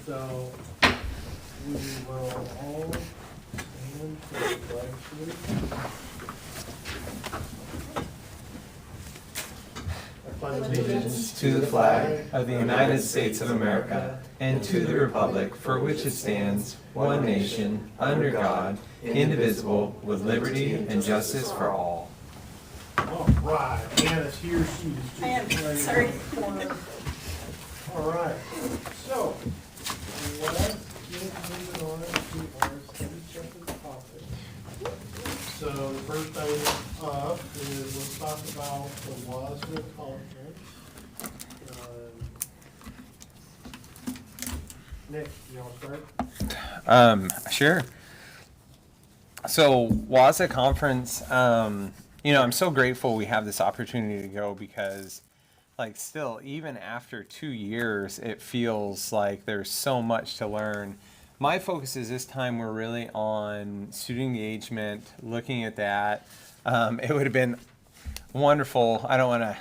So we will all stand for the flag salute. I pledge allegiance To the flag of the United States of America and to the republic for which it stands, one nation, under God, indivisible, with liberty and justice for all. All right, Anna's here, she's I am, just sorry. All right, so let's get moving on to our study session topic. So the first item up is let's talk about the WASDA conference. Nick, you want to start? Sure. So WASA conference, I'm so grateful we have this opportunity to go because still, even after 2 years, it feels like there's so much to learn. My focus is this time we're really on student engagement, looking at that. It would have been wonderful. I don't want to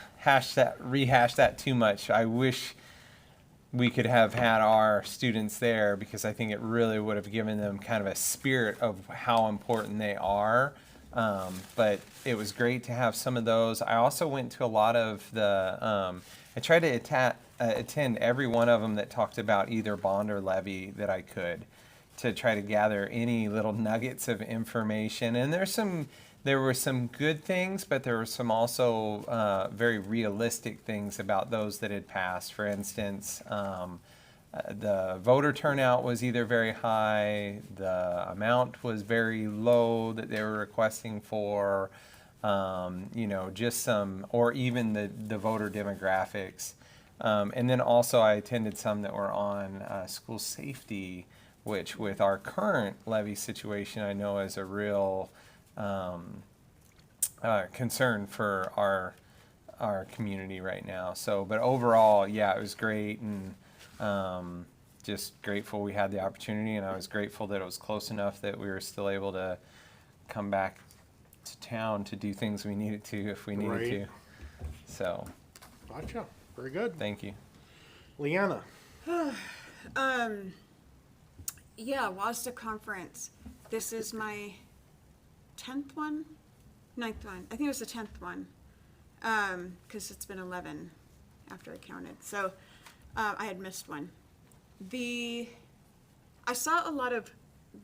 rehash that too much. I wish we could have had our students there because I think it really would have given them kind of a spirit of how important they are. But it was great to have some of those. I also went to a lot of the, I tried to attend every one of them that talked about either bond or levy that I could, to try to gather any little nuggets of information. And there were some good things, but there were some also very realistic things about those that had passed. For instance, the voter turnout was either very high, the amount was very low that they were requesting for, just some, or even the voter demographics. And then also I attended some that were on school safety, which with our current levy situation, I know is a real concern for our community right now. So, but overall, yeah, it was great, and just grateful we had the opportunity, and I was grateful that it was close enough that we were still able to come back to town to do things we needed to if we needed to. So, Gotcha, very good. thank you. Leanna? Yeah, WASDA conference. This is my 10th one? 9th one. I think it was the 10th one. Because it's been 11 after I counted. So I had missed one. I saw a lot of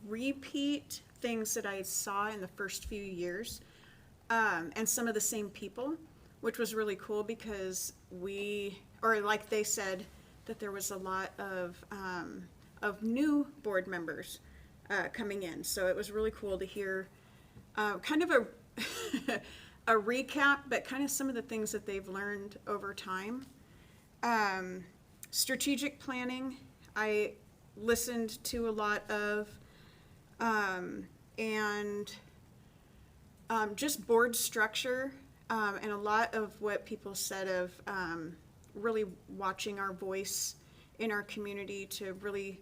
repeat things that I saw in the first few years, and some of the same people, which was really cool because like they said, that there was a lot of new board members coming in. So it was really cool to hear kind of a recap, but kind of some of the things that they've learned over time. Strategic planning, I listened to a lot of, and just board structure, and a lot of what people said of really watching our voice in our community to really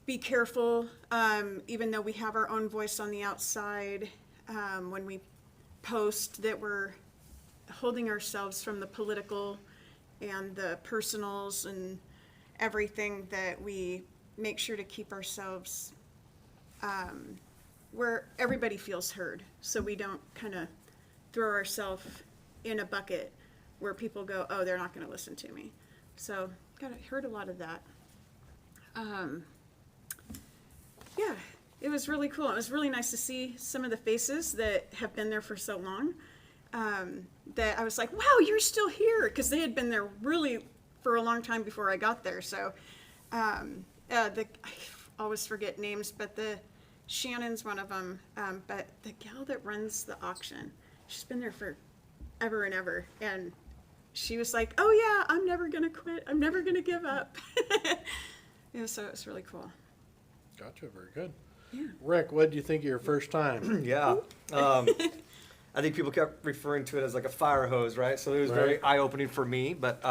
be careful, even though we have our own voice on the outside, when we post, that we're holding ourselves from the political and the personals and everything, that we make sure to keep ourselves where everybody feels heard, so we don't kind of throw ourselves in a bucket where people go, oh, they're not going to listen to me. So heard a lot of that. Yeah, it was really cool. It was really nice to see some of the faces that have been there for so long, that I was like, wow, you're still here, because they had been there really for a long time before I got there. So I always forget names, but Shannon's one of them, but the gal that runs the auction, she's been there for ever and ever, and she was like, oh yeah, I'm never gonna quit, I'm never gonna give up. So it was really cool. Gotcha, very good. Yeah. Rick, what did you think of your first time? Yeah. I think people kept referring to it as like a fire hose, right? So it was very Right. eye-opening for me, but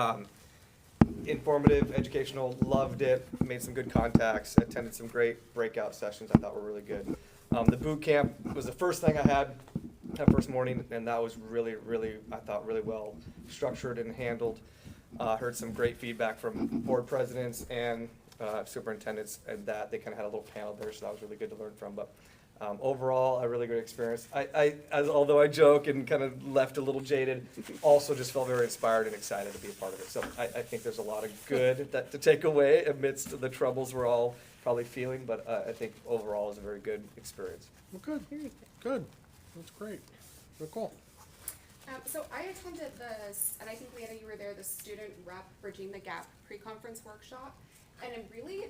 informative, educational, loved it, made some good contacts, attended some great breakout sessions I thought were really good. The boot camp was the first thing I had that first morning, and that was really, I thought, really well structured and handled. Heard some great feedback from board presidents and superintendents, and that they kind of had a little panel there, so that was really good to learn from. But overall, a really great experience. Although I joke and kind of left a little jaded, also just felt very inspired and excited to be a part of it. So I think there's a lot of good to take away amidst the troubles we're all probably feeling, but I think overall is a very good experience. Well, good, good. That's great. Nicole? So I attended and I think Leanna, you were there, the student rep Bridging the Gap pre-conference workshop. And it really,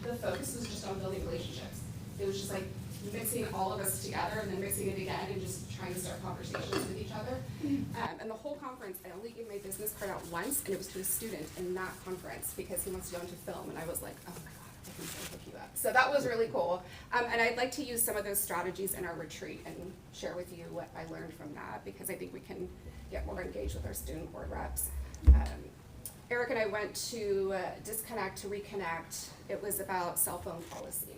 the focus was just on building relationships. It was just like mixing all of us together and then mixing it again and just trying to start conversations with each other. And the whole conference, I only gave my business card out once, and it was to a student in that conference because he wants to go into film. And I was like, oh my God, I can so hook you up. So that was really cool. And I'd like to use some of those strategies in our retreat and share with you what I learned from that, because I think we can get more engaged with our student board reps. Eric and I went to Disconnect to Reconnect. It was about cell phone policy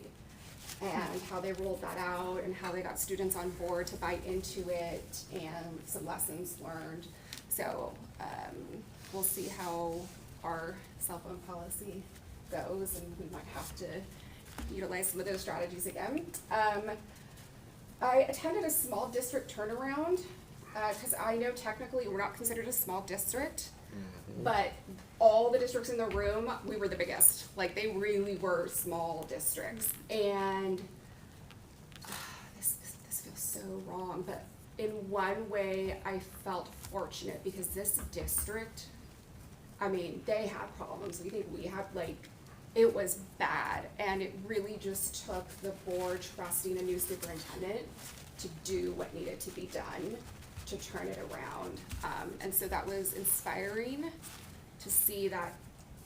and how they rolled that out and how they got students on board to buy into it and some lessons learned. So we'll see how our cell phone policy goes, and we might have to utilize some of those strategies again. I attended a small district turnaround because I know technically we're not considered a small district, but all the districts in the room, we were the biggest. Like, they really were small districts. And this feels so wrong, but in one way I felt fortunate because this district, I mean, they had problems. We think we had, like, it was bad, and it really just took the board trusting a new superintendent to do what needed to be done to turn it around. And so that was inspiring to see that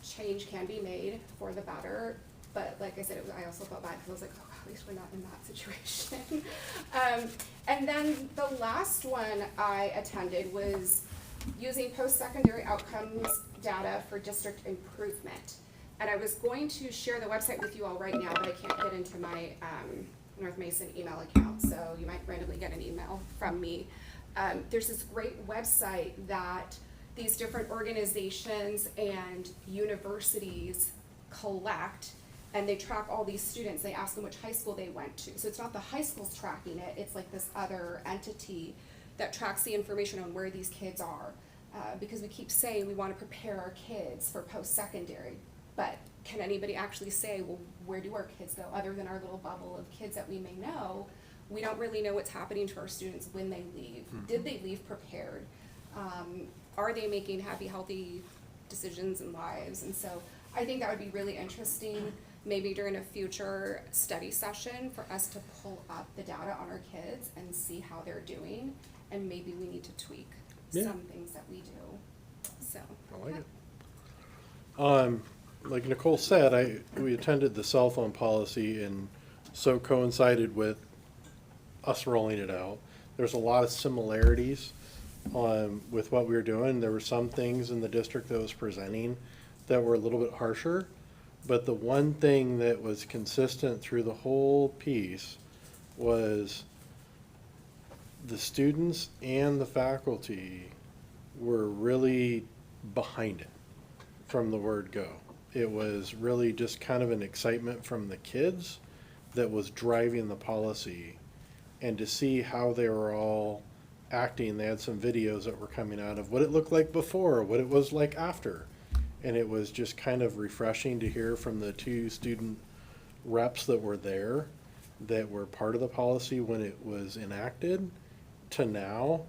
change can be made for the better. But like I said, I also felt bad because I was like, oh, at least we're not in that situation. And then the last one I attended was using post-secondary outcomes data for district improvement. And I was going to share the website with you all right now, but I can't get into my North Mason email account, so you might randomly get an email from me. There's this great website that these different organizations and universities collect, and they track all these students. They ask them which high school they went to. So it's not the high schools tracking it, it's like this other entity that tracks the information on where these kids are. Because we keep saying we want to prepare our kids for post-secondary, but can anybody actually say, well, where do our kids go other than our little bubble of kids that we may know? We don't really know what's happening to our students when they leave. Did they leave prepared? Are they making happy, healthy decisions in lives? And so I think that would be really interesting, maybe during a future study session, for us to pull up the data on our kids and see how they're doing, and maybe we need to tweak some things that we do. So I like it. Like Nicole said, we attended the cell phone policy, and so coincided with us rolling it out. There's a lot of similarities with what we were doing. There were some things in the district that was presenting that were a little bit harsher, but the one thing that was consistent through the whole piece was the students and the faculty were really behind it from the word go. It was really just kind of an excitement from the kids that was driving the policy, and to see how they were all acting. They had some videos that were coming out of what it looked like before, what it was like after, and it was just kind of refreshing to hear from the two student reps that were there that were part of the policy when it was enacted to now,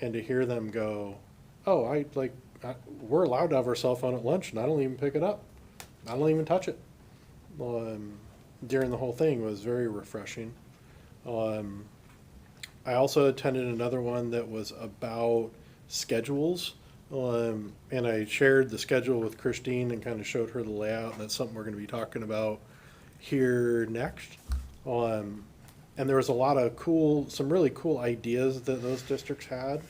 and to hear them go, oh, we're allowed to have our cell phone at lunch and I don't even pick it up. I don't even touch it. During the whole thing was very refreshing. I also attended another one that was about schedules, and I shared the schedule with Christine and kind of showed her the layout, and that's something we're going to be talking about here next. And there was a lot of some really cool ideas that those districts had.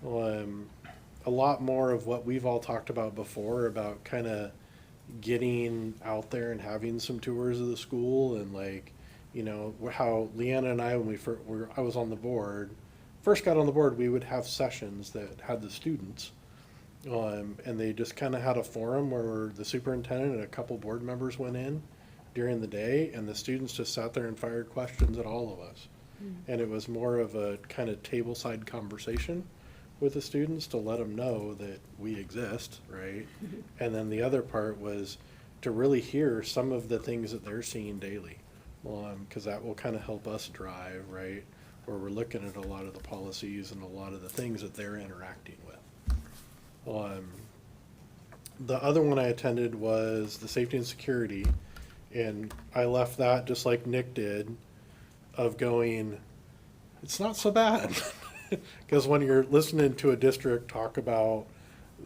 A lot more of what we've all talked about before, about kind of getting out there and having some tours of the school, and like, you know, how Leanna and I, when I was on the board, first got on the board, we would have sessions that had the students, And they just kind of had a forum where the superintendent and a couple board members went in during the day, and the students just sat there and fired questions at all of us. And it was more of a kind of tableside conversation with the students to let them know that we exist, right? And then the other part was to really hear some of the things that they're seeing daily, because that will kind of help us drive, right? Where we're looking at a lot of the policies and a lot of the things that they're interacting with. The other one I attended was the safety and security, and I left that just like Nick did, of going, it's not so bad. Because when you're listening to a district talk about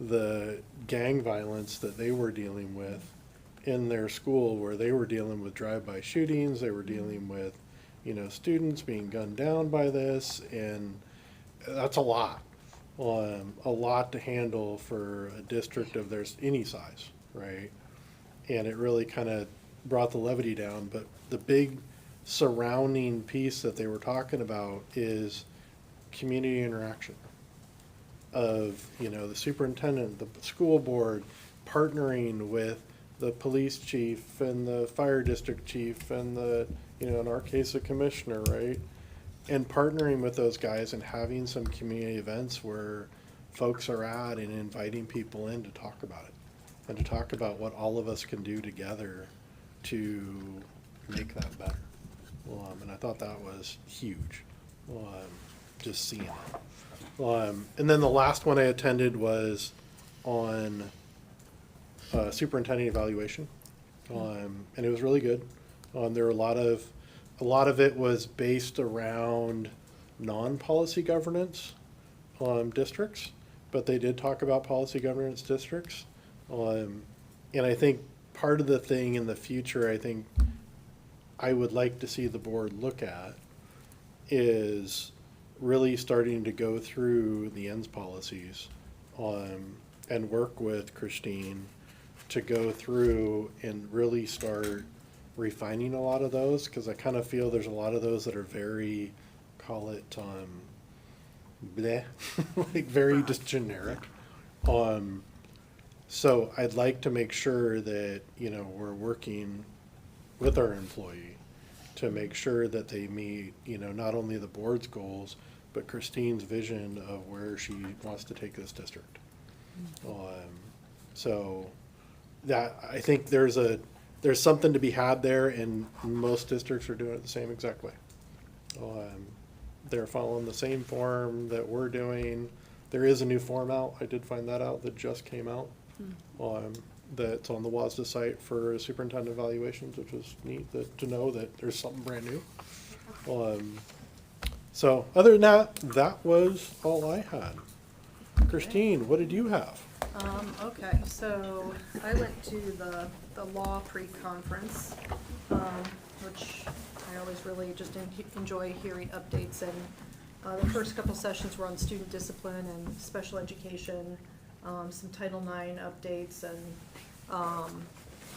the gang violence that they were dealing with in their school, where they were dealing with drive-by shootings, they were dealing with, students being gunned down by this, and that's a lot to handle for a district of any size, right? And it really kind of brought the levity down, but the big surrounding piece that they were talking about is community interaction of, the superintendent, the school board, partnering with the police chief and the fire district chief and the, in our case, the commissioner, right? And partnering with those guys and having some community events where folks are at and inviting people in to talk about it and to talk about what all of us can do together to make that better. And I thought that was huge, just seeing it. And then the last one I attended was on superintendent evaluation, and it was really good. There were a lot of it was based around non-policy governance districts, but they did talk about policy governance districts. And I think part of the thing in the future, I think I would like to see the board look at is really starting to go through the ends policies and work with Christine to go through and really start refining a lot of those, because I kind of feel there's a lot of those that are very, call it bleh, like very just generic. So I'd like to make sure that, we're working with our employee to make sure that they meet, not only the board's goals, but Christine's vision of where she wants to take this district. So that, I think there's something to be had there, and most districts are doing it the same exact way. They're following the same form that we're doing. There is a new form out, I did find that out, that just came out. That's on the WASDA site for superintendent evaluations, which was neat to know that there's something brand new. So other than that, that was all I had. Christine, what did you have? Okay, so I went to the law pre-conference, which I always really just enjoy hearing updates, and the first couple sessions were on student discipline and special education, some Title IX updates, and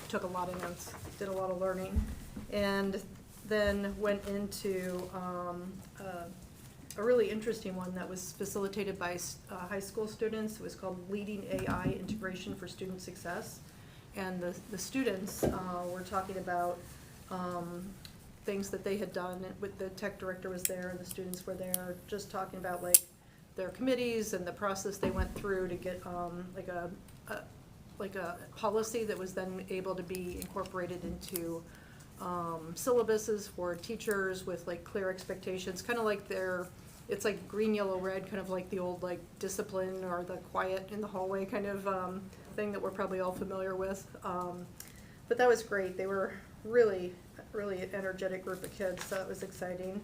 took a lot of notes, did a lot of learning, and then went into a really interesting one that was facilitated by high school students. It was called Leading AI Integration for Student Success. And the students were talking about things that they had done. With the tech director was there and the students were there, just talking about like their committees and the process they went through to get like a policy that was then able to be incorporated into syllabuses for teachers with like clear expectations, kind of like it's like green, yellow, red, kind of like the old like discipline or the quiet in the hallway kind of thing that we're probably all familiar with. But that was great. They were really an energetic group of kids, so it was exciting.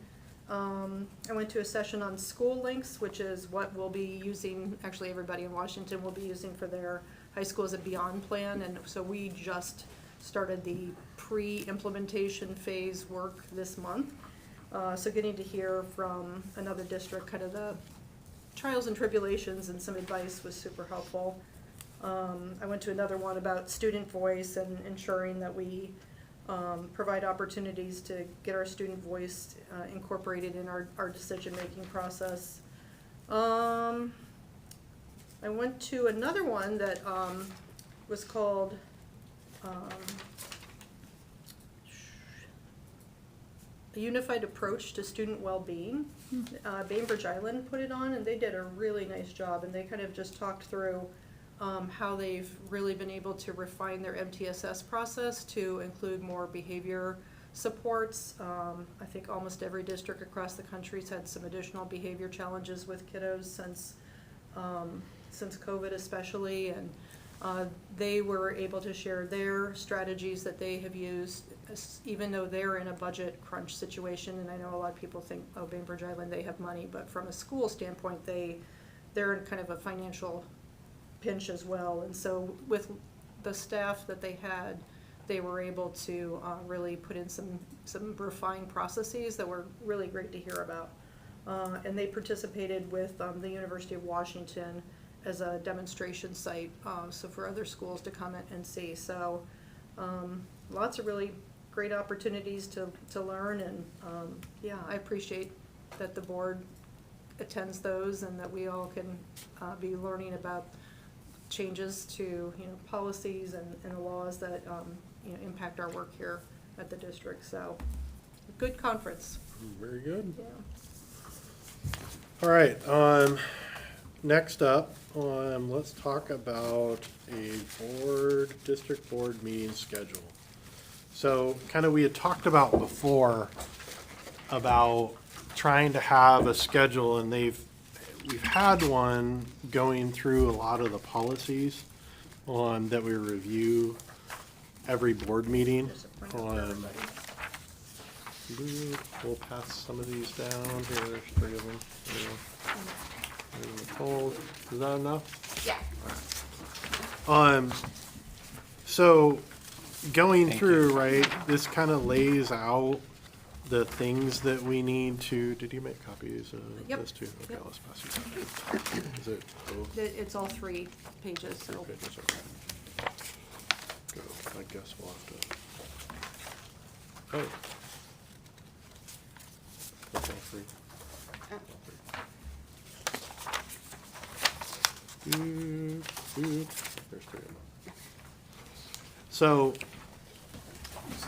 I went to a session on school links, which is what we'll be using, actually everybody in Washington will be using for their high school as a beyond plan, and so we just started the pre-implementation phase work this month. So getting to hear from another district, kind of the trials and tribulations and some advice was super helpful. I went to another one about student voice and ensuring that we provide opportunities to get our student voice incorporated in our decision-making process. I I went to another one that was called A Unified Approach to Student Well-Being. Bainbridge Island put it on, and they did a really nice job, and they kind of just talked through how they've really been able to refine their MTSS process to include more behavior supports. I think almost every district across the country's had some additional behavior challenges with kiddos since COVID especially, and they were able to share their strategies that they have used, even though they're in a budget crunch situation. And I know a lot of people think, oh, Bainbridge Island, they have money, but from a school standpoint, they're in kind of a financial pinch as well. And so with the staff that they had, they were able to really put in some refined processes that were really great to hear about. And they participated with the University of Washington as a demonstration site, so for other schools to come in and see. So lots of really great opportunities to learn, and yeah, I appreciate that the board attends those and that we all can be learning about changes to policies and the laws that impact our work here at the district. So good conference. Very good. Yeah. All right, next up, let's talk about a district board meeting schedule. So kind of we had talked about before about trying to have a schedule, and we've had one going through a lot of the policies that we review every board meeting. There's a printout for everybody. We'll pass some of these down here. There's 3 of them. There you go. And the polls. Is that enough? Yeah. So going through, right, this kind of lays out the things that we need to, did you make copies of Yep. this too? Okay, Yep. let's pass these out. Is it both? It's all 3 pages, so. 3 pages? Okay. Go. I guess we'll have to. Oh. That's all 3. There's 3 of them. So,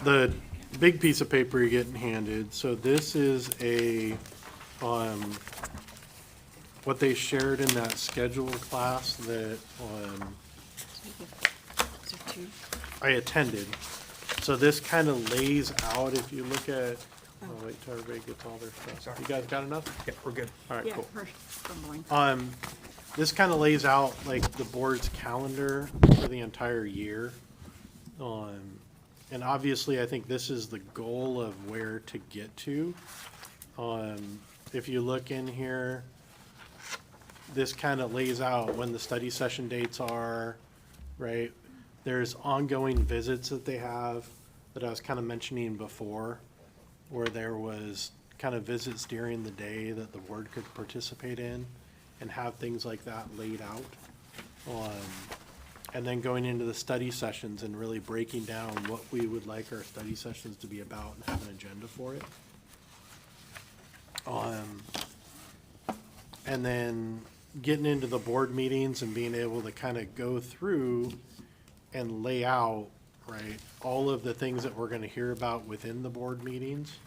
the big piece of paper you're getting handed, so this is what they shared in that schedule class that, I attended. So this kind of lays out, if you look at, I'll wait till everybody gets all their stuff. Sorry. You guys got enough? Yeah, we're good. All right, Yeah, cool. we're fumbling. This kind of lays out like the board's calendar for the entire year. And obviously, I think this is the goal of where to get to. If you look in here, this kind of lays out when the study session dates are, right? There's ongoing visits that they have that I was kind of mentioning before, where there was kind of visits during the day that the board could participate in and have things like that laid out. And then going into the study sessions and really breaking down what we would like our study sessions to be about and have an agenda for it. And then getting into the board meetings and being able to kind of go through and lay out, right, all of the things that we're gonna hear about within the board meetings.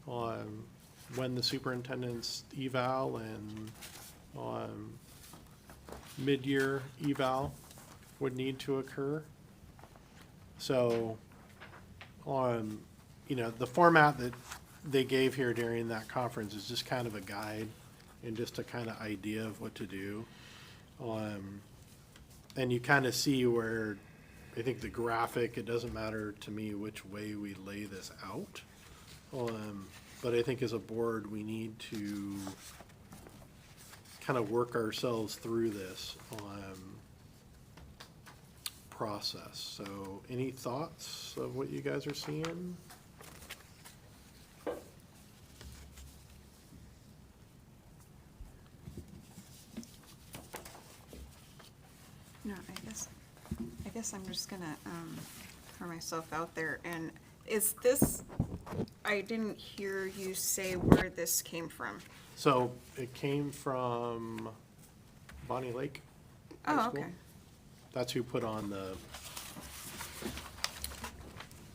When the superintendent's eval and mid-year eval would need to occur. So, the format that they gave here during that conference is just kind of a guide and just a kind of idea of what to do. And you kind of see where, I think the graphic, it doesn't matter to me which way we lay this out. But I think as a board, we need to kind of work ourselves through this process. So any thoughts of what you guys are seeing? No, I guess I'm just gonna, throw myself out there, and is this, I didn't hear you say where this came from. So it came from Bonnie Lake. Oh, High School. okay. That's who put on the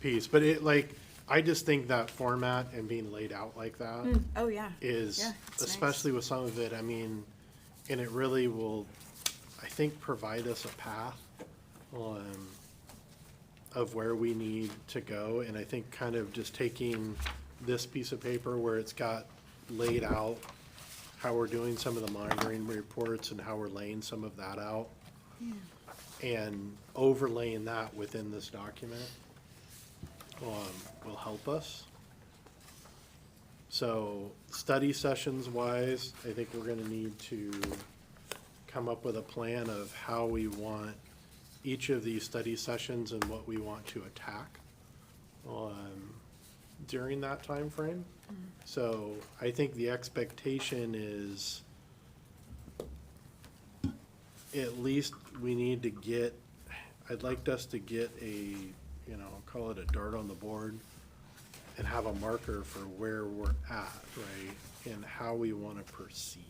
piece. But it, like, I just think that format and being laid out like that Oh, yeah. is, Yeah, it's nice. especially with some of it, I mean, and it really will, I think, provide us a path of where we need to go. And I think kind of just taking this piece of paper where it's got laid out how we're doing some of the monitoring reports and how we're laying some of that out. And overlaying that within this document will help us. So study sessions wise, I think we're gonna need to come up with a plan of how we want each of these study sessions and what we want to attack during that time frame. So I think the expectation is at least we need to get, I'd like us to get a, call it a dart on the board and have a marker for where we're at, right? And how we want to proceed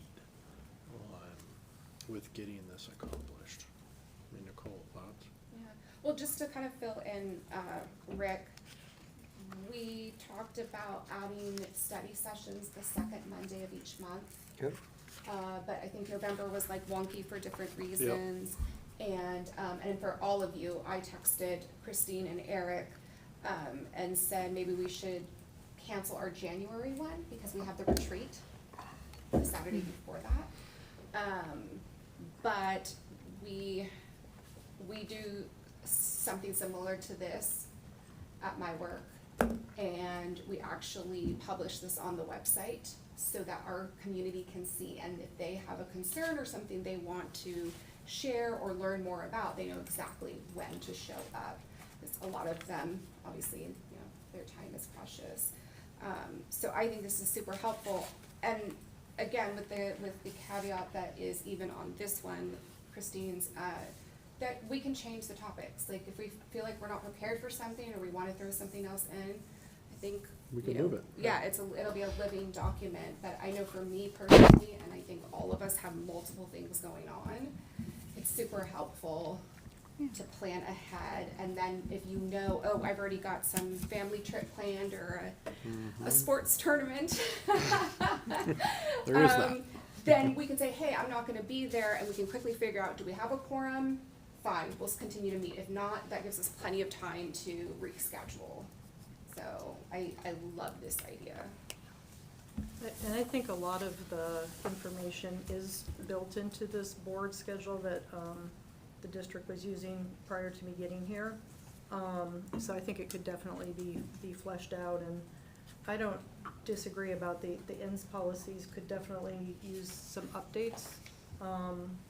with getting this accomplished. I mean, Nicole, thoughts? Yeah, well, just to kind of fill in, Rick, we talked about adding study sessions the second Monday of each month. Good. But I think November was like wonky for different reasons. And for all of you, I texted Christine and Eric, and said maybe we should cancel our January one because we have the retreat the Saturday before that. But we do something similar to this at my work, and we actually publish this on the website so that our community can see, and if they have a concern or something they want to share or learn more about, they know exactly when to show up. Because a lot of them, obviously, their time is precious. So I think this is super helpful, and again, with the caveat that is even on this one, Christine's, that we can change the topics. Like if we feel like we're not prepared for something or we want to throw something else in, I think We can move it. Yeah, it'll be a living document. But I know for me personally, and I think all of us have multiple things going on, it's super helpful to plan ahead. And then if you know, oh, I've already got some family trip planned or a sports tournament. There is that. Then we can say, hey, I'm not gonna be there, and we can quickly figure out, do we have a quorum? Fine, we'll continue to meet. If not, that gives us plenty of time to reschedule. So I love this idea. And I think a lot of the information is built into this board schedule that the district was using prior to me getting here. So I think it could definitely be fleshed out, and I don't disagree about the ends policies could definitely use some updates.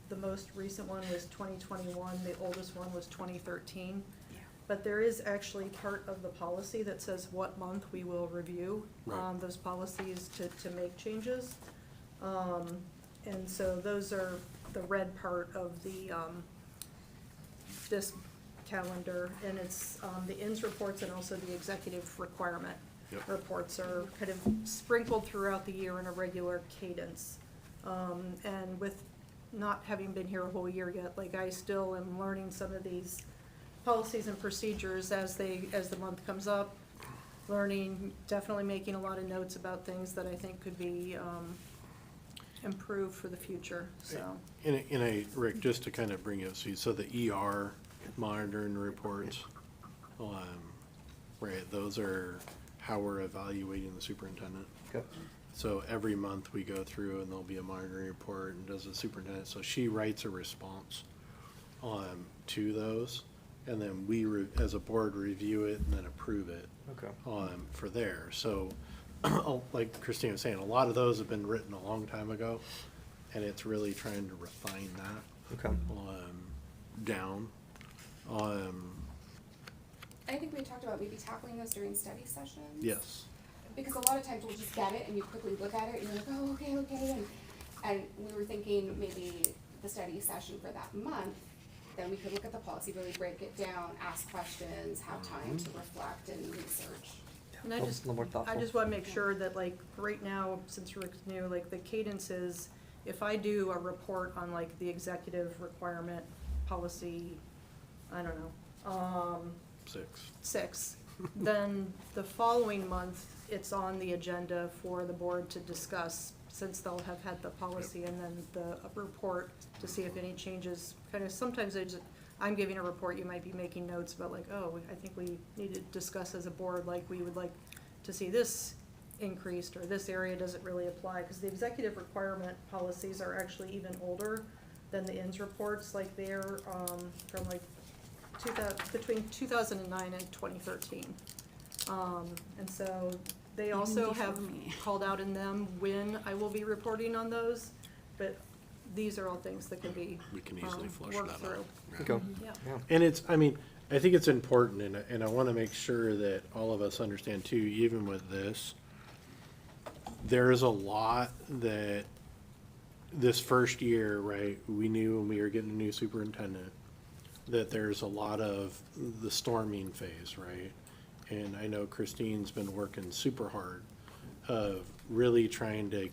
The most recent one was 2021, the oldest one was 2013. But there is actually part of the policy that says what month we will review Right. those policies to make changes. And so those are the red part of the, this calendar, and it's, the ins reports and also the executive requirement Yep. reports are kind of sprinkled throughout the year in a regular cadence. And with not having been here a whole year yet, like I still am learning some of these policies and procedures as the month comes up. Learning, definitely making a lot of notes about things that I think could be, improved for the future, so. Rick, just to kind of bring you up to speed, so the ER monitoring reports, right, those are how we're evaluating the superintendent. Okay. So every month we go through and there'll be a monitoring report and does the superintendent, so she writes a response to those. And then we, as a board, review it and then approve it Okay. for there. So like Christine was saying, a lot of those have been written a long time ago, and it's really trying to refine that Okay. down. I think we talked about maybe tackling those during study sessions. Yes. Because a lot of times we'll just get it and you quickly look at it and you're like, oh, okay, and we were thinking maybe the study session for that month, then we could look at the policy, really break it down, ask questions, have time to reflect and research. And I A just, little more thoughtful. I just wanna make sure that, like, right now, since Rick's new, like, the cadence is, if I do a report on like the executive requirement policy, I don't know, 6, then the following month, it's on the agenda for the board to discuss, since they'll have had the policy and then the report to see if any changes, kind of, sometimes I'm giving a report, you might be making notes about like, oh, I think we need to discuss as a board, like, we would like to see this increased, or this area doesn't really apply, because the executive requirement policies are actually even older than the INS reports, like they're, from like between 2009 and 2013. And so they also have before me. called out in them when I will be reporting on those, but these are all things that can be, We can easily flush worked that through. out. Right. Okay. Yeah. And it's, I mean, I think it's important, and I want to make sure that all of us understand too, even with this, there is a lot that this first year, right, we knew when we were getting a new superintendent, that there's a lot of the storming phase, right? And I know Christine's been working super hard of really trying to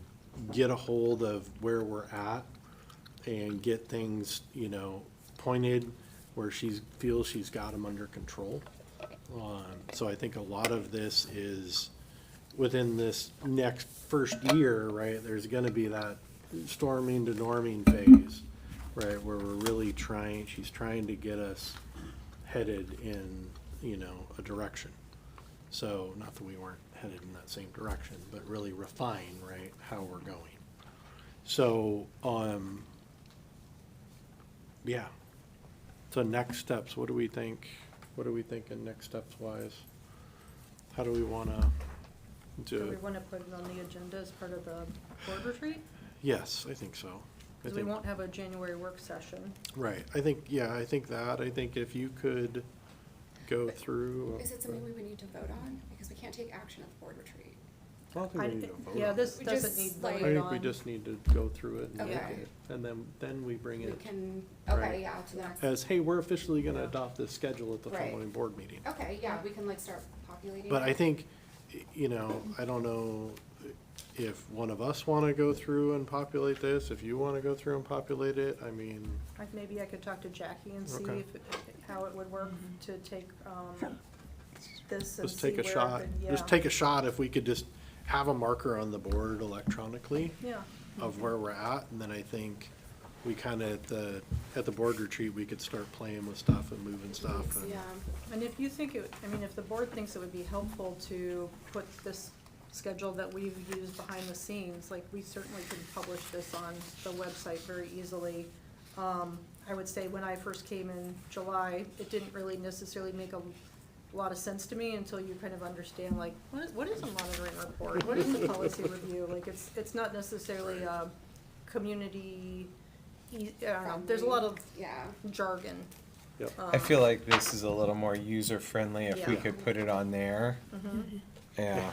get a hold of where we're at and get things, you know, pointed where she feels she's got them under control. So I think a lot of this is within this next first year, right, there's gonna be that storming to norming phase, right, where we're really trying, she's trying to get us headed in, you know, a direction. So, not that we weren't headed in that same direction, but really refine, right, how we're going. So, yeah. So next steps, what do we think? What are we thinking next steps wise? How do we wanna do Do we it? wanna put it on the agenda as part of the board retreat? Yes, I think so. I Because we think, won't have a January work session. right, I think that, if you could go through. Is it something we would need to vote on? Because we can't take action at the board retreat. I don't think we need to vote Yeah, on this We doesn't just, need like- it. I voted think we on. just need to go through it and look Okay. at it, and then we bring We it can, Right. okay, yeah, to the next, as, hey, we're officially gonna Yeah. adopt this schedule at the Right. following board meeting. okay, yeah, we can like start populating. But I it. think, you know, I don't know if one of us wanna go through and populate this, if you wanna go through and populate it, I mean, Maybe I could talk to Jackie and see Okay. how it would work to take, this and just see take a where it shot, could- yeah. just take a shot if we could just have a marker on the board electronically Yeah, of where we're at, and then I think we kinda at the board retreat, we could start playing with stuff and moving stuff and. Yeah, and if you think if the board thinks it would be helpful to put this schedule that we've used behind the scenes, like, we certainly can publish this on the website very easily. I would say when I first came in July, it didn't really necessarily make a lot of sense to me until you kind of understand, like, what is a monitoring report? What is a policy review? Like, it's not necessarily a community, I don't know, there's a lot of yeah. jargon. Yep. I feel like this is a little more user friendly if we Yeah. could put it on there. Yeah.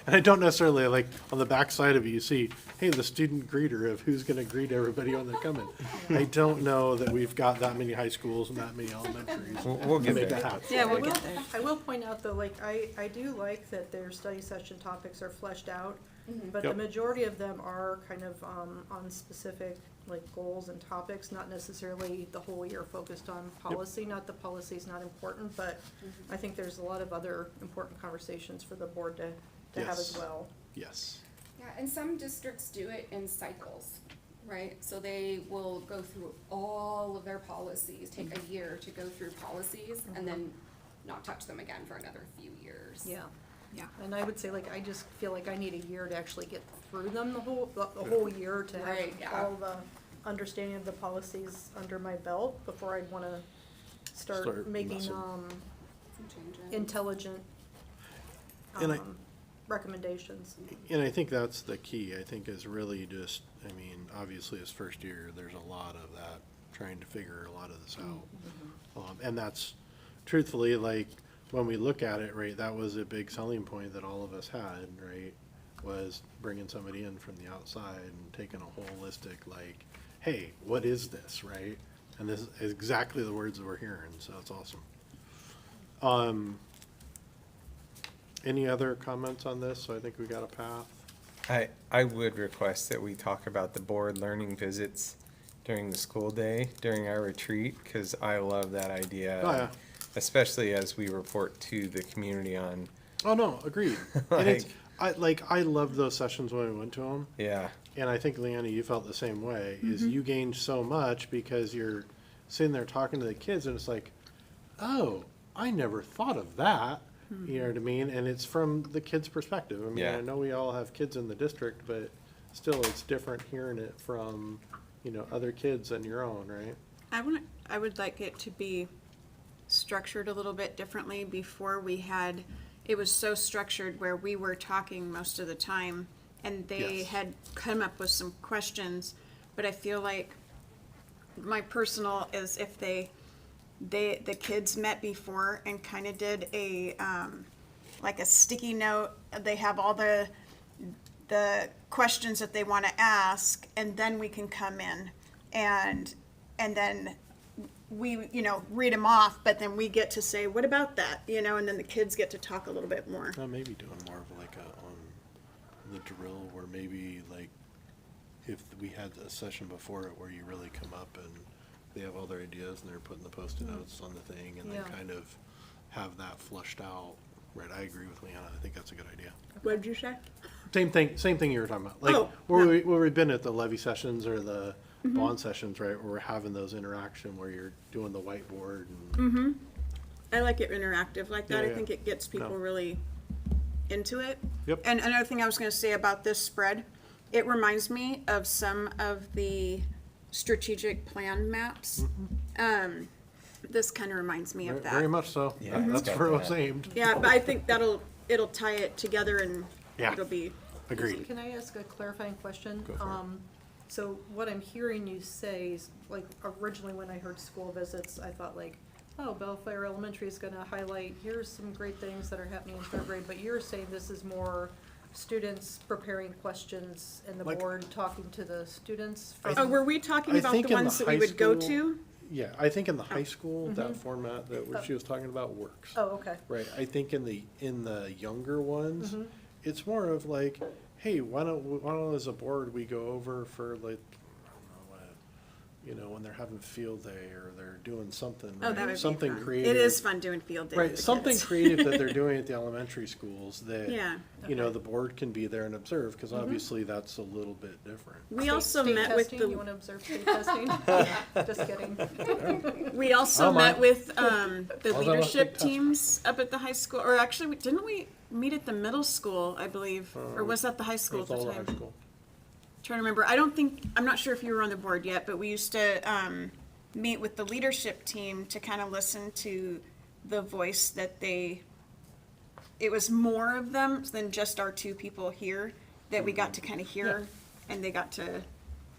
And I don't necessarily, like, on the back side of it, you see, hey, the student greeter of who's gonna greet everybody when they're coming. I don't know that we've got that many high schools and that many elementaries We'll to get make there. that happen. Yeah, I we'll will, get there. I will point out though, like, I do like that their study session topics are fleshed out, but the Yep. majority of them are kind of, on specific, like, goals and topics, not necessarily the whole year focused on policy. Not that policy's not important, but I think there's a lot of other important conversations for the board to have as Yes. well. Yes. Yeah, and some districts do it in cycles, right? So they will go through all of their policies, take a year to go through policies, and then not touch them again for another few years. Yeah. Yeah. And I would say, like, I just feel like I need a year to actually get through them, the whole year, to have Right, yeah. all the understanding of the policies under my belt before I'd wanna start Start making, messing. Some changes. intelligent, And I- recommendations. And I think that's the key, I think, is really just, I mean, obviously this first year, there's a lot of that, trying to figure a lot of this out. And that's truthfully, like, when we look at it, right, that was a big selling point that all of us had, right? Was bringing somebody in from the outside and taking a holistic, like, hey, what is this, right? And this is exactly the words that we're hearing, so it's awesome. Any other comments on this? So I think we got a path. I would request that we talk about the board learning visits during the school day, during our retreat, because I love that idea. Oh, yeah. Especially as we report to the community on, Oh, no, agreed. And it's, I loved those sessions when we went to them. yeah, And I think, Leanna, you felt the same way, is you gained so much because you're sitting there talking to the kids and it's like, oh, I never thought of that. You know what I mean? And it's from the kids' perspective. I mean, Yeah. I know we all have kids in the district, but still it's different hearing it from, other kids than your own, right? I would like it to be structured a little bit differently. Before we had, it was so structured where we were talking most of the time and they Yes. had come up with some questions, but I feel like my personal is if the kids met before and kind of did a, like a sticky note, they have all the questions that they want to ask, and then we can come in and then we, read them off, but then we get to say, what about that? And then the kids get to talk a little bit more. Maybe doing more of like on the drill where maybe like if we had a session before it where you really come up and they have all their ideas and they're putting the post-it notes on the thing and then Yeah. kind of have that flushed out. Right, I agree with Leanna. I think that's a good idea. What did you say? Same thing you were talking about. Like Oh, where we've been at the levy sessions or the bond sessions, right, where we're having those interaction where you're doing the whiteboard and I like it interactive like that. Yeah, I yeah. think it gets people No. really into it. Yep. And another thing I was going to say about this spread, it reminds me of some of the strategic plan maps. This kind of reminds me of that. very much so. Yeah, That's it's got where it was that. aimed. Yeah, but I think it'll tie it together and Yeah. it'll be. Agreed. Can I ask a clarifying question? Go for it. So what I'm hearing you say is, like, originally when I heard school visits, I thought like, oh, Bellflower Elementary is gonna highlight, here's some great things that are happening in third grade, but you're saying this is more students preparing questions and the Like- board talking to the students I from. Oh, were we talking I about think the in the ones that we high would go school- to? Yeah, I think in the high school, that format that what she was talking about works. Oh, okay. Right, I think in the younger ones, it's more of like, hey, why don't as a board, we go over for like, I don't know, when they're having field day or they're doing something, Oh, that right? would be Something fun. creative. It is fun doing field day with Right, the something kids. creative that they're doing at the elementary schools that, Yeah. the board can be there and observe, because obviously that's a little bit different. We also State met with testing, you the, wanna observe state testing? Just kidding. we also I don't met mind. with, the long as I don't leadership take tests. teams up at the high school, or actually, didn't we meet at the middle school, I believe? Or was that the high school at It's the all the time? high school. Trying to remember. I'm not sure if you were on the board yet, but we used to meet with the leadership team to kind of listen to the voice that it was more of them than just our two people here that we got to kind of hear, and they got to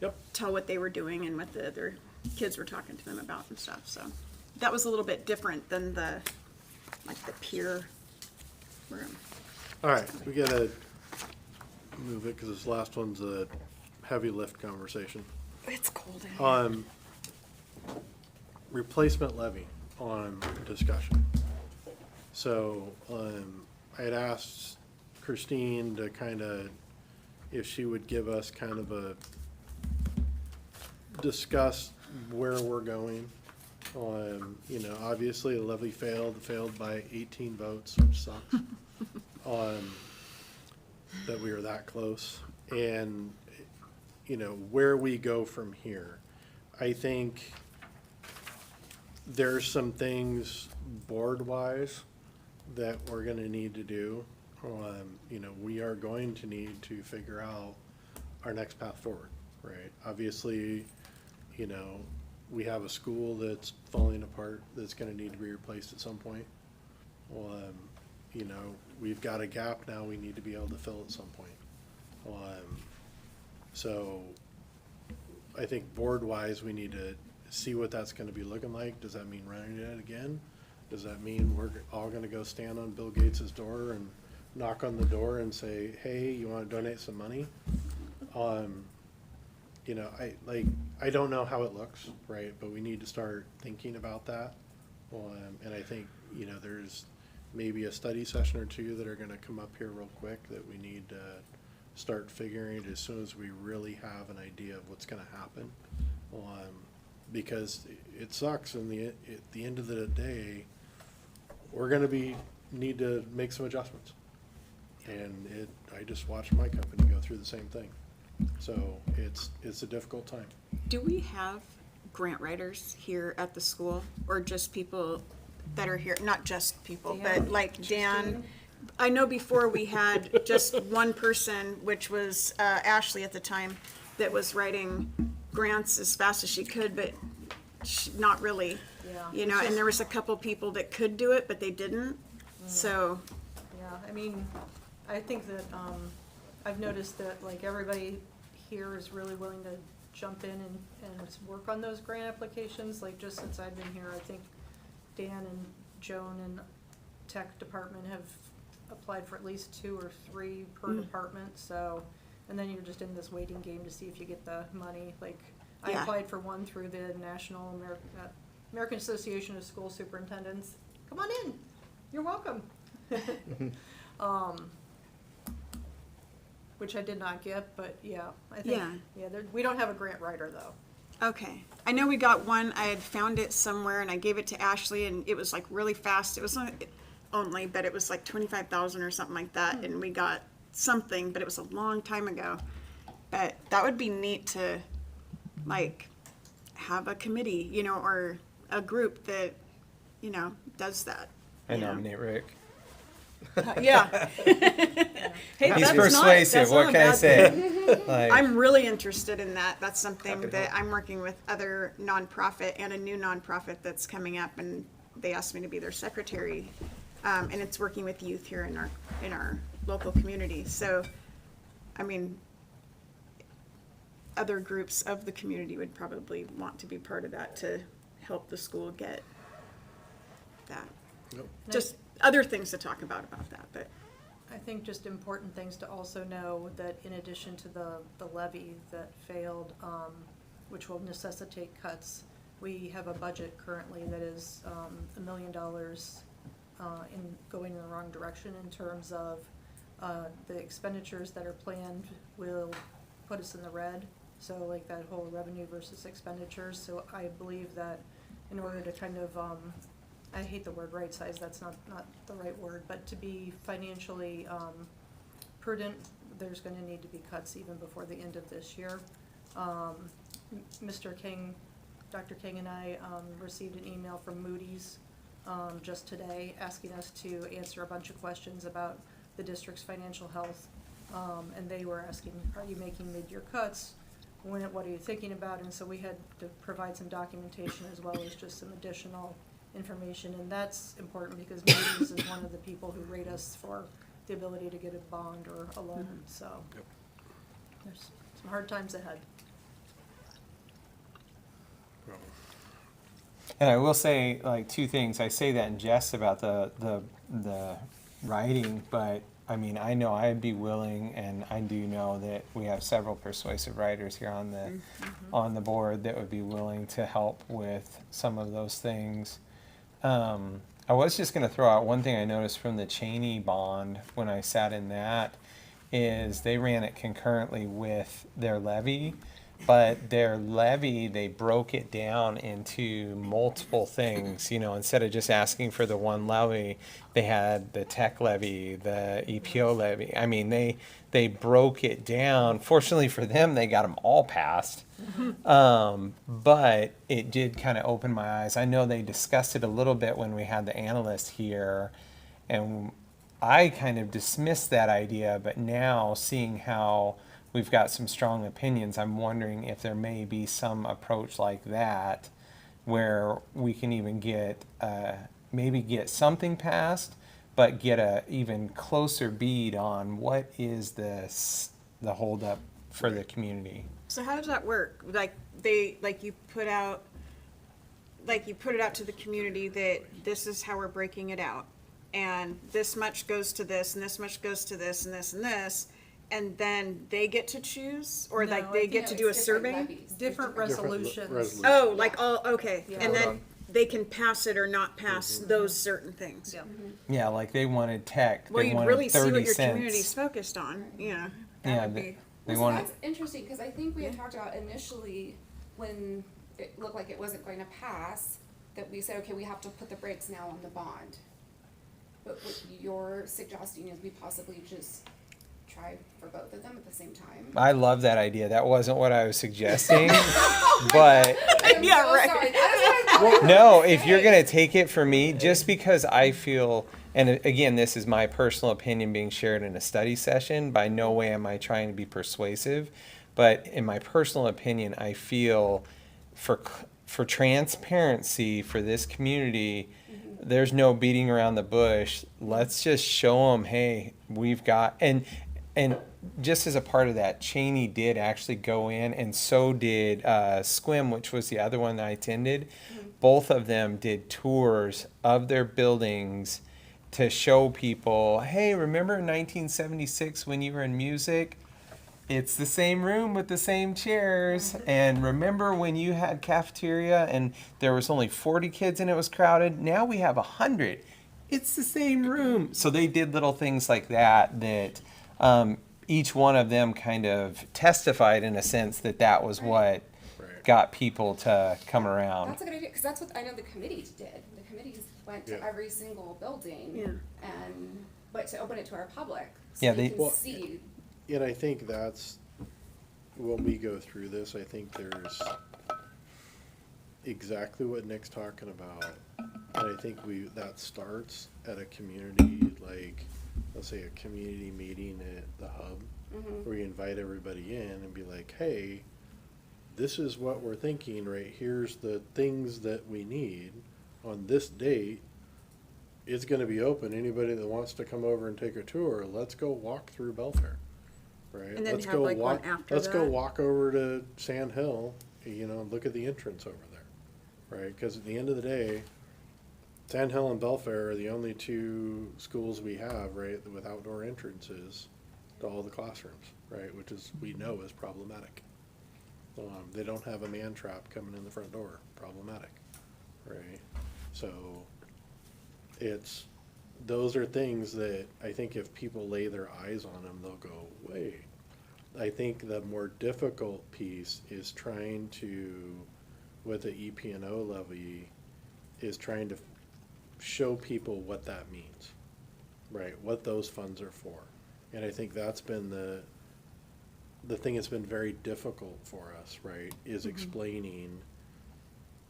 Yep. tell what they were doing and what the other kids were talking to them about and stuff. So that was a little bit different than the peer room. All right, we gotta move it, because this last one's a heavy lift conversation. It's cold in here. Replacement levy on discussion. So, I had asked Christine to kind of, if she would give us kind of a, discuss where we're going. Obviously the levy failed by 18 votes, which sucks. That we were that close. And, where we go from here. I think there's some things board-wise that we're gonna need to do. We are going to need to figure out our next path forward, right? Obviously, we have a school that's falling apart, that's gonna need to be replaced at some point. We've got a gap now we need to be able to fill at some point. So I think board-wise, we need to see what that's gonna be looking like. Does that mean running it again? Does that mean we're all gonna go stand on Bill Gates's door and knock on the door and say, hey, you wanna donate some money? I don't know how it looks, right, but we need to start thinking about that. And I think, there's maybe a study session or two that are gonna come up here real quick that we need to start figuring it as soon as we really have an idea of what's gonna happen. Because it sucks, and at the end of the day, we're gonna need to make some adjustments. And I just watched my company go through the same thing. So it's a difficult time. Do we have grant writers here at the school, or just people that are here? Not just people, Dan. but like Dan. I know before we had just one person, which was Ashley at the time, that was writing grants as fast as she could, but not really. Yeah. You know, and there was a couple people that could do it, but they didn't. So, Yeah, I mean, I think that, I've noticed that like everybody here is really willing to jump in and work on those grant applications, like just since I've been here, I think Dan and Joan and tech department have applied for at least 2 or 3 per department, so, and then you're just in this waiting game to see if you get the money, like, I Yeah. applied for one through the National American Association of School Superintendents. Come on in, you're welcome. Which I did not get, but yeah, I think, Yeah. we don't have a grant writer though. okay. I know we got one. I had found it somewhere, and I gave it to Ashley, and it was like really fast. It was only, but it was like 25,000 or something like that, and we got something, but it was a long time ago. But that would be neat to, like, have a committee, you know, or a group that, you know, does that. I you know? nominate Rick. Yeah. Hey, He's that's persuasive. that's What not a can I bad say? thing. Like, I'm really interested in that. That's something Happy to that help. I'm working with other nonprofit and a new nonprofit that's coming up, and they asked me to be their secretary. And it's working with youth here in our local community. So, I mean, other groups of the community would probably want to be part of that to help the school get that. Yep. Just other things to talk about that, but. I think just important things to also know that in addition to the levy that failed, which will necessitate cuts, we have a budget currently that is $1 million in going in the wrong direction in terms of the expenditures that are planned will put us in the red. So like that whole revenue versus expenditures. So I believe that in order to kind of I hate the word right size, that's not the right word, but to be financially prudent, there's gonna need to be cuts even before the end of this year. Mr. King, Dr. King and I received an email from Moody's just today asking us to answer a bunch of questions about the district's financial health. And they were asking, are you making mid-year cuts? What are you thinking about? And so we had to provide some documentation as well as just some additional information, and that's important because Moody's is one of the people who rate us for the ability to get a bond or a loan, so Yep. there's some hard times ahead. and I will say like 2 things. I say that in jest about the writing, but I mean, I know I'd be willing, and I do know that we have several persuasive writers here on the board that would be willing to help with some of those things. I was just going to throw out one thing I noticed from the Cheney bond when I sat in that is they ran it concurrently with their levy, but their levy, they broke it down into multiple things. You know, instead of just asking for the one levy, they had the tech levy, the EPO levy. I mean, they broke it down. Fortunately for them, they got them all passed. But it did kind of open my eyes. I know they discussed it a little bit when we had the analyst here, and I kind of dismissed that idea, but now seeing how we've got some strong opinions, I'm wondering if there may be some approach like that where we can even get, maybe get something passed, but get a even closer bead on what is the holdup for the community. So how does that work? Like you put it out to the community that this is how we're breaking it out. And this much goes to this, and this much goes to this, and this, and this. And then they get to choose, or No, like I they think get to do a It's different survey? levies. Different resolutions. resolutions. Oh, like all, okay. Yeah. And Hold then on. they can pass it or not pass those certain things. Yeah. Yeah, like they wanted tech, Well, they you'd wanted really see 30 what your cents. community's focused on, yeah. That Yeah, would they- be, They So want that's interesting, because I think we had Yeah. talked about initially, when it looked like it wasn't going to pass, that we said, okay, we have to put the brakes now on the bond. But what you're suggesting is we possibly just try for both of them at the same time? I love that idea. That wasn't what I was suggesting, but I'm Yeah, so right. sorry. That is what I thought. no, if you're gonna take it from me, just because I feel, and again, this is my personal opinion being shared in a study session. By no way am I trying to be persuasive, but in my personal opinion, I feel for transparency for this community, there's no beating around the bush. Let's just show them, hey, we've got and just as a part of that, Cheney did actually go in, and so did Squim, which was the other one that I attended. Both of them did tours of their buildings to show people, hey, remember in 1976 when you were in music? It's the same room with the same chairs. And remember when you had cafeteria and there was only 40 kids and it was crowded? Now we have 100. It's the same room. So they did little things like that each one of them kind of testified in a sense that that was what got people to come around. That's a good idea, because that's what I know the committees did. The committees went to Yeah. every single building. Yeah. But to open it to our public, so Yeah, they they- can Well, see. And I think that's, when we go through this, I think there's exactly what Nick's talking about. And I think that starts at a community, like, let's say a community meeting at the hub, where you invite everybody in and be like, hey, this is what we're thinking, right? Here's the things that we need on this date. It's gonna be open. Anybody that wants to come over and take a tour, let's go walk through Belfair, right? And then Let's have, go like, one walk. after Let's go that. walk over to Sand Hill, and look at the entrance over there, right? Because at the end of the day, Sand Hill and Belfair are the only two schools we have, right, with outdoor entrances to all the classrooms, right? Which is, we know is problematic. They don't have a man trap coming in the front door, problematic, right? So those are things that I think if people lay their eyes on them, they'll go, wait. I think the more difficult piece is trying to, with the EP&O levy, is trying to show people what that means, right? What those funds are for. And I think that's been the thing that's been very difficult for us, right? Is explaining,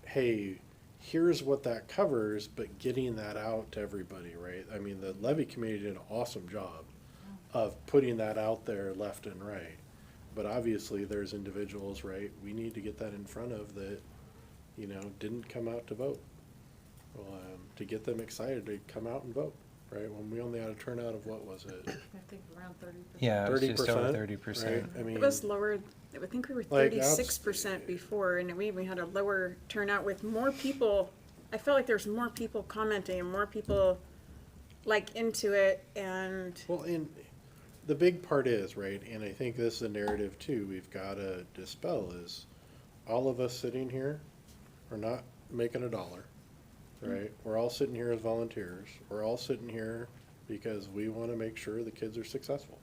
hey, here's what that covers, but getting that out to everybody, right? I mean, the levy committee did an awesome job of putting that out there left and right. But obviously there's individuals, right, we need to get that in front of that, didn't come out to vote. To get them excited to come out and vote, right? When we only had a turnout of, what was it? I think around 30%. Yeah, it was just over 30%, 30%. right? I mean, it was lower, I think we were Like, that's- 36% before, and we had a lower turnout with more people. I felt like there's more people commenting and more people into it, and well, and the big part is, right, and I think this is a narrative too, we've gotta dispel is, all of us sitting here are not making a dollar, right? We're all sitting here as volunteers. We're all sitting here because we wanna make sure the kids are successful,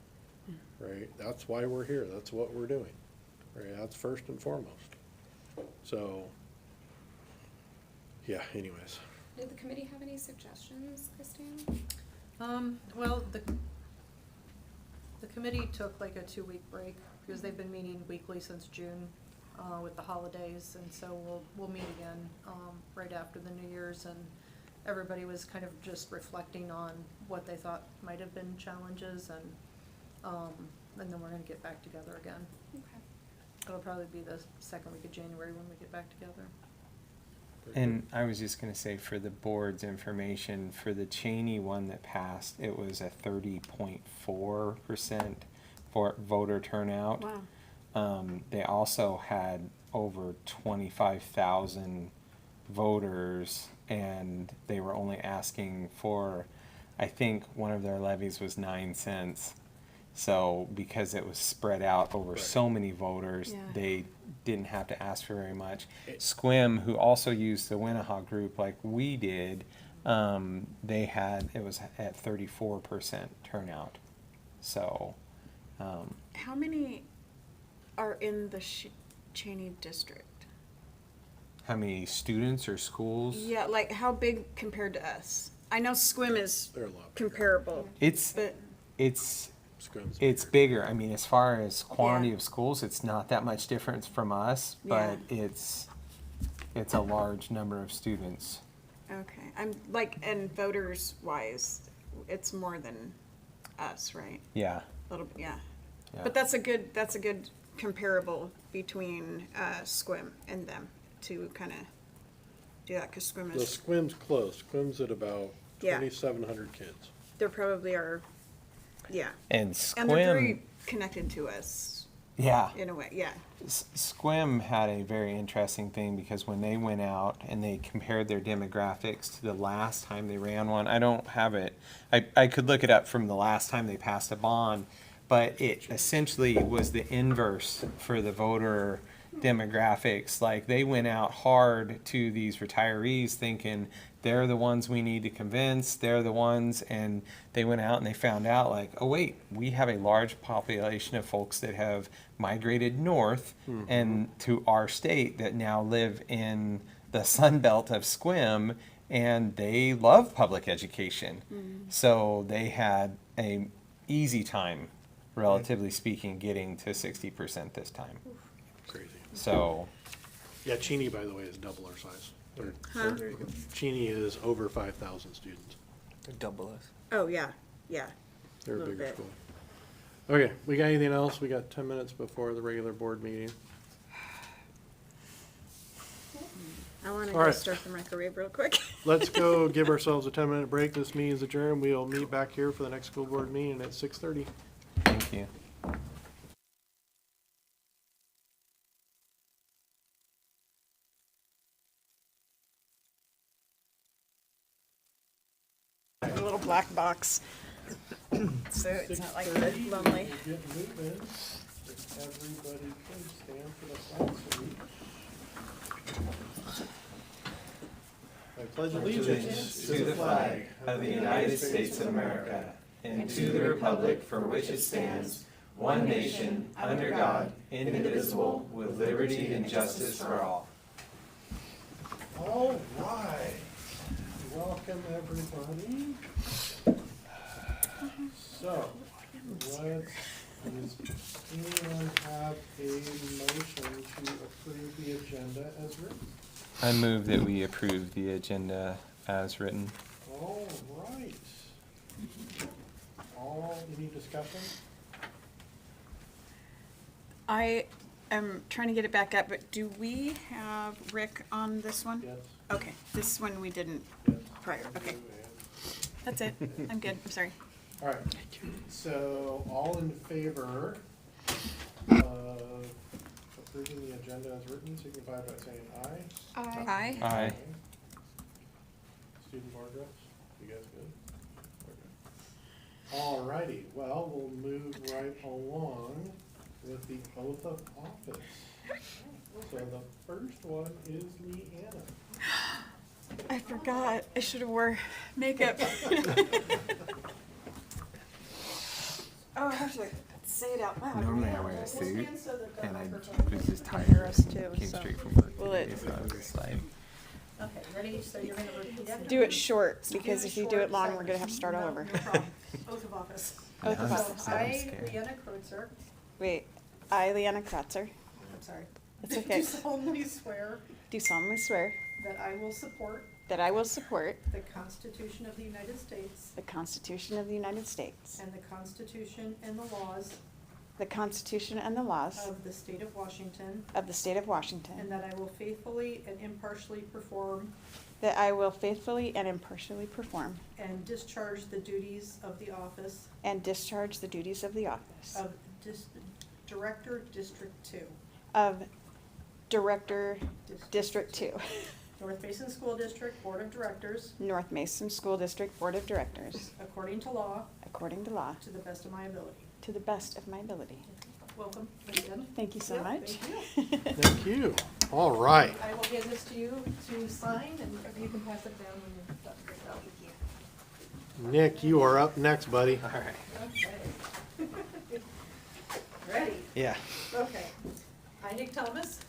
right? That's why we're here. That's what we're doing, right? That's first and foremost. So, yeah, anyways. Did the committee have any suggestions, Christine? Well, the committee took like a 2-week break because they've been meeting weekly since June, with the holidays, and so we'll meet again, right after the New Year's, and everybody was kind of just reflecting on what they thought might have been challenges, and then we're gonna get back together again. Okay. It'll probably be the second week of January when we get back together. And I was just gonna say, for the board's information, for the Cheney one that passed, it was a 30.4% for voter turnout. wow. They also had over 25,000 voters, and they were only asking for, I think one of their levies was 9 cents. So because it was spread out over Right. so many voters, Yeah. they didn't have to ask for very much. Squim, who also used the Winnaha group like we did, it was at 34% turnout. So How many are in the Cheney district? How many students or schools? Yeah, like how big compared to us? I know Squim is They're a lot bigger. comparable, It's but Scrum's it's bigger. I mean, as far as quantity Yeah. of schools, it's not that much difference from us, but it's a large number of students. okay. I'm like, and voters wise, it's more than us, right? Yeah. A little bit, yeah. Yeah. But that's a good comparable between Squim and them to kind of do that because Squim The is, Squim's close. Squim's at about Yeah. 2,700 kids. they're probably are, yeah. And And they're Squim, very connected to us yeah. in a way, yeah. Squim had a very interesting thing because when they went out and they compared their demographics to the last time they ran one, I don't have it. I could look it up from the last time they passed a bond, but it essentially was the inverse for the voter demographics. Like they went out hard to these retirees thinking they're the ones we need to convince, they're the ones, and they went out and they found out like, oh wait, we have a large population of folks that have migrated north and to our state that now live in the Sun Belt of Squim, and they love public education. So they had a easy time, relatively speaking, getting to 60% this time. Crazy. So, Yeah, Cheney, by the way, is double our size. Huh? There you go. Cheney is over 5,000 students. Double us. Oh, yeah, yeah. They're a Little bigger bit. school. Okay, we got anything else? We got 10 minutes before the regular board meeting. I want to All go right. start the microwave real quick. Let's go give ourselves a 10-minute break. This meeting is adjourned. We'll meet back here for the next school board meeting at 6:30. thank you. A little black box. So it's not like lonely. Get moving. If everybody could stand for the flag salute. I pledge allegiance to the flag of the United States of America and to the republic for which it stands, one nation, under God, indivisible, with liberty and justice for all. All right. Welcome, everybody. So, does anyone have a motion to approve the agenda as written? I move that we approve the agenda as written. All right. Any discussion? I am trying to get it back up, but do we have Rick on this one? Yes. Okay, this one we didn't Yes. prior, okay. That's it. I'm good, I'm sorry. All right. So, all in favor of approving the agenda as written, signify by saying aye. Aye. Aye. Student board reps, you guys good? Okay. All righty, well, we'll move right along with the oath of office. So the first one is Leanna. I forgot. I should have wore makeup. Oh, I have to say it out loud. Normally I wear a suit, and I was just tired. Came so. straight from work Will today, it- so I was just like, Okay, ready? So you're gonna repeat after Do me? it short, because if you do it long, we're gonna have to start all No, over. No problem. Oath of office. Oath of Now I'm- office. now I'm I, scared. Leanna Kreutzer, Wait, I, Leanna Kratzer, I'm sorry. That's okay. Do solemnly swear do solemnly swear that I will support that I will support the Constitution of the United States the Constitution of the United States, and the Constitution and the laws the Constitution and the laws of the state of Washington, of the state of and Washington, that I will faithfully and impartially perform that I will faithfully and impartially perform and discharge the duties of the office and discharge the duties of the office of Director, District 2, of Director, District 2, North Mason School District Board of Directors, North Mason School District Board of Directors, according to law, according to law, to the best of my ability. to the best of my ability. Welcome, again. Thank you so Yeah, much. thank you. Thank you. All right. I will give this to you to sign, and you can pass it down when you're done. Nick, you are up next, buddy. all right. Okay. Yeah. Okay. I, Nick Thomas,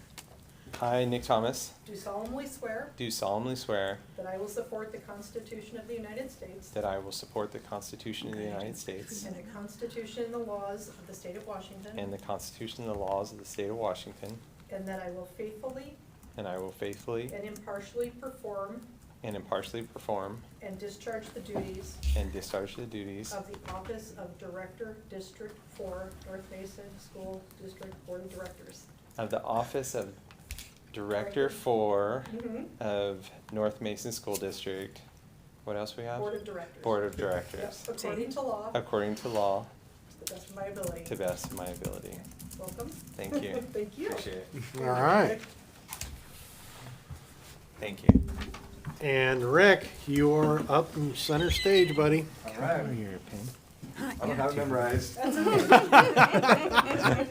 I, Nick Thomas, do solemnly swear do solemnly swear that I will support the Constitution of the United States that I will support the Constitution of the United States and the Constitution and the laws of the state of Washington, and the Constitution and the laws of the state of Washington, and that I will faithfully and I will faithfully and impartially perform and discharge the duties and discharge the duties of the office of Director, District 4, North Mason School District Board of Directors. of the office of Director 4 Mhm. of North Mason School District. What else we have? Board of Directors. Board of Yep, Directors. according to law, According to law, to the best of my ability. to best of my ability. Welcome. Thank you. Thank you. Appreciate it. All right. Thank you. And Rick, you're up in center stage, buddy. All right. I don't have it memorized. That's okay.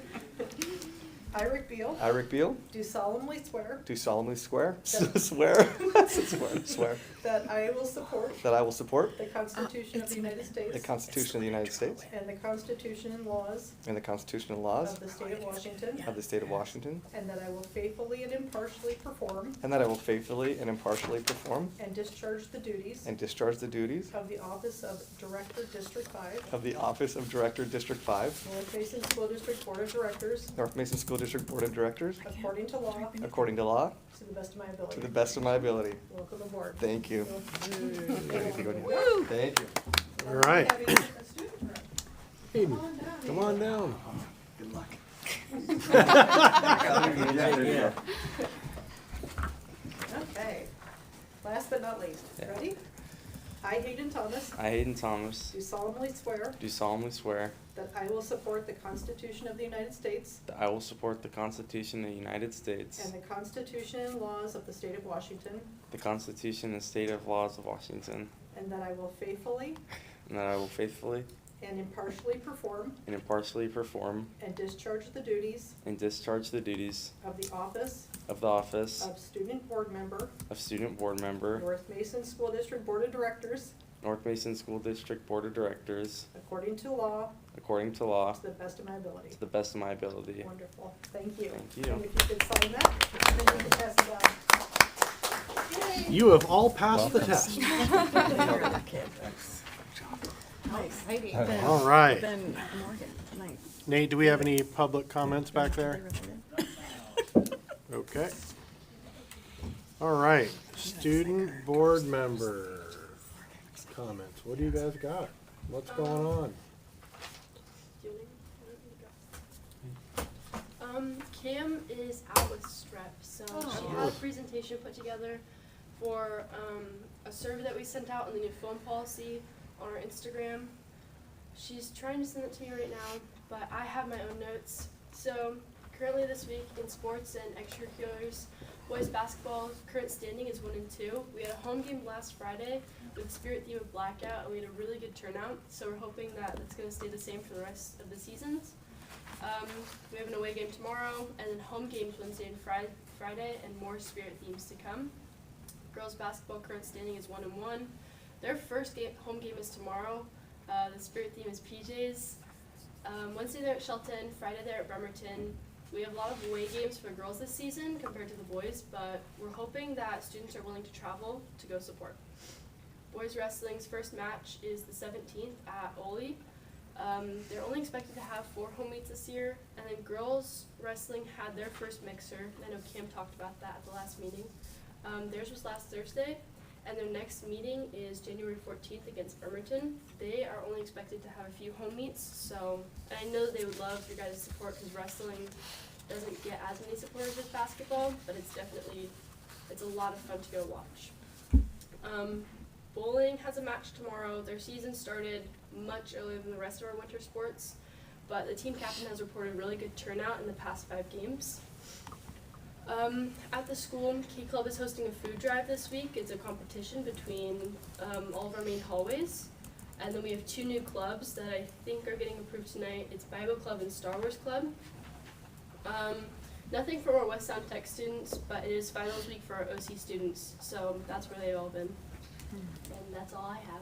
I, Rick Beal, I, Rick Beal, do solemnly swear do solemnly swear, That- swear that I will support that I will support the Constitution of the United States the Constitution of the United States and the Constitution and laws and the Constitution and laws of the state of Washington, of the state of Washington, and that I will faithfully and impartially perform and that I will faithfully and impartially perform and discharge the duties and discharge the duties of the office of Director, District 5, of the office of Director, District 5, North Mason School District Board of Directors, North Mason School District Board of Directors, according to law, according to law, to the best of my ability. to the best of my ability. Welcome aboard. Thank you. Thank you. All right. Having a student rep. Hayden, come on down. Good luck. Okay. Last but not least, Yeah. ready? I, Hayden Thomas, I, Hayden Thomas, do solemnly swear do solemnly swear that I will support the Constitution of the United States that I will support the Constitution of the United States, and the Constitution and laws of the state of Washington, the Constitution and state of laws of Washington, and that I will faithfully and that I will faithfully and impartially perform and impartially perform and discharge the duties and discharge the duties of the office of the office of Student Board Member, of Student Board Member, North Mason School District Board of Directors, North Mason School District Board of Directors, according to law, according to law, to the best of my ability. to the best of my ability. Wonderful, thank you. Thank you. And if you could sign that, and then you can pass it down. Yay. You have all passed the test. All right. Ben Morgan tonight. Nate, do we have any public comments back there? Okay. All right, student board member comments. What do you guys got? What's going on? Cam is out with strep, so she had a presentation put together for a survey that we sent out on the new phone policy on our Instagram. She's trying to send it to me right now, but I have my own notes. So currently this week in sports and extracurriculars, boys basketball current standing is 1-2. We had a home game last Friday with Spirit theme of blackout, and we had a really good turnout. So we're hoping that that's going to stay the same for the rest of the seasons. We have an away game tomorrow, and then home games Wednesday and Friday, and more Spirit themes to come. Girls basketball current standing is 1-1. Their first home game is tomorrow. The Spirit theme is PJs. Wednesday they're at Shelton, Friday they're at Bremerton. We have a lot of away games for girls this season compared to the boys, but we're hoping that students are willing to travel to go support. Boys wrestling's first match is the 17th at Ole. They're only expected to have 4 home meets this year, and then girls wrestling had their first mixer. I know Cam talked about that at the last meeting. Theirs was last Thursday, and their next meeting is January 14th against Bremerton. They are only expected to have a few home meets, so and I know that they would love your guys' support because wrestling doesn't get as many supporters as basketball, but it's a lot of fun to go watch. Bowling has a match tomorrow. Their season started much earlier than the rest of our winter sports, but the team captain has reported really good turnout in the past 5 games. At the school, Key Club is hosting a food drive this week. It's a competition between all of our main hallways. And then we have 2 new clubs that I think are getting approved tonight. It's Bible Club and Star Wars Club. Nothing from our West Sound Tech students, but it is finals week for our OC students, so that's where they've all been. And that's all I have.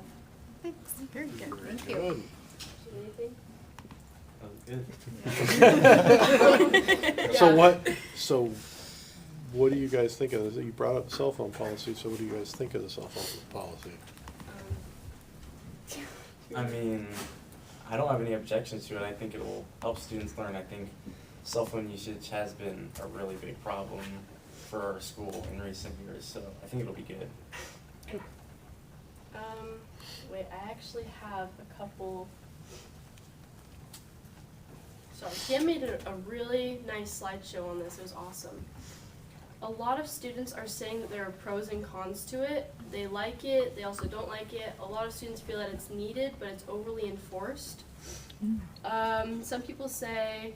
Thanks. Very good. Thank you. Good. Anything? So what do you guys think of this? You brought up the cell phone policy, so what do you guys think of the cell phone policy? I mean, I don't have any objections to it. I think it will help students learn. I think cell phone usage has been a really big problem for our school in recent years, so I think it'll be good. Wait, I actually have a couple. Sorry, Kim made a really nice slideshow on this. It was awesome. A lot of students are saying that there are pros and cons to it. They like it, they also don't like it. A lot of students feel that it's needed, but it's overly enforced. Some people say,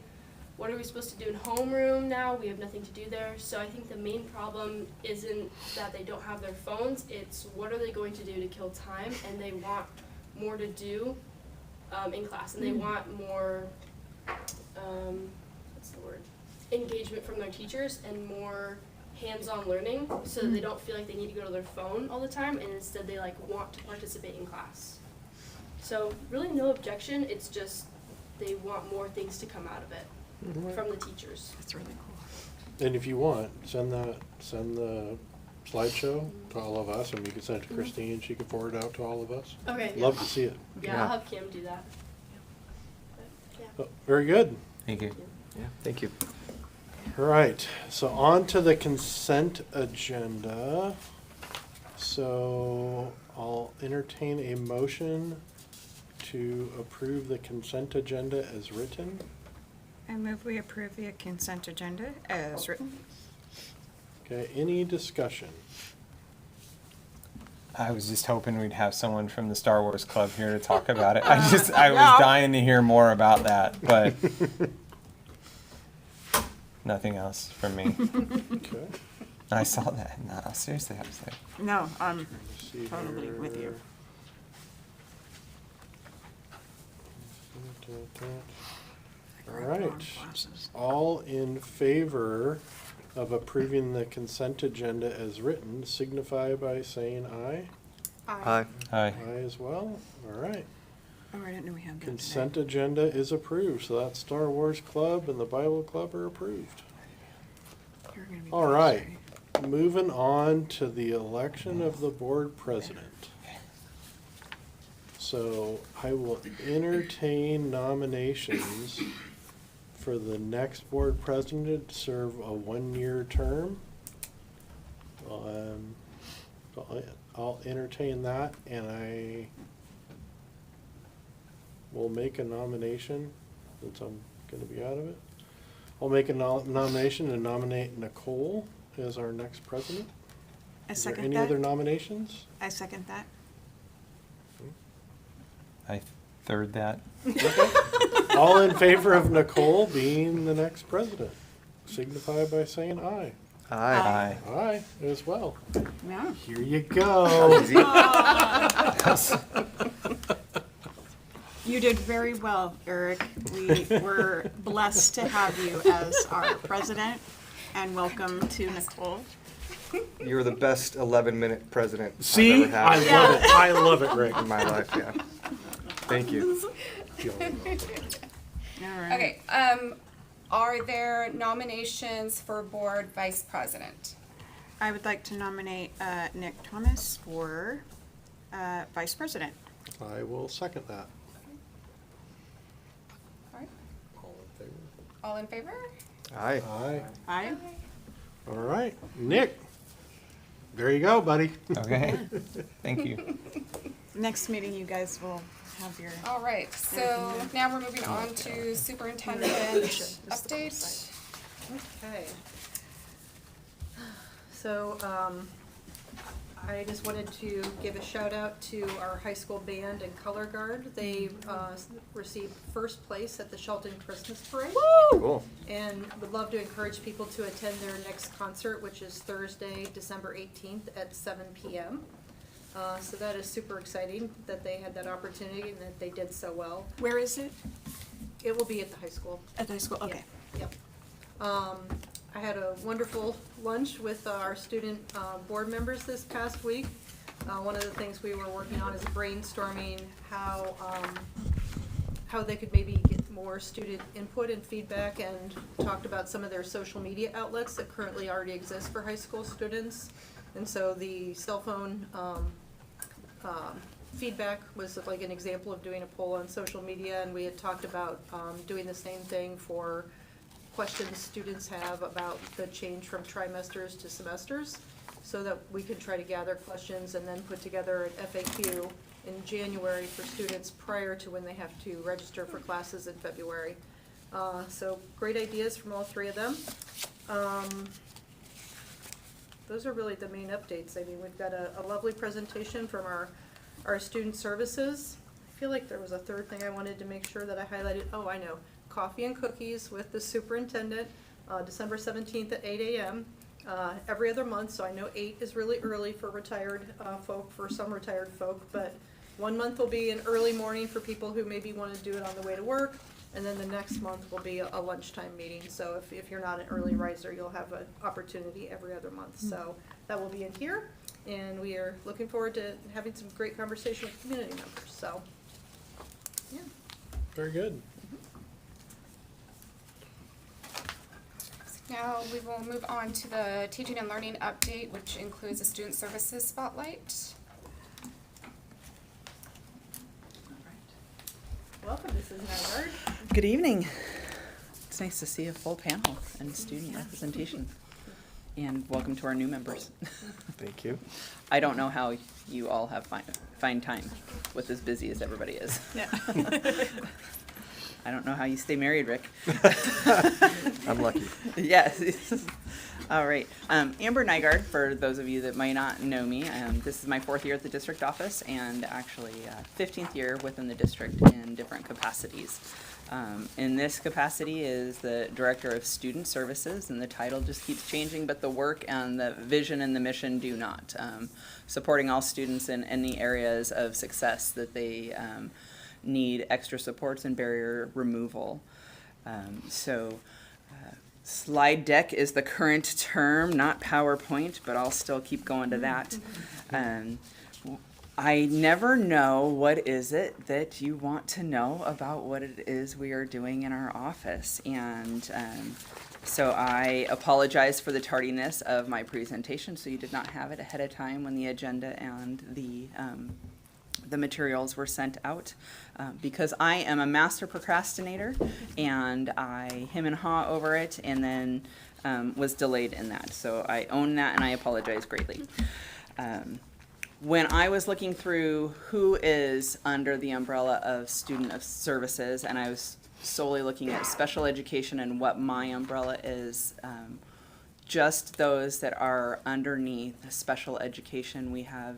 what are we supposed to do in homeroom now? We have nothing to do there. So I think the main problem isn't that they don't have their phones, it's what are they going to do to kill time, and they want more to do in class, and they want more, what's the word, engagement from their teachers and more hands-on learning, so that they don't feel like they need to go to their phone all the time, and instead they want to participate in class. So really no objection, it's just they want more things to come out of it from the teachers. That's really cool. And if you want, send the slideshow to all of us, and you can send it to Christine, she can forward it out to all of us. Okay, Love to see it. Yeah, I'll have Kim do that. But, yeah. Oh, very good. Thank you. Yeah, thank you. All right, so on to the consent agenda. So I'll entertain a motion to approve the consent agenda as written. I move we approve the consent agenda as written. Okay, any discussion? I was just hoping we'd have someone from the Star Wars Club here to talk about it. I was dying to hear more about that, but nothing else from me. Okay. I saw that. No, seriously, I was like, No, Let's see Totally here. with you. All right. All in favor of approving the consent agenda as written, signify by saying aye. Hi. hi. Aye as well. All right. Oh, I didn't know we had that today. Consent agenda is approved, so that Star Wars Club and the Bible Club are approved. You're gonna be All pleased, right, moving on to the election of the board president. So I will entertain nominations for the next board president to serve a one-year term. So I'll entertain that, and I will make a nomination, since I'm gonna be out of it. I'll make a nomination and nominate Nicole as our next president. I Is there second any other that. nominations? I second that. I third that. All in favor of Nicole being the next president, signify by saying aye. Aye. Aye, as well. Yeah. Here you go. You did very well, Eric. We were blessed to have you as our president, and welcome to Nicole. You're the best 11-minute president See, I've ever I had love it. I love it, Rick. in my life, yeah. Thank you. All right. Okay, are there nominations for board vice president? I would like to nominate Nick Thomas for vice president. I will second that. All right, All in favor? all in favor? Aye. Aye. Aye. All right, Nick. There you go, buddy. Okay. Thank you. Next meeting, you guys will have your. All right, so now we're moving on to superintendent update. Okay. So, I just wanted to give a shout out to our high school band and color guard. They, received first place at the Shelton Christmas Parade. Cool. And would love to encourage people to attend their next concert, which is Thursday, December 18th at 7 p.m. So that is super exciting that they had that opportunity and that they did so well. Where is it? It will be at the high school. At the high school. Okay. Yep. I had a wonderful lunch with our student board members this past week. One of the things we were working on is brainstorming how how they could maybe get more student input and feedback, and talked about some of their social media outlets that currently already exist for high school students. And so the cell phone feedback was like an example of doing a poll on social media, and we had talked about doing the same thing for questions students have about the change from trimesters to semesters, so that we can try to gather questions and then put together an FAQ in January for students prior to when they have to register for classes in February. So great ideas from all three of them. Those are really the main updates. I mean, we've got a lovely presentation from our student services. I feel like there was a third thing I wanted to make sure that I highlighted. Oh, I know. Coffee and cookies with the superintendent, December 17th at 8 a.m. Every other month, so I know 8 is really early for retired folk, for some retired folk, but 1 month will be an early morning for people who maybe want to do it on the way to work, and then the next month will be a lunchtime meeting. So if you're not an early riser, you'll have an opportunity every other month. So that will be in here, and we are looking forward to having some great conversation with community members. So, yeah. Very good. Now we will move on to the teaching and learning update, which includes a student services spotlight. Welcome, Mrs. Nygaard. Good evening. It's nice to see a full panel and student representation. And welcome to our new members. Thank you. I don't know how you all have find time with as busy as everybody is. Yeah. I don't know how you stay married, Rick. I'm lucky. Yes. All right. Amber Nygaard, for those of you that might not know me, this is my 4th year at the district office, and actually 15th year within the district in different capacities. In this capacity is the Director of Student Services, and the title just keeps changing, but the work and the vision and the mission do not. Supporting all students in any areas of success that they need extra supports and barrier removal. Slide deck is the current term, not PowerPoint, but I'll still keep going to that. I never know what is it that you want to know about what it is we are doing in our office. And so I apologize for the tardiness of my presentation, so you did not have it ahead of time when the agenda and the materials were sent out, because I am a master procrastinator, and I hem and haw over it, and then was delayed in that. So I own that, and I apologize greatly. When I was looking through who is under the umbrella of student services, and I was solely looking at special education and what my umbrella is, just those that are underneath special education, we have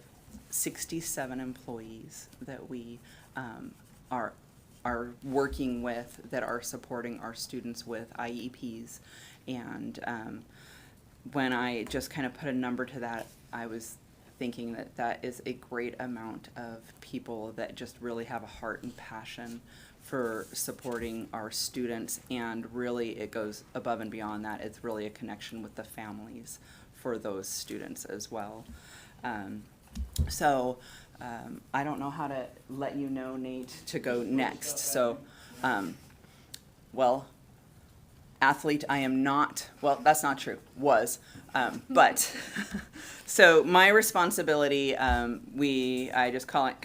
67 employees that we are working with, that are supporting our students with IEPs. And when I just kind of put a number to that, I was thinking that that is a great amount of people that just really have a heart and passion for supporting our students, and really it goes above and beyond that. It's really a connection with the families for those students as well. I don't know how to let you know, Nate, to go next. So, athlete I am not. Well, that's not true. Was. But, so my responsibility, I just call it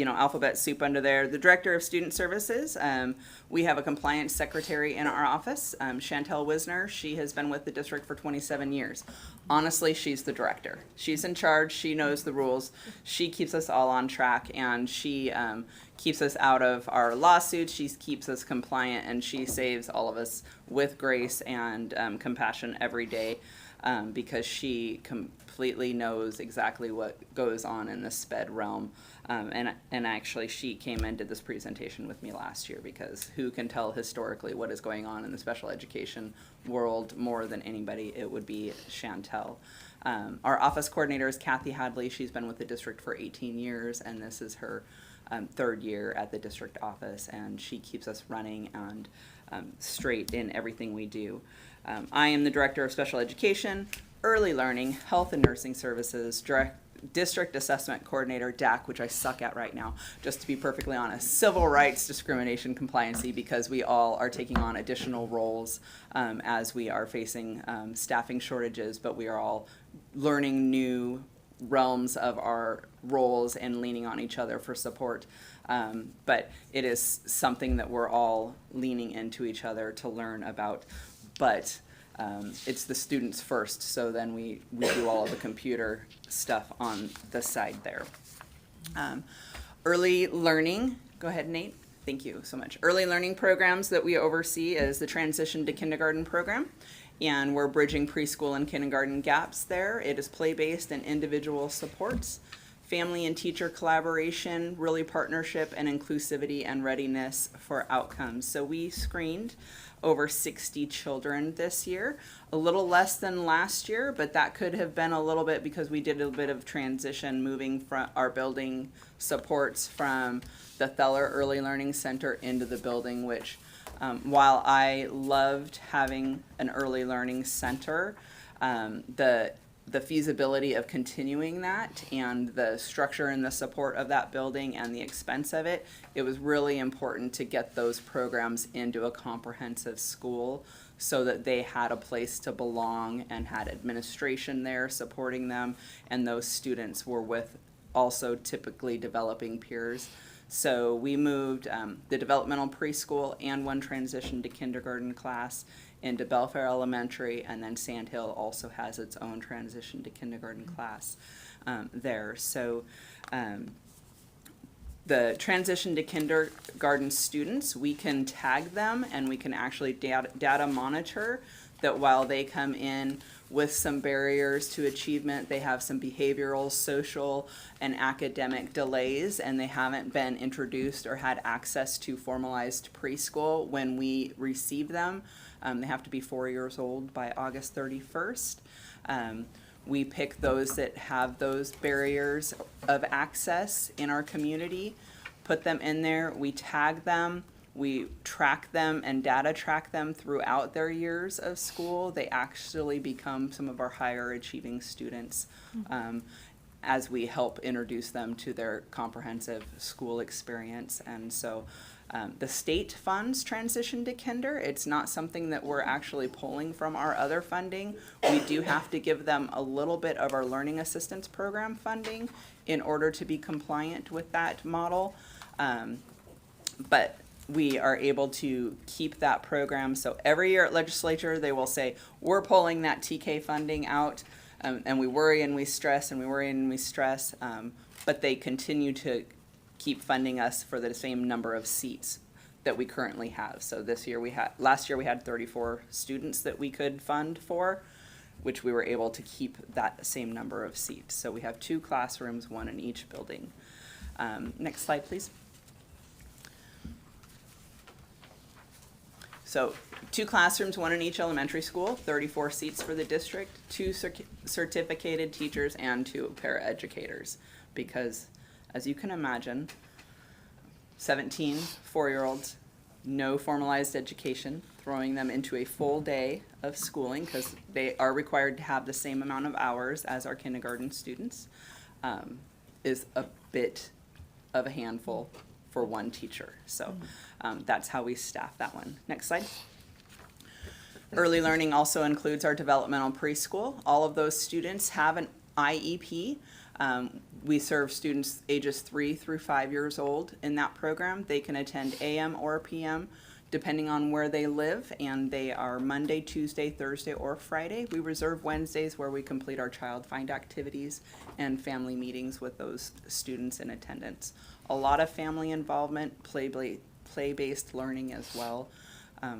alphabet soup under there. The Director of Student Services, we have a compliance secretary in our office, Chantel Wisner. She has been with the district for 27 years. Honestly, she's the director. She's in charge. She knows the rules. She keeps us all on track, and she keeps us out of our lawsuits. She keeps us compliant, and she saves all of us with grace and compassion every day, because she completely knows exactly what goes on in the SPED realm. And actually, she came and did this presentation with me last year, because who can tell historically what is going on in the special education world more than anybody? It would be Chantel. Our office coordinator is Kathy Hadley. She's been with the district for 18 years, and this is her 3rd year at the district office, and she keeps us running and straight in everything we do. I am the Director of Special Education, Early Learning, Health and Nursing Services, District Assessment Coordinator, DAC, which I suck at right now, just to be perfectly honest, civil rights discrimination compliancy, because we all are taking on additional roles as we are facing staffing shortages, but we are all learning new realms of our roles and leaning on each other for support. But it is something that we're all leaning into each other to learn about. But it's the students first, so then we do all of the computer stuff on the side there. Early learning, go ahead, Nate. Thank you so much. Early learning programs that we oversee is the Transition to Kindergarten program, and we're bridging preschool and kindergarten gaps there. It is play-based and individual supports. Family and teacher collaboration, really partnership and inclusivity and readiness for outcomes. So we screened over 60 children this year, a little less than last year, but that could have been a little bit because we did a bit of transition moving from our building supports from the Theller Early Learning Center into the building, which while I loved having an early learning center, the feasibility of continuing that and the structure and the support of that building and the expense of it, it was really important to get those programs into a comprehensive school so that they had a place to belong and had administration there supporting them, and those students were with also typically developing peers. So we moved the developmental preschool and one transition to kindergarten class into Belfair Elementary, and then Sand Hill also has its own transition to kindergarten class there. So the transition to kindergarten students, we can tag them and we can actually data monitor that while they come in with some barriers to achievement, they have some behavioral, social, and academic delays, and they haven't been introduced or had access to formalized preschool when we receive them. They have to be 4 years old by August 31st. We pick those that have those barriers of access in our community, put them in there, we tag them, we track them and data track them throughout their years of school. They actually become some of our higher achieving students as we help introduce them to their comprehensive school experience. And so the state funds transition to kinder. It's not something that we're actually pulling from our other funding. We do have to give them a little bit of our learning assistance program funding in order to be compliant with that model. But we are able to keep that program. So every year at legislature, they will say, we're pulling that TK funding out, and we worry and we stress and we worry and we stress, but they continue to keep funding us for the same number of seats that we currently have. So last year we had 34 students that we could fund for, which we were able to keep that same number of seats. So we have 2 classrooms, 1 in each building. Next slide, please. So 2 classrooms, 1 in each elementary school, 34 seats for the district, 2 certificated teachers, and 2 paraeducators. Because, as you can imagine, 17 4-year-olds, no formalized education, throwing them into a full day of schooling, because they are required to have the same amount of hours as our kindergarten students, is a bit of a handful for one teacher. So that's how we staff that one. Next slide. Early learning also includes our developmental preschool. All of those students have an IEP. We serve students ages 3 through 5 years old in that program. They can attend AM or PM depending on where they live, and they are Monday, Tuesday, Thursday, or Friday. We reserve Wednesdays where we complete our child find activities and family meetings with those students in attendance. A lot of family involvement, play-based learning as well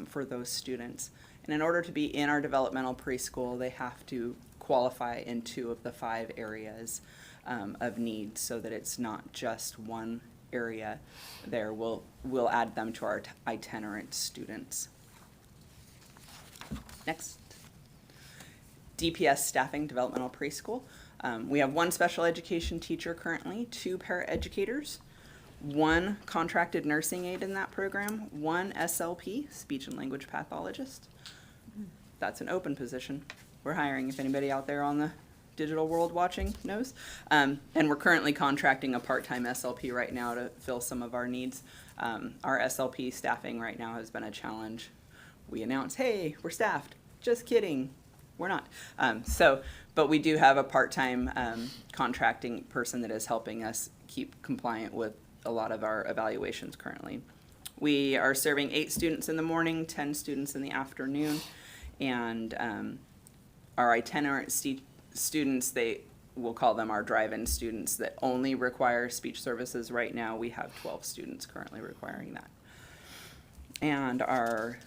for those students. And in order to be in our developmental preschool, they have to qualify in 2 of the 5 areas of need, so that it's not just one area there. We'll add them to our itinerant students. Next. DPS staffing, developmental preschool. We have 1 special education teacher currently, 2 paraeducators, 1 contracted nursing aide in that program, 1 SLP, speech and language pathologist. That's an open position. We're hiring if anybody out there on the digital world watching knows. And we're currently contracting a part-time SLP right now to fill some of our needs. Our SLP staffing right now has been a challenge. We announce, hey, we're staffed. Just kidding. We're not. But we do have a part-time contracting person that is helping us keep compliant with a lot of our evaluations currently. We are serving 8 students in the morning, 10 students in the afternoon, and our itinerant students, we'll call them our drive-in students that only require speech services. Right now, we have 12 students currently requiring that. And our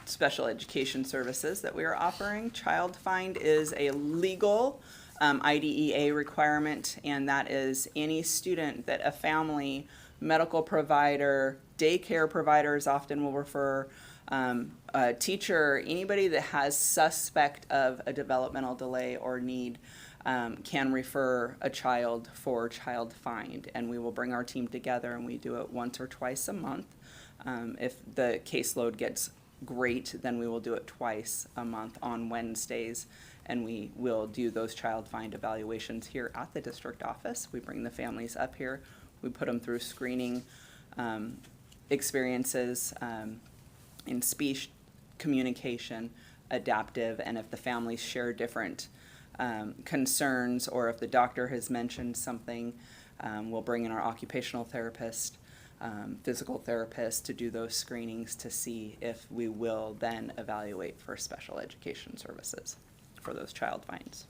special education services that we are offering, Child Find is a legal IDEA requirement, and that is any student that a family, medical provider, daycare providers often will refer, a teacher, anybody that has suspect of a developmental delay or need can refer a child for Child Find, and we will bring our team together and we do it once or twice a month. If the caseload gets great, then we will do it twice a month on Wednesdays, and we will do those Child Find evaluations here at the district office. We bring the families up here, we put them through screening experiences in speech, communication, adaptive, and if the families share different concerns, or if the doctor has mentioned something, we'll bring in our occupational therapist, physical therapist to do those screenings to see if we will then evaluate for special education services for those Child Finds.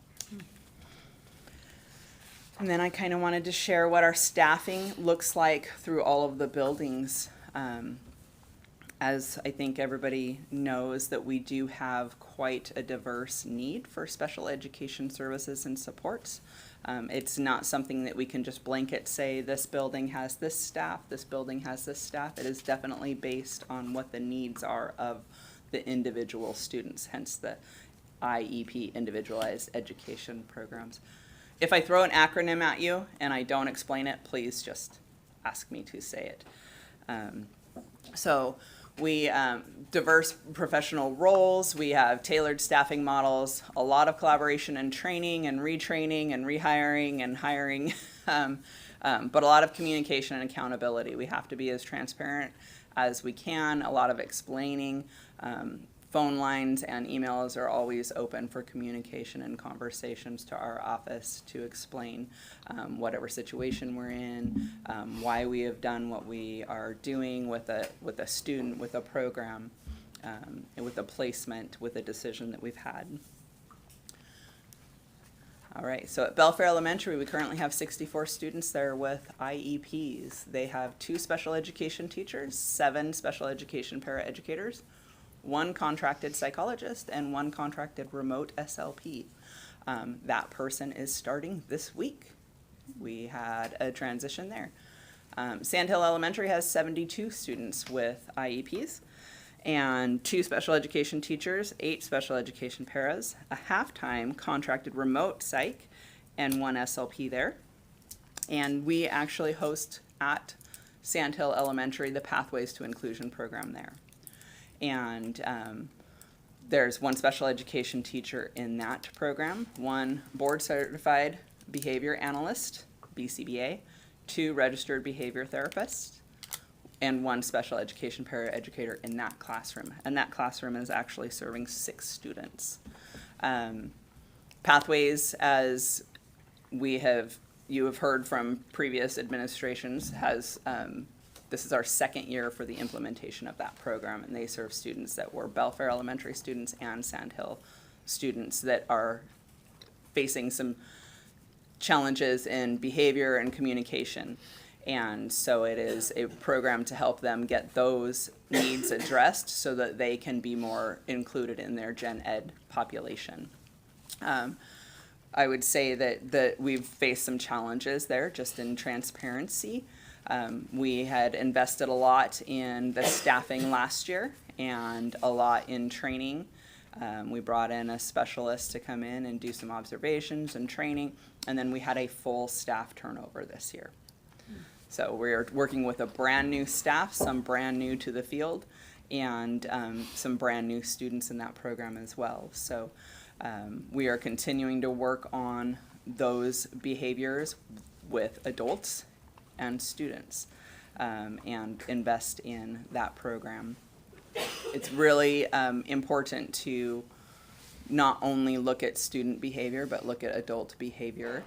And then I kind of wanted to share what our staffing looks like through all of the buildings. As I think everybody knows, that we do have quite a diverse need for special education services and supports. It's not something that we can just blanket say this building has this staff, this building has this staff. It is definitely based on what the needs are of the individual students, hence the IEP, individualized education programs. If I throw an acronym at you and I don't explain it, please just ask me to say it. So we diverse professional roles, we have tailored staffing models, a lot of collaboration and training and retraining and rehiring and hiring, but a lot of communication and accountability. We have to be as transparent as we can, a lot of explaining. Phone lines and emails are always open for communication and conversations to our office to explain whatever situation we're in, why we have done what we are doing with a student, with a program, and with a placement, with a decision that we've had. All right, so at Belfair Elementary, we currently have 64 students there with IEPs. They have 2 special education teachers, 7 special education paraeducators, 1 contracted psychologist, and 1 contracted remote SLP. That person is starting this week. We had a transition there. Sandhill Elementary has 72 students with IEPs, and 2 special education teachers, 8 special education paras, a half-time contracted remote psych, and 1 SLP there. And we actually host at Sandhill Elementary the Pathways to Inclusion program there. And there's 1 special education teacher in that program, 1 board certified behavior analyst, BCBA, 2 registered behavior therapists, and 1 special education paraeducator in that classroom. And that classroom is actually serving 6 students. Pathways, as you have heard from previous administrations, has this is our 2nd year for the implementation of that program, and they serve students that were Belfair Elementary students and Sandhill students that are facing some challenges in behavior and communication. And so it is a program to help them get those needs addressed so that they can be more included in their gen ed population. I would say that we've faced some challenges there just in transparency. We had invested a lot in the staffing last year and a lot in training. We brought in a specialist to come in and do some observations and training, and then we had a full staff turnover this year. So we're working with a brand new staff, some brand new to the field, and some brand new students in that program as well. So We are continuing to work on those behaviors with adults and students, and invest in that program. It's really important to not only look at student behavior, but look at adult behavior.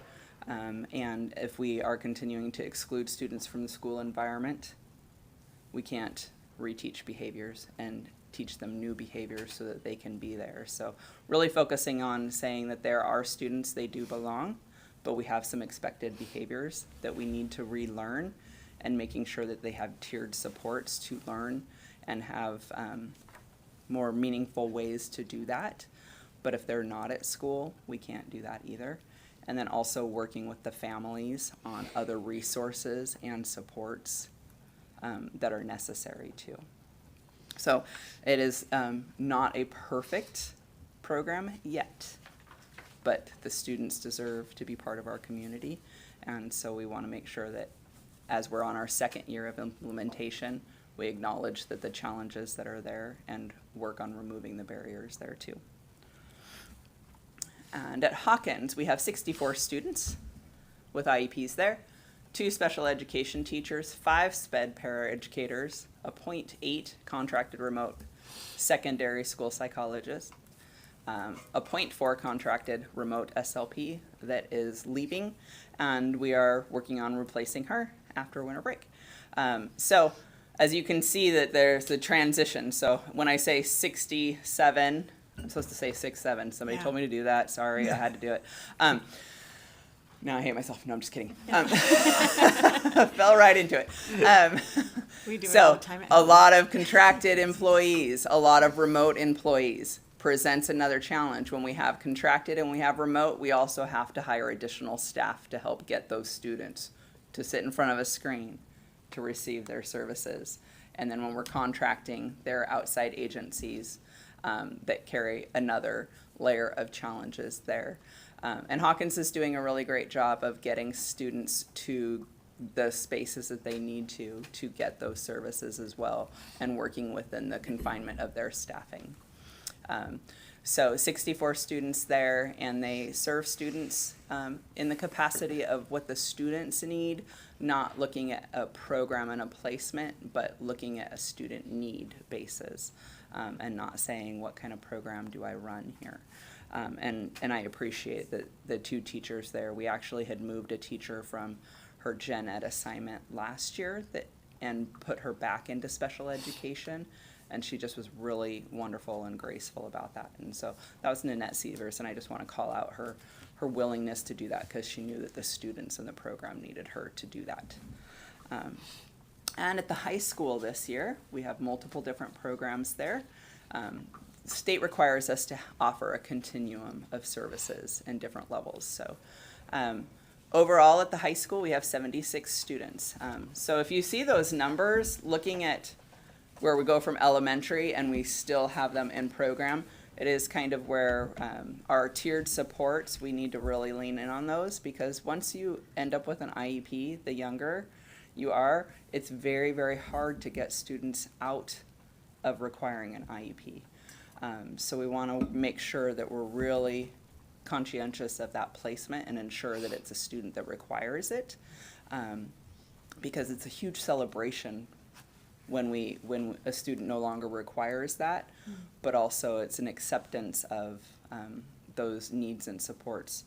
And if we are continuing to exclude students from the school environment, we can't reteach behaviors and teach them new behaviors so that they can be there. So really focusing on saying that there are students, they do belong, but we have some expected behaviors that we need to relearn, and making sure that they have tiered supports to learn and have more meaningful ways to do that. But if they're not at school, we can't do that either. And then also working with the families on other resources and supports that are necessary too. So it is not a perfect program yet, but the students deserve to be part of our community. And so we want to make sure that as we're on our second year of implementation, we acknowledge that the challenges that are there and work on removing the barriers there too. And at Hawkins, we have 64 students with IEPs there, 2 special education teachers, 5 SPED paraeducators, a 0.8 contracted remote secondary school psychologist, a 0.4 contracted remote SLP that is leaving, and we are working on replacing her after winter break. So as you can see that there's the transition. So when I say 67, I'm supposed to say 6'7". Somebody told me to do that. Sorry, I had to do it. Now I hate myself. No, I'm just kidding. Fell right into it. We do it all So the time. a lot of contracted employees, a lot of remote employees presents another challenge. When we have contracted and we have remote, we also have to hire additional staff to help get those students to sit in front of a screen to receive their services. And then when we're contracting, there are outside agencies that carry another layer of challenges there. And Hawkins is doing a really great job of getting students to the spaces that they need to get those services as well, and working within the confinement of their staffing. So 64 students there, and they serve students in the capacity of what the students need, not looking at a program and a placement, but looking at a student need basis, and not saying what kind of program do I run here. And I appreciate that the 2 teachers there, we actually had moved a teacher from her gen ed assignment last year and put her back into special education. And she just was really wonderful and graceful about that. And so that was Nanette Sievers, and I just want to call out her willingness to do that, because she knew that the students in the program needed her to do that. And at the high school this year, we have multiple different programs there. State requires us to offer a continuum of services in different levels. So overall at the high school, we have 76 students. So if you see those numbers, looking at where we go from elementary and we still have them in program, it is kind of where our tiered supports, we need to really lean in on those, because once you end up with an IEP, the younger you are, it's very, very hard to get students out of requiring an IEP. So we want to make sure that we're really conscientious of that placement and ensure that it's a student that requires it, because it's a huge celebration when a student no longer requires that, but also it's an acceptance of those needs and supports,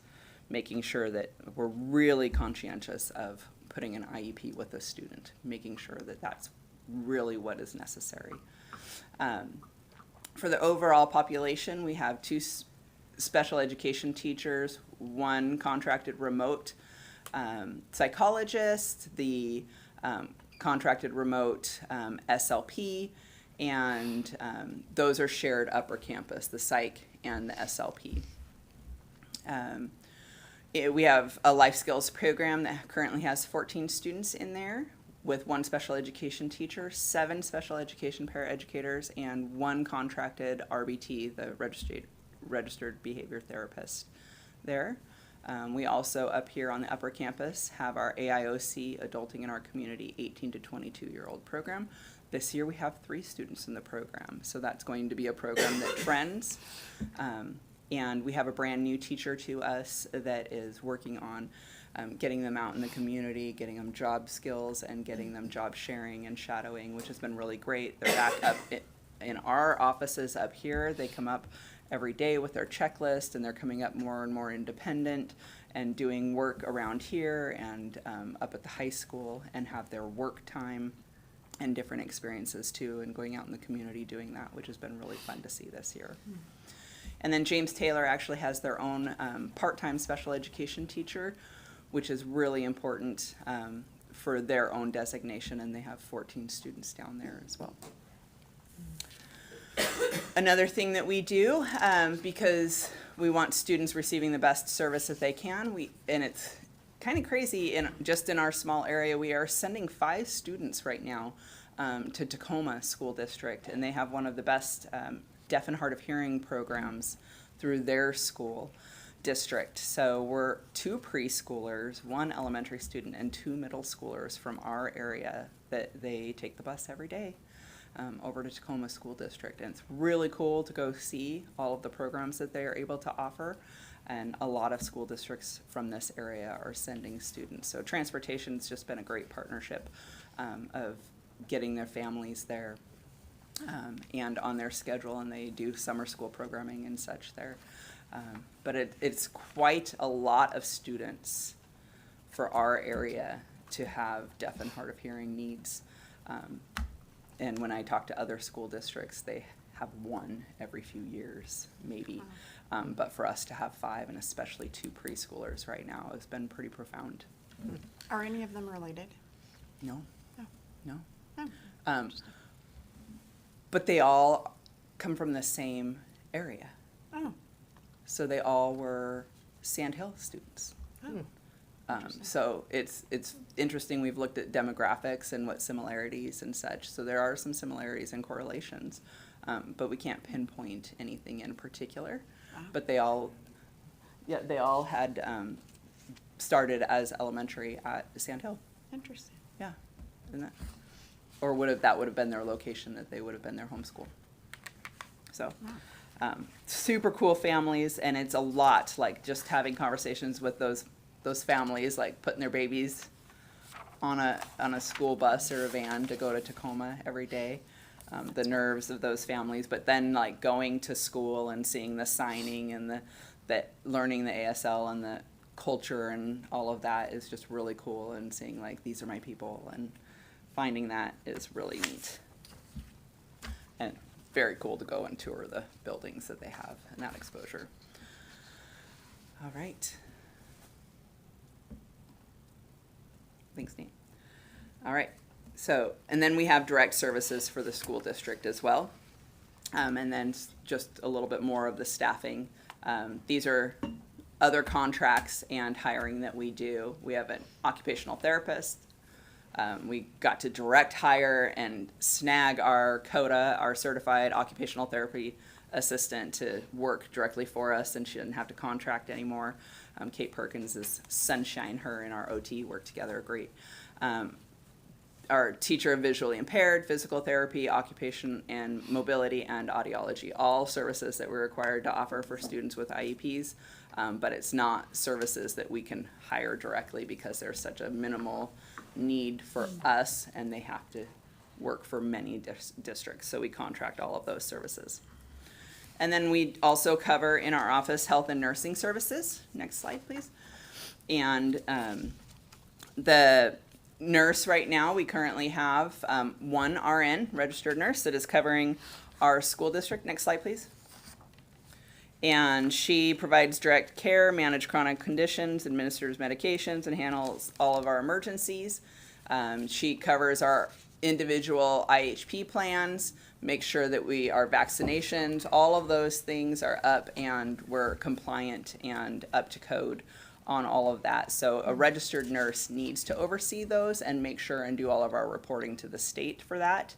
making sure that we're really conscientious of putting an IEP with a student, making sure that that's really what is necessary. For the overall population, we have 2 special education teachers, 1 contracted remote psychologist, the contracted remote SLP, and those are shared upper campus, the psych and the SLP. We have a life skills program that currently has 14 students in there, with 1 special education teacher, 7 special education paraeducators, and 1 contracted RBT, the registered behavior therapist there. We also, up here on the upper campus, have our AIOC, Adulting in Our Community, 18 to 22-year-old program. This year we have 3 students in the program, so that's going to be a program that trends. And we have a brand new teacher to us that is working on getting them out in the community, getting them job skills, and getting them job sharing and shadowing, which has been really great. They're back up in our offices up here. They come up every day with their checklist, and they're coming up more and more independent and doing work around here and up at the high school, and have their work time and different experiences too, and going out in the community doing that, which has been really fun to see this year. And then James Taylor actually has their own part-time special education teacher, which is really important for their own designation, and they have 14 students down there as well. Another thing that we do, because we want students receiving the best service that they can, and it's kind of crazy, just in our small area, we are sending 5 students right now to Tacoma School District, and they have one of the best deaf and hard of hearing programs through their school district. So we're 2 preschoolers, 1 elementary student, and 2 middle schoolers from our area that they take the bus every day over to Tacoma School District. And it's really cool to go see all of the programs that they are able to offer. And a lot of school districts from this area are sending students. So transportation's just been a great partnership of getting their families there and on their schedule, and they do summer school programming and such there. But it's quite a lot of students for our area to have deaf and hard of hearing needs. And when I talk to other school districts, they have 1 every few years, maybe. But for us to have 5, and especially 2 preschoolers right now, has been pretty profound. Are any of them related? No, No. no. Oh. But they all come from the same area. Oh. So they all were Sand Hill students. So it's interesting. We've looked at demographics and what similarities and such. So there are some similarities and correlations, but we can't pinpoint anything in particular. But they all had started as elementary at Sand Hill. Interesting. Yeah, isn't that? Or that would have been their location, that they would have been their home school. So, super cool families, and it's a lot, like just having conversations with those families, like putting their babies on a school bus or a van to go to Tacoma every day. The nerves of those families, but then like going to school and seeing the signing and learning the ASL and the culture and all of that is just really cool, and seeing like these are my people, and finding that is really neat. And very cool to go and tour the buildings that they have and that exposure. All right. Thanks, Nate. All right. So, and then we have direct services for the school district as well. And then just a little bit more of the staffing. These are other contracts and hiring that we do. We have an occupational therapist. We got to direct hire and snag our CODA, our certified occupational therapy assistant, to work directly for us, and she didn't have to contract anymore. Kate Perkins is sunshine. Her and our OT work together great. Our teacher of visually impaired, physical therapy, occupation and mobility, and audiology, all services that we're required to offer for students with IEPs, but it's not services that we can hire directly because there's such a minimal need for us, and they have to work for many districts, so we contract all of those services. And then we also cover in our office health and nursing services. Next slide, please. And the nurse right now, we currently have 1 RN, registered nurse, that is covering our school district. Next slide, please. And she provides direct care, manages chronic conditions, administers medications, and handles all of our emergencies. She covers our individual IHP plans, makes sure that our vaccinations, all of those things are up and we're compliant and up to code on all of that. So a registered nurse needs to oversee those and make sure and do all of our reporting to the state for that.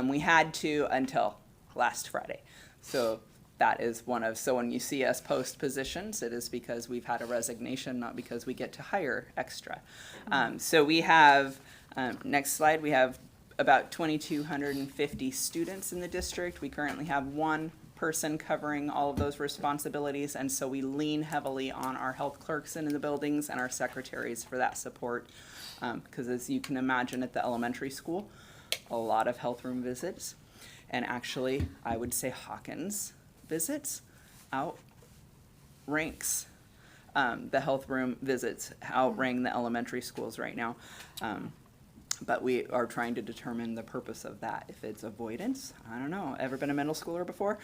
We had to until last Friday. So that is so when you see us post positions, it is because we've had a resignation, not because we get to hire extra. So we have, next slide, we have about 2,250 students in the district. We currently have 1 person covering all of those responsibilities, and so we lean heavily on our health clerks in the buildings and our secretaries for that support. Because as you can imagine at the elementary school, a lot of health room visits, and actually I would say Hawkins visits outranks the health room visits, outrank the elementary schools right now. But we are trying to determine the purpose of that. If it's avoidance, I don't know. Ever been a middle schooler before?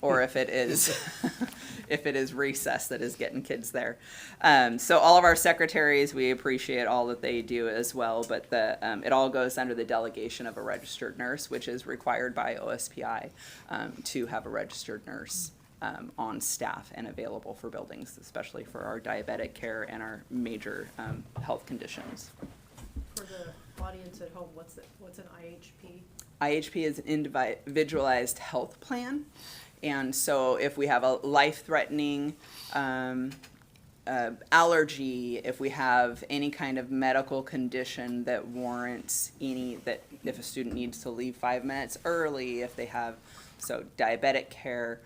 Or if it is, if it is recess that is getting kids there. So all of our secretaries, we appreciate all that they do as well. But it all goes under the delegation of a registered nurse, which is required by OSPI to have a registered nurse on staff and available for buildings, especially for our diabetic care and our major health conditions. For the audience at home, what's an IHP? IHP is an individualized health plan. And so if we have a life-threatening allergy, if we have any kind of medical condition that warrants if a student needs to leave 5 minutes early, if they have, diabetic care,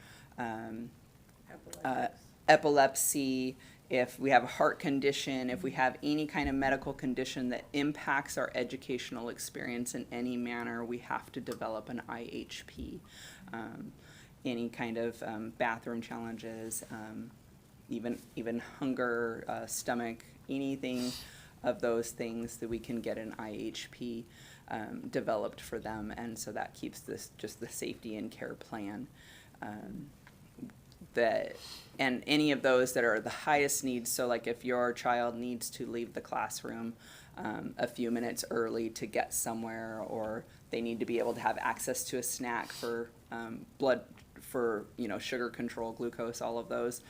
epilepsy, if we have a heart condition, if we have any kind of medical condition that impacts our educational experience in any manner, we have to develop an IHP. Any kind of bathroom challenges, even hunger, stomach, anything of those things that we can get an IHP developed for them, and so that keeps this just the safety and care plan. And any of those that are the highest needs, so like if your child needs to leave the classroom a few minutes early to get somewhere, or they need to be able to have access to a snack for blood, for sugar control, glucose, all of those,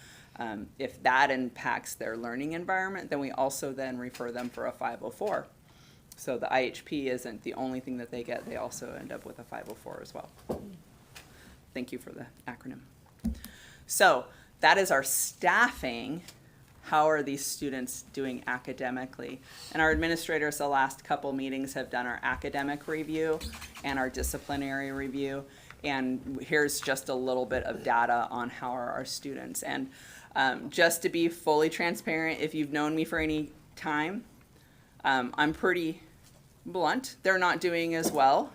if that impacts their learning environment, then we also then refer them for a 504. So the IHP isn't the only thing that they get, they also end up with a 504 as well. Thank you for the acronym. So that is our staffing. How are these students doing academically? And our administrators, the last couple meetings, have done our academic review and our disciplinary review. And here's just a little bit of data on how are our students. And just to be fully transparent, if you've known me for any time, I'm pretty blunt. They're not doing as well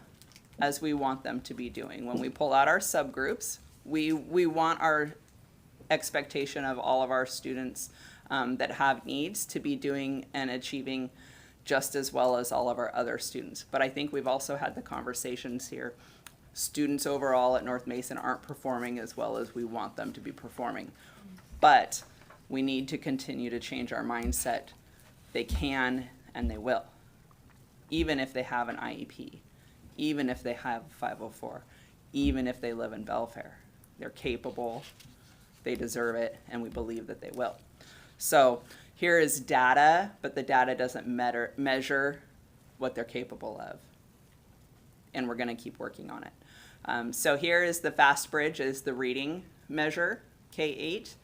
as we want them to be doing. When we pull out our subgroups, we want our expectation of all of our students that have needs to be doing and achieving just as well as all of our other students. But I think we've also had the conversations here. Students overall at North Mason aren't performing as well as we want them to be performing. But we need to continue to change our mindset. They can and they will. Even if they have an IEP, even if they have 504, even if they live in Belfair. They're capable, they deserve it, and we believe that they will. So here is data, but the data doesn't measure what they're capable of. And we're gonna keep working on it. So here is the FastBridge, is the reading measure, K-8,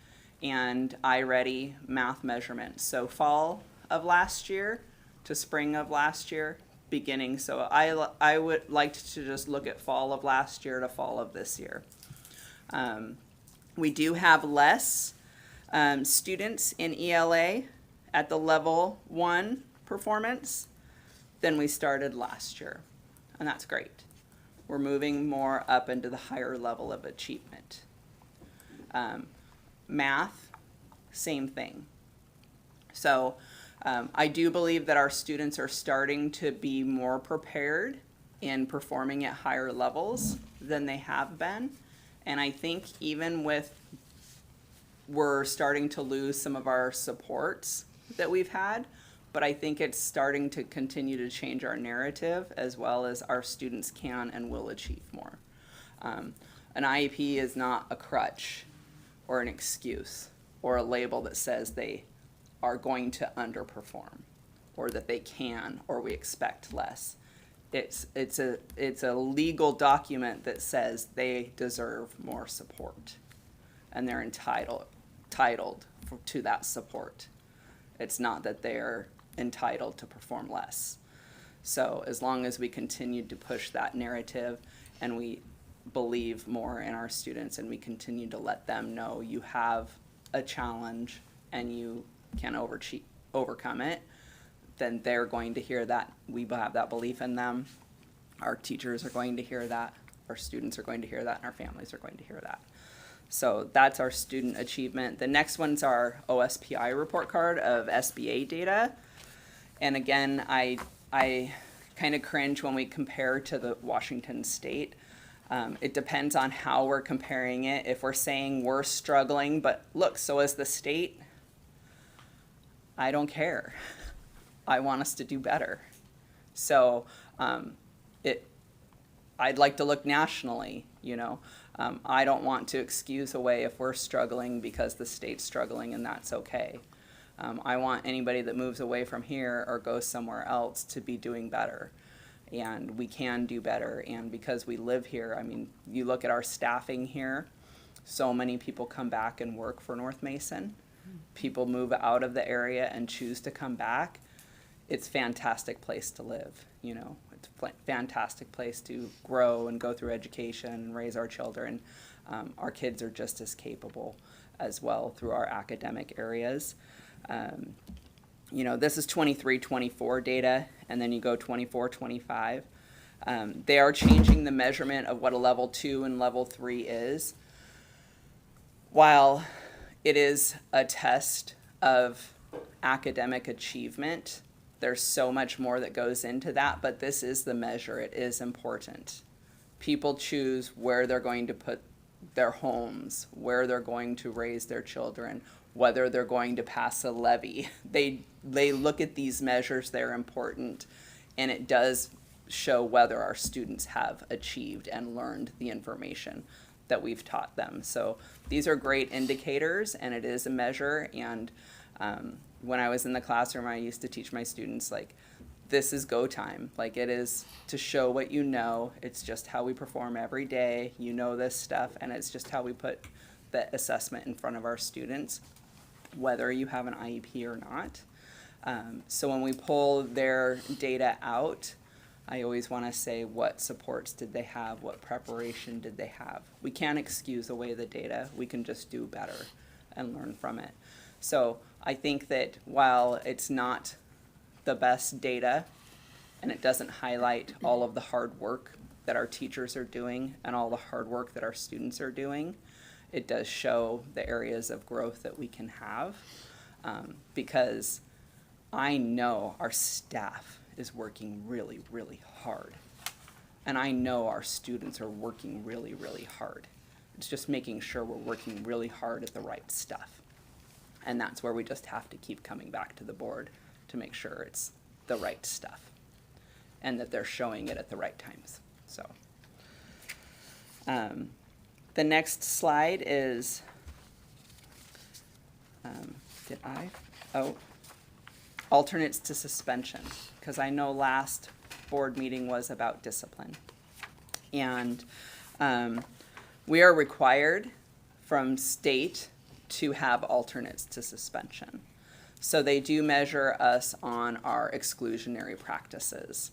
and iReady math measurement. So fall of last year to spring of last year, beginning. So I would like to just look at fall of last year to fall of this year. We do have less students in ELA at the level 1 performance than we started last year, and that's great. We're moving more up into the higher level of achievement. Math, same thing. So I do believe that our students are starting to be more prepared in performing at higher levels than they have been. And I think even we're starting to lose some of our supports that we've had, but I think it's starting to continue to change our narrative, as well as our students can and will achieve more. An IEP is not a crutch or an excuse or a label that says they are going to underperform or that they can or we expect less. It's a legal document that says they deserve more support and they're entitled to that support. It's not that they're entitled to perform less. So as long as we continue to push that narrative and we believe more in our students and we continue to let them know you have a challenge and you can overcome it, then they're going to hear that. We have that belief in them. Our teachers are going to hear that. Our students are going to hear that, and our families are going to hear that. So that's our student achievement. The next one's our OSPI report card of SBA data. And again, I kind of cringe when we compare to the Washington State. It depends on how we're comparing it. If we're saying we're struggling, but look, so is the state, I don't care. I want us to do better. So I'd like to look nationally, you know. I don't want to excuse away if we're struggling because the state's struggling, and that's okay. I want anybody that moves away from here or goes somewhere else to be doing better. And we can do better. And because we live here, I mean, you look at our staffing here, so many people come back and work for North Mason. People move out of the area and choose to come back. It's a fantastic place to live, you know. It's a fantastic place to grow and go through education and raise our children. Our kids are just as capable as well through our academic areas. You know, this is 23-24 data, and then you go 24-25. They are changing the measurement of what a level 2 and level 3 is. While it is a test of academic achievement, there's so much more that goes into that, but this is the measure. It is important. People choose where they're going to put their homes, where they're going to raise their children, whether they're going to pass a levy. They look at these measures, they're important, and it does show whether our students have achieved and learned the information that we've taught them. So these are great indicators, and it is a measure. And when I was in the classroom, I used to teach my students, like, this is go time. Like, it is to show what you know. It's just how we perform every day. You know this stuff, and it's just how we put the assessment in front of our students, whether you have an IEP or not. So when we pull their data out, I always want to say, what supports did they have? What preparation did they have? We can't excuse away the data. We can just do better and learn from it. So I think that while it's not the best data and it doesn't highlight all of the hard work that our teachers are doing and all the hard work that our students are doing, it does show the areas of growth that we can have, because I know our staff is working really, really hard. And I know our students are working really, really hard. It's just making sure we're working really hard at the right stuff. And that's where we just have to keep coming back to the board to make sure it's the right stuff and that they're showing it at the right times. So the next slide is, alternates to suspension, because I know last board meeting was about discipline. And we are required from state to have alternates to suspension. So they do measure us on our exclusionary practices.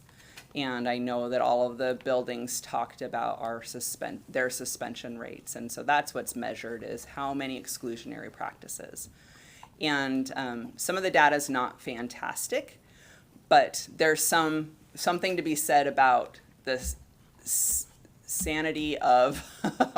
And I know that all of the buildings talked about their suspension rates. And so that's what's measured, is how many exclusionary practices. And some of the data is not fantastic, but there's something to be said about the sanity of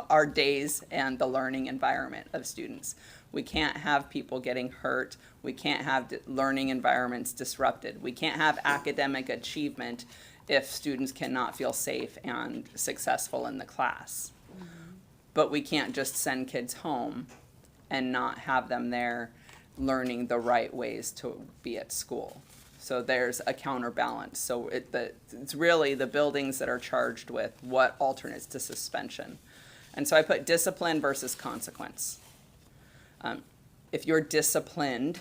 our days and the learning environment of students. We can't have people getting hurt. We can't have learning environments disrupted. We can't have academic achievement if students cannot feel safe and successful in the class. But we can't just send kids home and not have them there learning the right ways to be at school. So there's a counterbalance. So it's really the buildings that are charged with what alternates to suspension. And so I put discipline versus consequence. If you're disciplined,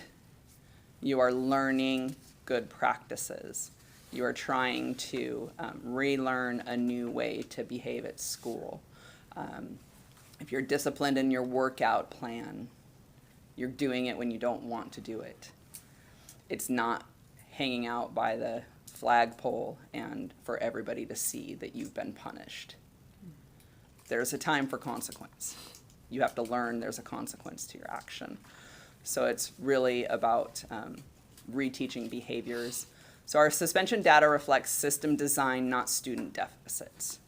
you are learning good practices. You are trying to relearn a new way to behave at school. If you're disciplined in your workout plan, you're doing it when you don't want to do it. It's not hanging out by the flagpole and for everybody to see that you've been punished. there's a time for consequence. You have to learn there's a consequence to your action. So it's really about reteaching behaviors. So our suspension data reflects system design, not student deficits.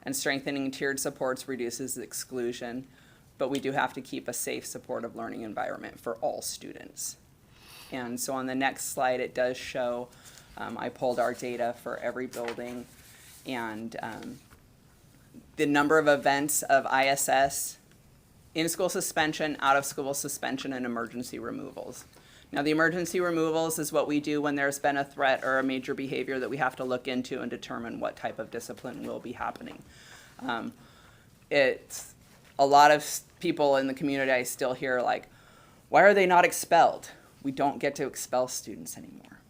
And strengthening tiered supports reduces exclusion, but we do have to keep a safe, supportive learning environment for all students. And so on the next slide, it does show, I pulled our data for every building, and the number of events of ISS, in-school suspension, out-of-school suspension, and emergency removals. Now, the emergency removals is what we do when there's been a threat or a major behavior that we have to look into and determine what type of discipline will be happening. It's a lot of people in the community I still hear like, why are they not expelled? We don't get to expel students anymore.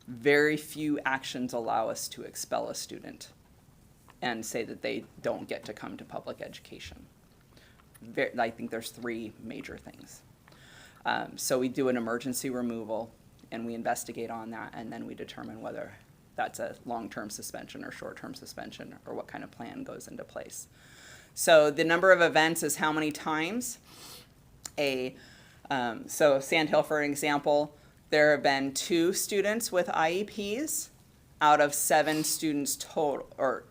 Very few actions allow us to expel a student and say that they don't get to come to public education. I think there's 3 major things. So we do an emergency removal, and we investigate on that, and then we determine whether that's a long-term suspension or short-term suspension, or what kind of plan goes into place. So the number of events is how many times so Sand Hill, for an example, there have been 2 students with IEPs out of 7 students total, or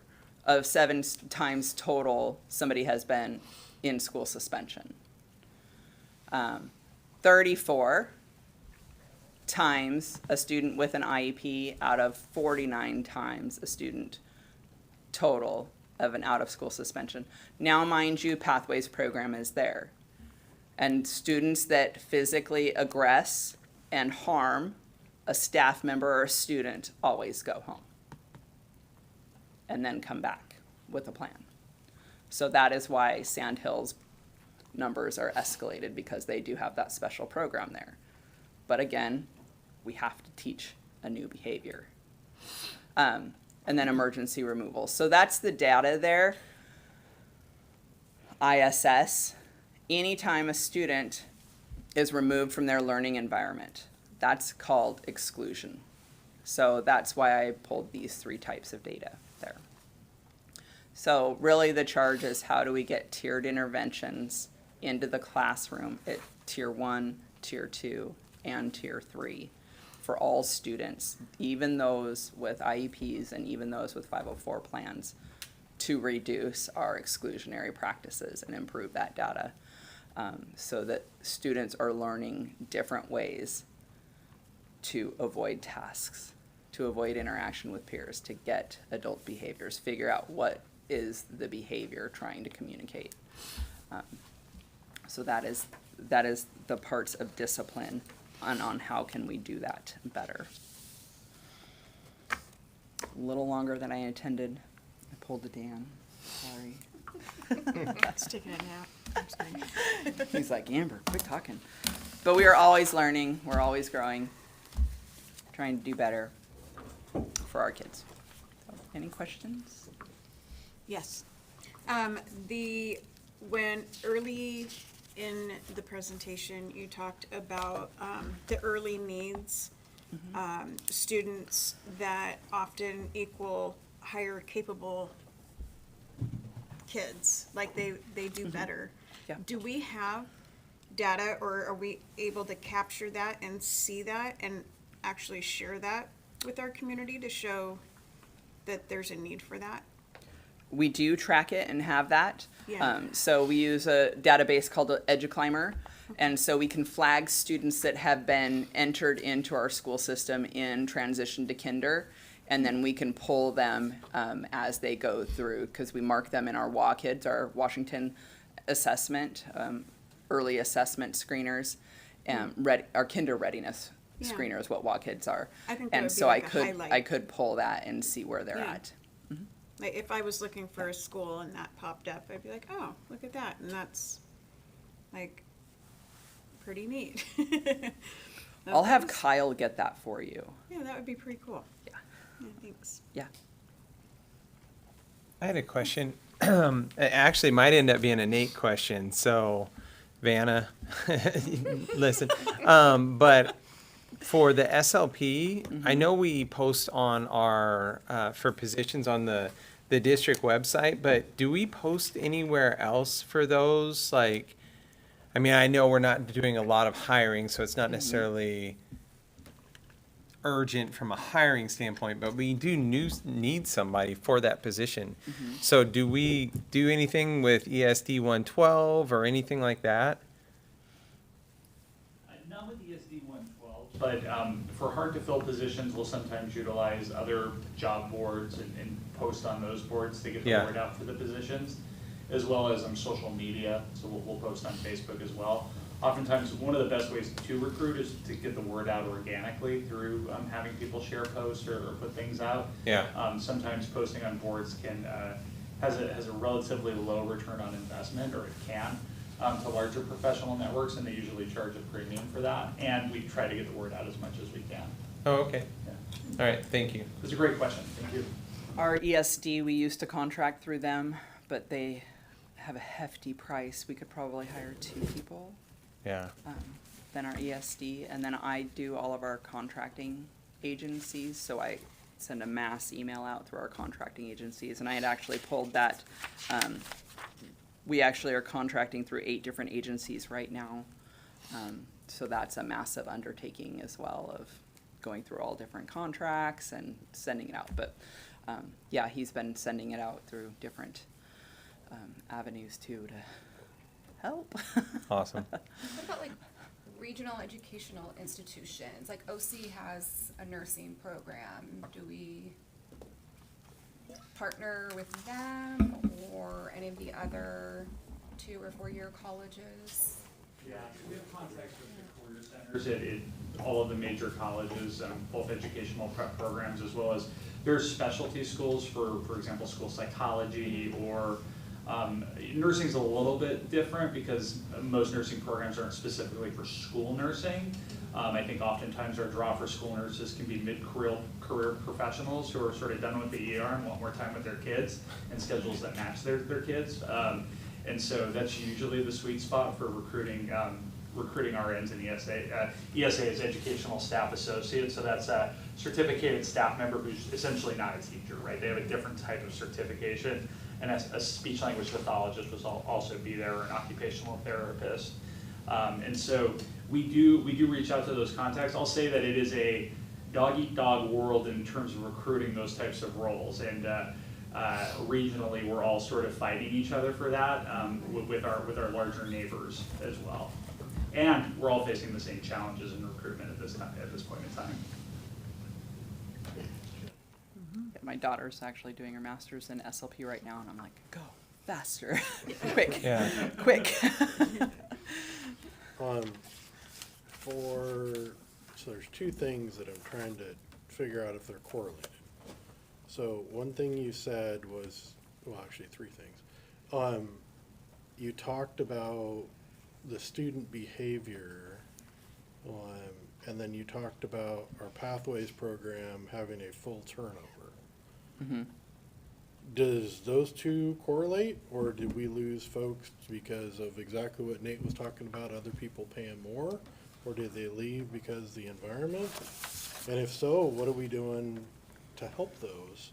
of 7 times total somebody has been in school suspension. 34 times a student with an IEP out of 49 times a student total of an out-of-school suspension. Now, mind you, Pathways program is there. And students that physically aggress and harm a staff member or a student always go home and then come back with a plan. So that is why Sand Hill's numbers are escalated, because they do have that special program there. But again, we have to teach a new behavior. And then emergency removal. So that's the data there. ISS, anytime a student is removed from their learning environment, that's called exclusion. So that's why I pulled these 3 types of data there. So really the charge is, how do we get tiered interventions into the classroom at tier 1, tier 2, and tier 3 for all students, even those with IEPs and even those with 504 plans, to reduce our exclusionary practices and improve that data, so that students are learning different ways to avoid tasks, to avoid interaction with peers, to get adult behaviors, figure out what is the behavior trying to communicate. So that is the parts of discipline on how can we do that better. A little longer than I intended. I pulled a Dan. Sorry. It's taking a nap. I'm just kidding. He's like, Amber, quit talking. But we are always learning. We're always growing, trying to do better for our kids. So, any questions? Yes. When early in the presentation, you talked about the early needs, students that often equal higher capable kids, like they do better. Yeah. Do we have data, or are we able to capture that and see that and actually share that with our community to show that there's a need for that? We do track it and have that. Yeah. So we use a database called EduClimber. And so we can flag students that have been entered into our school system in transition to kinder. And then we can pull them as they go through, because we mark them in our WAKIDs, our Washington assessment, early assessment screeners, our kinder readiness Yeah. screeners, what WAKIDs are. I think that And would be so like a highlight. I could pull that and see where they're Yeah. at. Like, if I was looking for a school and that popped up, I'd be like, oh, look at that, and that's, like, pretty neat. I'll have That was- Kyle get that for you. Yeah, that would be pretty cool. Yeah. Yeah, thanks. Yeah. I had a question. It actually might end up being a Nate question. So, Vanna, listen. But for the SLP, I know we post on our, for positions on the district website, but do we post anywhere else for those? Like, I mean, I know we're not doing a lot of hiring, so it's not necessarily urgent from a hiring standpoint, but we do need somebody for that position. So do we do anything with ESD 112 or anything like that? Not with ESD 112, but for hard-to-fill positions, we'll sometimes utilize other job boards and post on those boards to get the Yeah. word out for the positions, as well as social media, so we'll post on Facebook as well. Oftentimes, one of the best ways to recruit is to get the word out organically through having people share posts or put things out. Yeah. Sometimes posting on boards has a relatively low return on investment, or it can, to larger professional networks, and they usually charge a premium for that. And we try to get the word out as much as we can. Oh, okay. Yeah. All right, thank you. It's a great question. Thank you. Our ESD, we used to contract through them, but they have a hefty price. We could probably hire 2 people Yeah. than our ESD. And then I do all of our contracting agencies, so I send a mass email out through our contracting agencies. And I had actually pulled that. We actually are contracting through 8 different agencies right now. So that's a massive undertaking as well, of going through all different contracts and sending it out. But yeah, he's been sending it out through different avenues too to help. Awesome. What about like regional educational institutions? Like OC has a nursing program. Do we partner with them or any of the other 2 or 4 year colleges? Yeah, we have contacts with the career centers at all of the major colleges, both educational prep programs, as well as there's specialty schools for example, school psychology, or nursing's a little bit different because most nursing programs aren't specifically for school nursing. I think oftentimes our draw for school nurses can be mid-career professionals who are sort of done with the ER and want more time with their kids and schedules that match their kids. And so that's usually the sweet spot for recruiting RNs and ESA. ESA is Educational Staff Associate, so that's a certificated staff member who's essentially not a teacher, right? They have a different type of certification. And a speech language pathologist will also be there, or an occupational therapist. And so we do reach out to those contacts. I'll say that it is a dog-eat-dog world in terms of recruiting those types of roles. And regionally, we're all sort of fighting each other for that with our larger neighbors as well. And we're all facing the same challenges in recruitment at this point in time. My daughter's actually doing her master's in SLP right now, and I'm like, go faster, quick, Yeah. quick. So there's 2 things that I'm trying to figure out if they're correlated. So one thing you said was, well, actually 3 things. You talked about the student behavior, and then you talked about our Pathways program having a full turnover. Mm-hmm. Does those 2 correlate, or did we lose folks because of exactly what Nate was talking about, other people paying more? Or did they leave because of the environment? And if so, what are we doing to help those,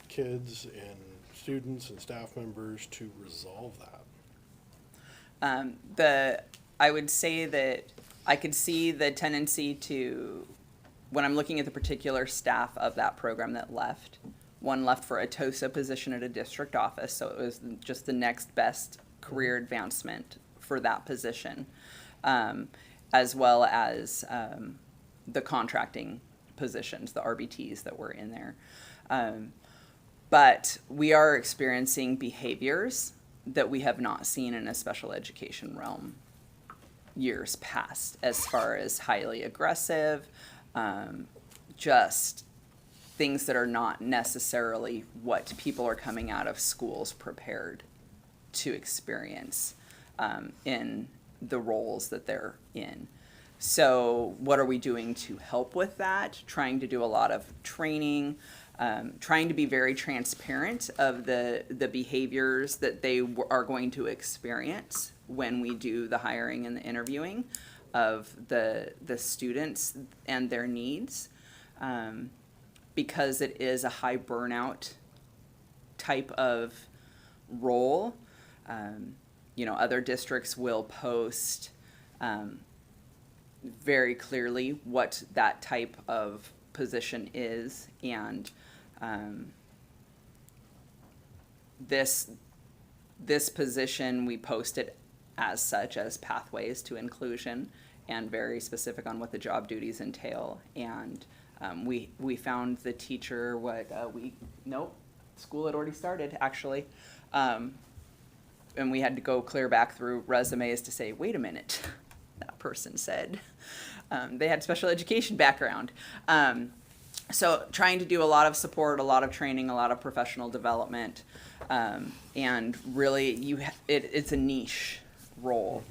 kids and students and staff members to resolve that? I would say that I could see the tendency to, when I'm looking at the particular staff of that program that left, one left for a TOSA position at a district office, so it was just the next best career advancement for that position, as well as the contracting positions, the RBTs that were in there. But we are experiencing behaviors that we have not seen in a special education realm years past, as far as highly aggressive, just things that are not necessarily what people are coming out of schools prepared to experience in the roles that they're in. So what are we doing to help with that? Trying to do a lot of training, trying to be very transparent of the behaviors that they are going to experience when we do the hiring and the interviewing, of the students and their needs, because it is a high burnout type of role. Other districts will post very clearly what that type of position is, and this position, we post it as such as pathways to inclusion and very specific on what the job duties entail. And we found the teacher school had already started actually. And we had to go clear back through resumes to say, wait a minute, that person said they had special education background. So trying to do a lot of support, a lot of training, a lot of professional development, and really it's a niche role.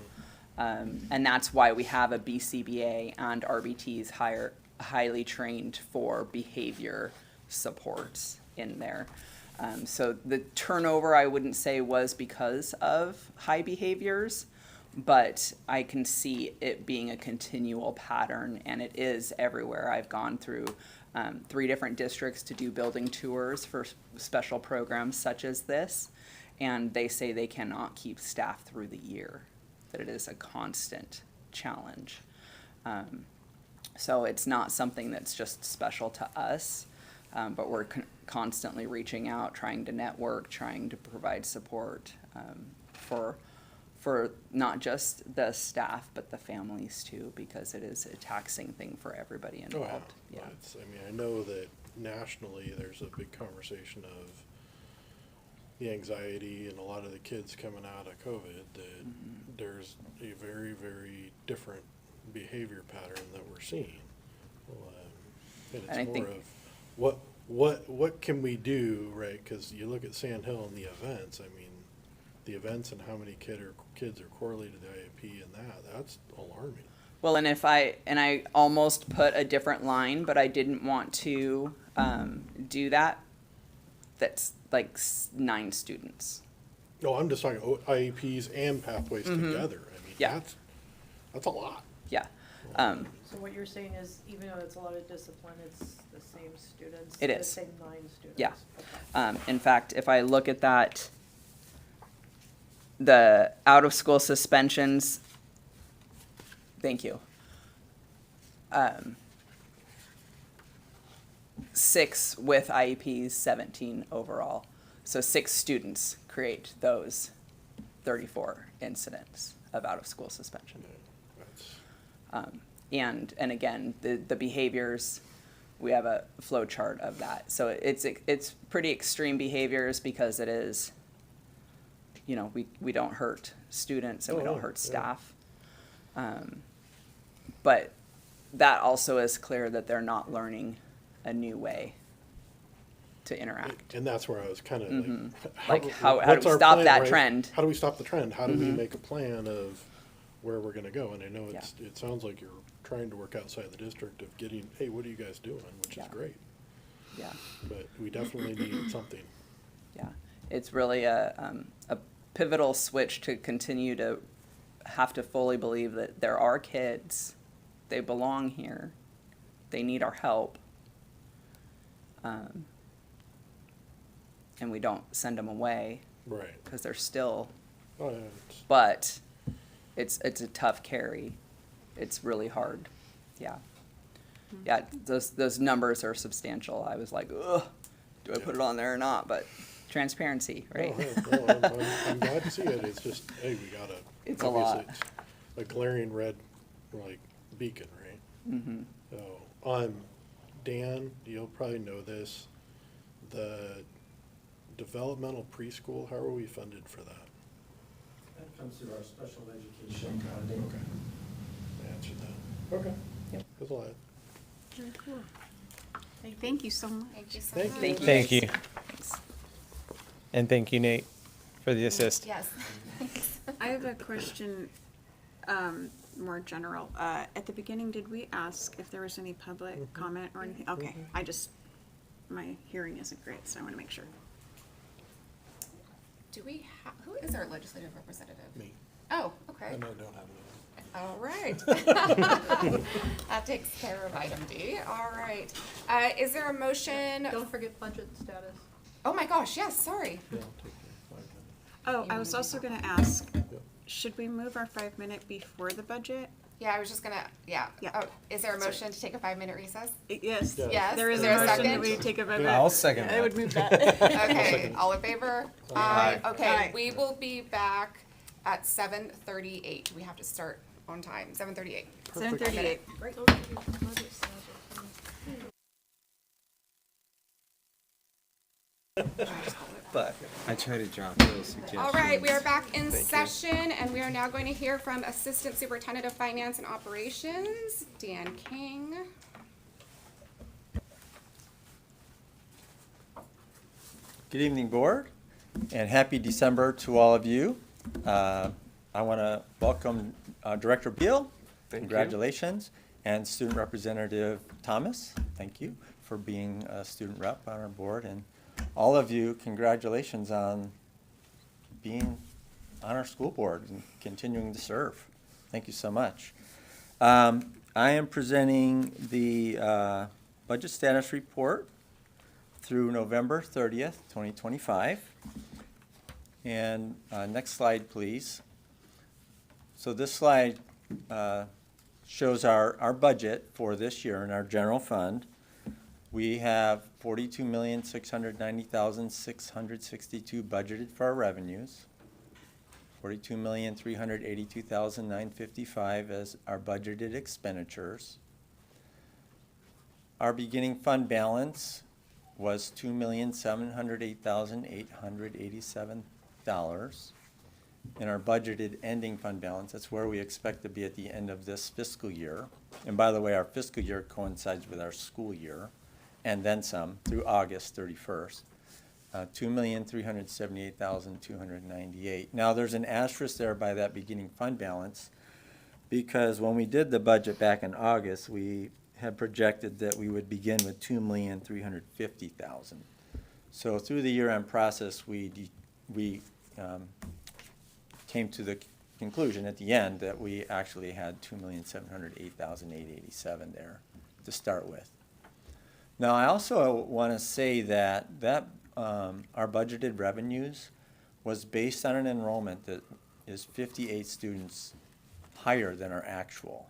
And that's why we have a BCBA and RBTs highly trained for behavior supports in there. So the turnover, I wouldn't say was because of high behaviors, but I can see it being a continual pattern, and it is everywhere. I've gone through 3 different districts to do building tours for special programs such as this, and they say they cannot keep staff through the year, that it is a constant challenge. So it's not something that's just special to us, but we're constantly reaching out, trying to network, trying to provide support for not just the staff, but the families too, because it is a taxing thing for everybody involved. Yeah. I know that nationally there's a big conversation of the anxiety and a lot of the kids coming out of COVID, that there's a very, very different behavior pattern that we're seeing. And it's And I more think- of what can we do, right? Because you look at Sand Hill and the events, the events and how many kids are correlated to IEP and that's alarming. Well, and I almost put a different line, but I didn't want to do that. That's like 9 students. No, I'm just talking IEPs and pathways together. Yeah. That's a lot. Yeah. So what you're saying is, even though it's a lot of discipline, it's the same students? It The is. same 9 students? Yeah. Okay. In fact, if I look at that, the out-of-school suspensions, thank you. 6 with IEPs, 17 overall. So 6 students create those 34 incidents of out-of-school suspension. That's, And again, the behaviors, we have a flow chart of that. So it's pretty extreme behaviors because it is, we don't hurt students and we don't hurt staff. But that also is clear that they're not learning a new way to interact. and that's where I was kind of Like, how do what's we our stop plan, that right? trend? How do we stop the trend? How do we make a plan of where we're gonna go? And I know it sounds like you're trying to work outside the district of getting, hey, what are you guys doing? Which is Yeah. great, Yeah. but we definitely need something. Yeah, it's really a pivotal switch to continue to have to fully believe that there are kids, they belong here, they need our help, and we don't send them away Right. because they're still. Oh, yeah, But it's a tough carry. It's really hard. Yeah. Yeah, those numbers are substantial. I was like, ugh, do I put it on there or not? But transparency, right? I'm glad to see it. It's just, hey, we gotta. It's a lot. obviously it's a glaring red, beacon, right? Mm-hmm. So, Dan, you'll probably know this. The developmental preschool, how are we funded for that? That comes through our special education funding. Okay. I answered that. Okay. Yep. That's a lot. Very cool. Thank you so much. Thank you so Thank much. you. Thank you. Thanks. And thank you, Nate, for the assist. Yes. Thanks. I have a question, more general. At the beginning, did we ask if there was any public comment or anything? Okay, my hearing isn't great, so I want to make sure. Do we have, who is our legislative representative? Me. Oh, okay. I know I don't have any. All right. That takes care of item D. All right. Is there a motion? Don't forget budget status. Oh my gosh, yes, sorry. Yeah, I'll take the 5 minutes. Oh, I was also gonna ask, should we move our 5-minute before the budget? Yeah, I was just gonna, yeah. Yeah. Oh, is there a motion to take a 5-minute recess? Yes. Yes. There is Is a there a motion that second? we take a 5-minute. I'll second Yeah, I that. would move that. Okay, all in favor? Aye. Okay, Aye. we will be back at 7:38. We have to start on time, 7:38. 7:38. But I try to drop those suggestions. All right, we are back in session, and we are now going to hear from Assistant Superintendent of Finance and Operations, Dan King. Good evening, Board, and happy December to all of you. I want to welcome Director Beal. Thank you. Congratulations. And Student Representative Thomas, thank you for being a student rep on our board. And all of you, congratulations on being on our school board and continuing to serve. Thank you so much. I am presenting the budget status report through November 30th, 2025. And next slide, please. So this slide shows our budget for this year in our general fund. We have $42,690,662 budgeted for our revenues. $42,382,955 as our budgeted expenditures. Our beginning fund balance was $2,708,887. And our budgeted ending fund balance, that's where we expect to be at the end of this fiscal year. And by the way, our fiscal year coincides with our school year, and then some, through August 31st. $2,378,298. Now, there's an asterisk there by that beginning fund balance, because when we did the budget back in August, we had projected that we would begin with $2,350,000. So through the year-end process, we came to the conclusion at the end that we actually had $2,708,887 there to start with. Now, I also want to say that our budgeted revenues was based on an enrollment that is 58 students higher than our actual.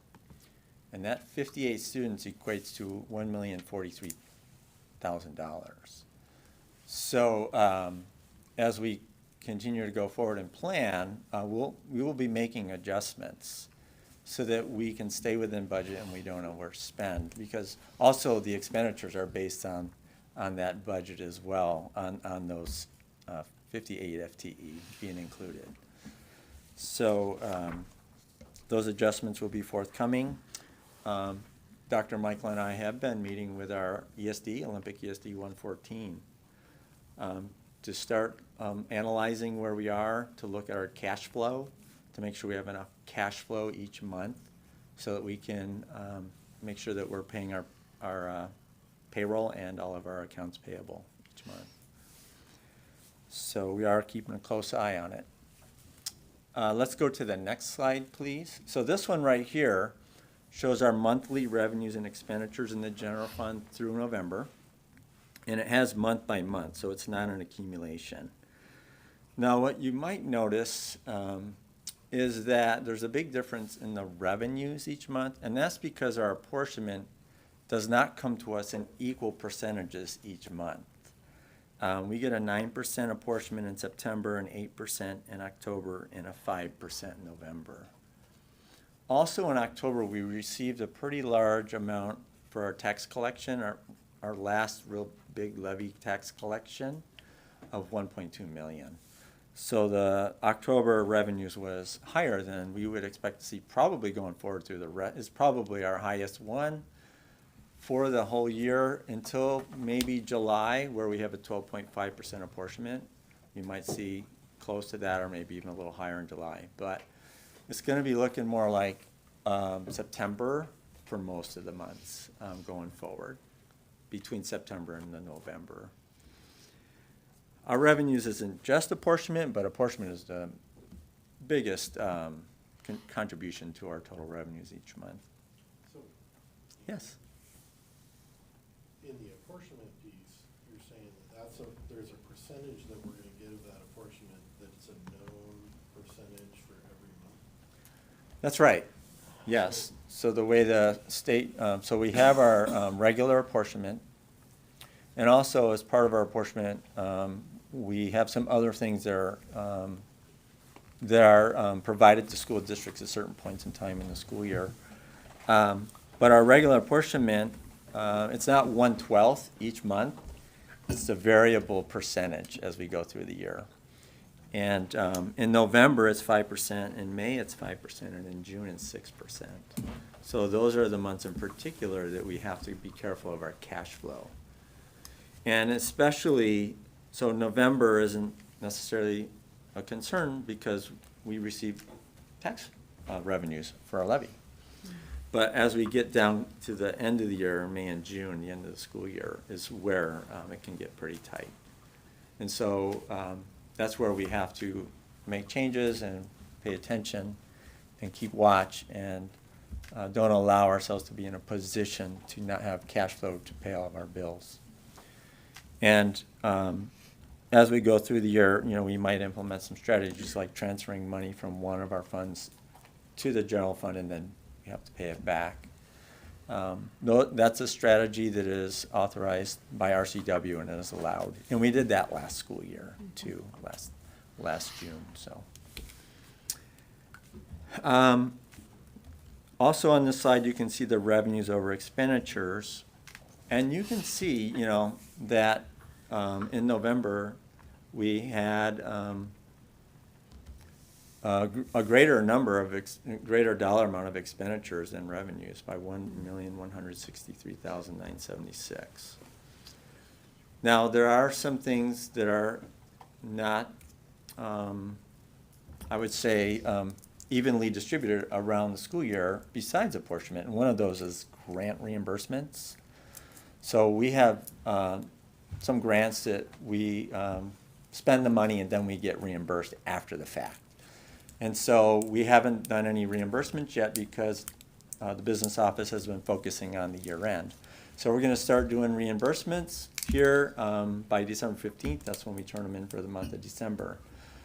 And that 58 students equates to $1,043,000. So as we continue to go forward and plan, we will be making adjustments so that we can stay within budget and we don't overspend, because also the expenditures are based on that budget as well, on those 58 FTE being included. So those adjustments will be forthcoming. Dr. Michael and I have been meeting with our ESD, Olympic ESD 114, to start analyzing where we are, to look at our cash flow, to make sure we have enough cash flow each month so that we can make sure that we're paying our payroll and all of our accounts payable each month. So we are keeping a close eye on it. Let's go to the next slide, please. So this one right here shows our monthly revenues and expenditures in the general fund through November. And it has month by month, so it's not an accumulation. Now, what you might notice is that there's a big difference in the revenues each month, and that's because our apportionment does not come to us in equal percentages each month. We get a 9% apportionment in September, an 8% in October, and a 5% in November. Also in October, we received a pretty large amount for our tax collection, our last real big levy tax collection of $1.2 million. So the October revenues was higher than we would expect to see probably going forward through is probably our highest one for the whole year until maybe July, where we have a 12.5% apportionment. You might see close to that or maybe even a little higher in July. But it's going to be looking more like September for most of the months going forward, between September and November. Our revenues isn't just apportionment, but apportionment is the biggest contribution to our total revenues each month. So Yes. in the apportionment piece, you're saying that there's a percentage that we're gonna get of that apportionment, that it's a known percentage for every month? That's right. Yes. So the way the state, so we have our regular apportionment. And also, as part of our apportionment, we have some other things that are provided to school districts at certain points in time in the school year. But our regular apportionment, it's not 1/12 each month. It's a variable percentage as we go through the year. And in November, it's 5%, in May, it's 5%, and in June, it's 6%. So those are the months in particular that we have to be careful of our cash flow. And especially, so November isn't necessarily a concern because we receive tax revenues for our levy. But as we get down to the end of the year, May and June, the end of the school year, is where it can get pretty tight. And so that's where we have to make changes and pay attention and keep watch and don't allow ourselves to be in a position to not have cash flow to pay all of our bills. And as we go through the year, we might implement some strategies like transferring money from one of our funds to the general fund, and then we have to pay it back. That's a strategy that is authorized by RCW and is allowed. And we did that last school year too, last June. So. Also on this slide, you can see the revenues over expenditures. And you can see, that in November, we had a greater dollar amount of expenditures than revenues by 1,163,976. Now, there are some things that are not, I would say, evenly distributed around the school year besides apportionment. And one of those is grant reimbursements. So we have some grants that we spend the money and then we get reimbursed after the fact. And so we haven't done any reimbursements yet because the business office has been focusing on the year end. So we're going to start doing reimbursements here by December 15th. That's when we turn them in for the month of December.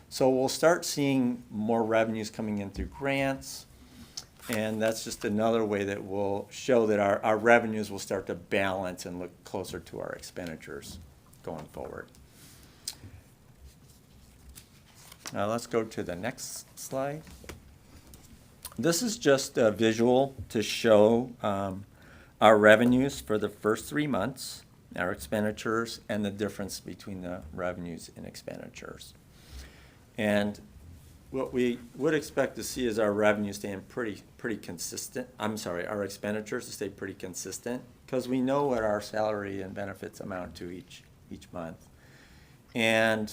So we'll start seeing more revenues coming in through grants. And that's just another way that will show that our revenues will start to balance and look closer to our expenditures going forward. Now let's go to the next slide. This is just a visual to show our revenues for the first 3 months, our expenditures, and the difference between the revenues and expenditures. And what we would expect to see is our revenues staying pretty consistent. Our expenditures to stay pretty consistent because we know what our salary and benefits amount to each month. And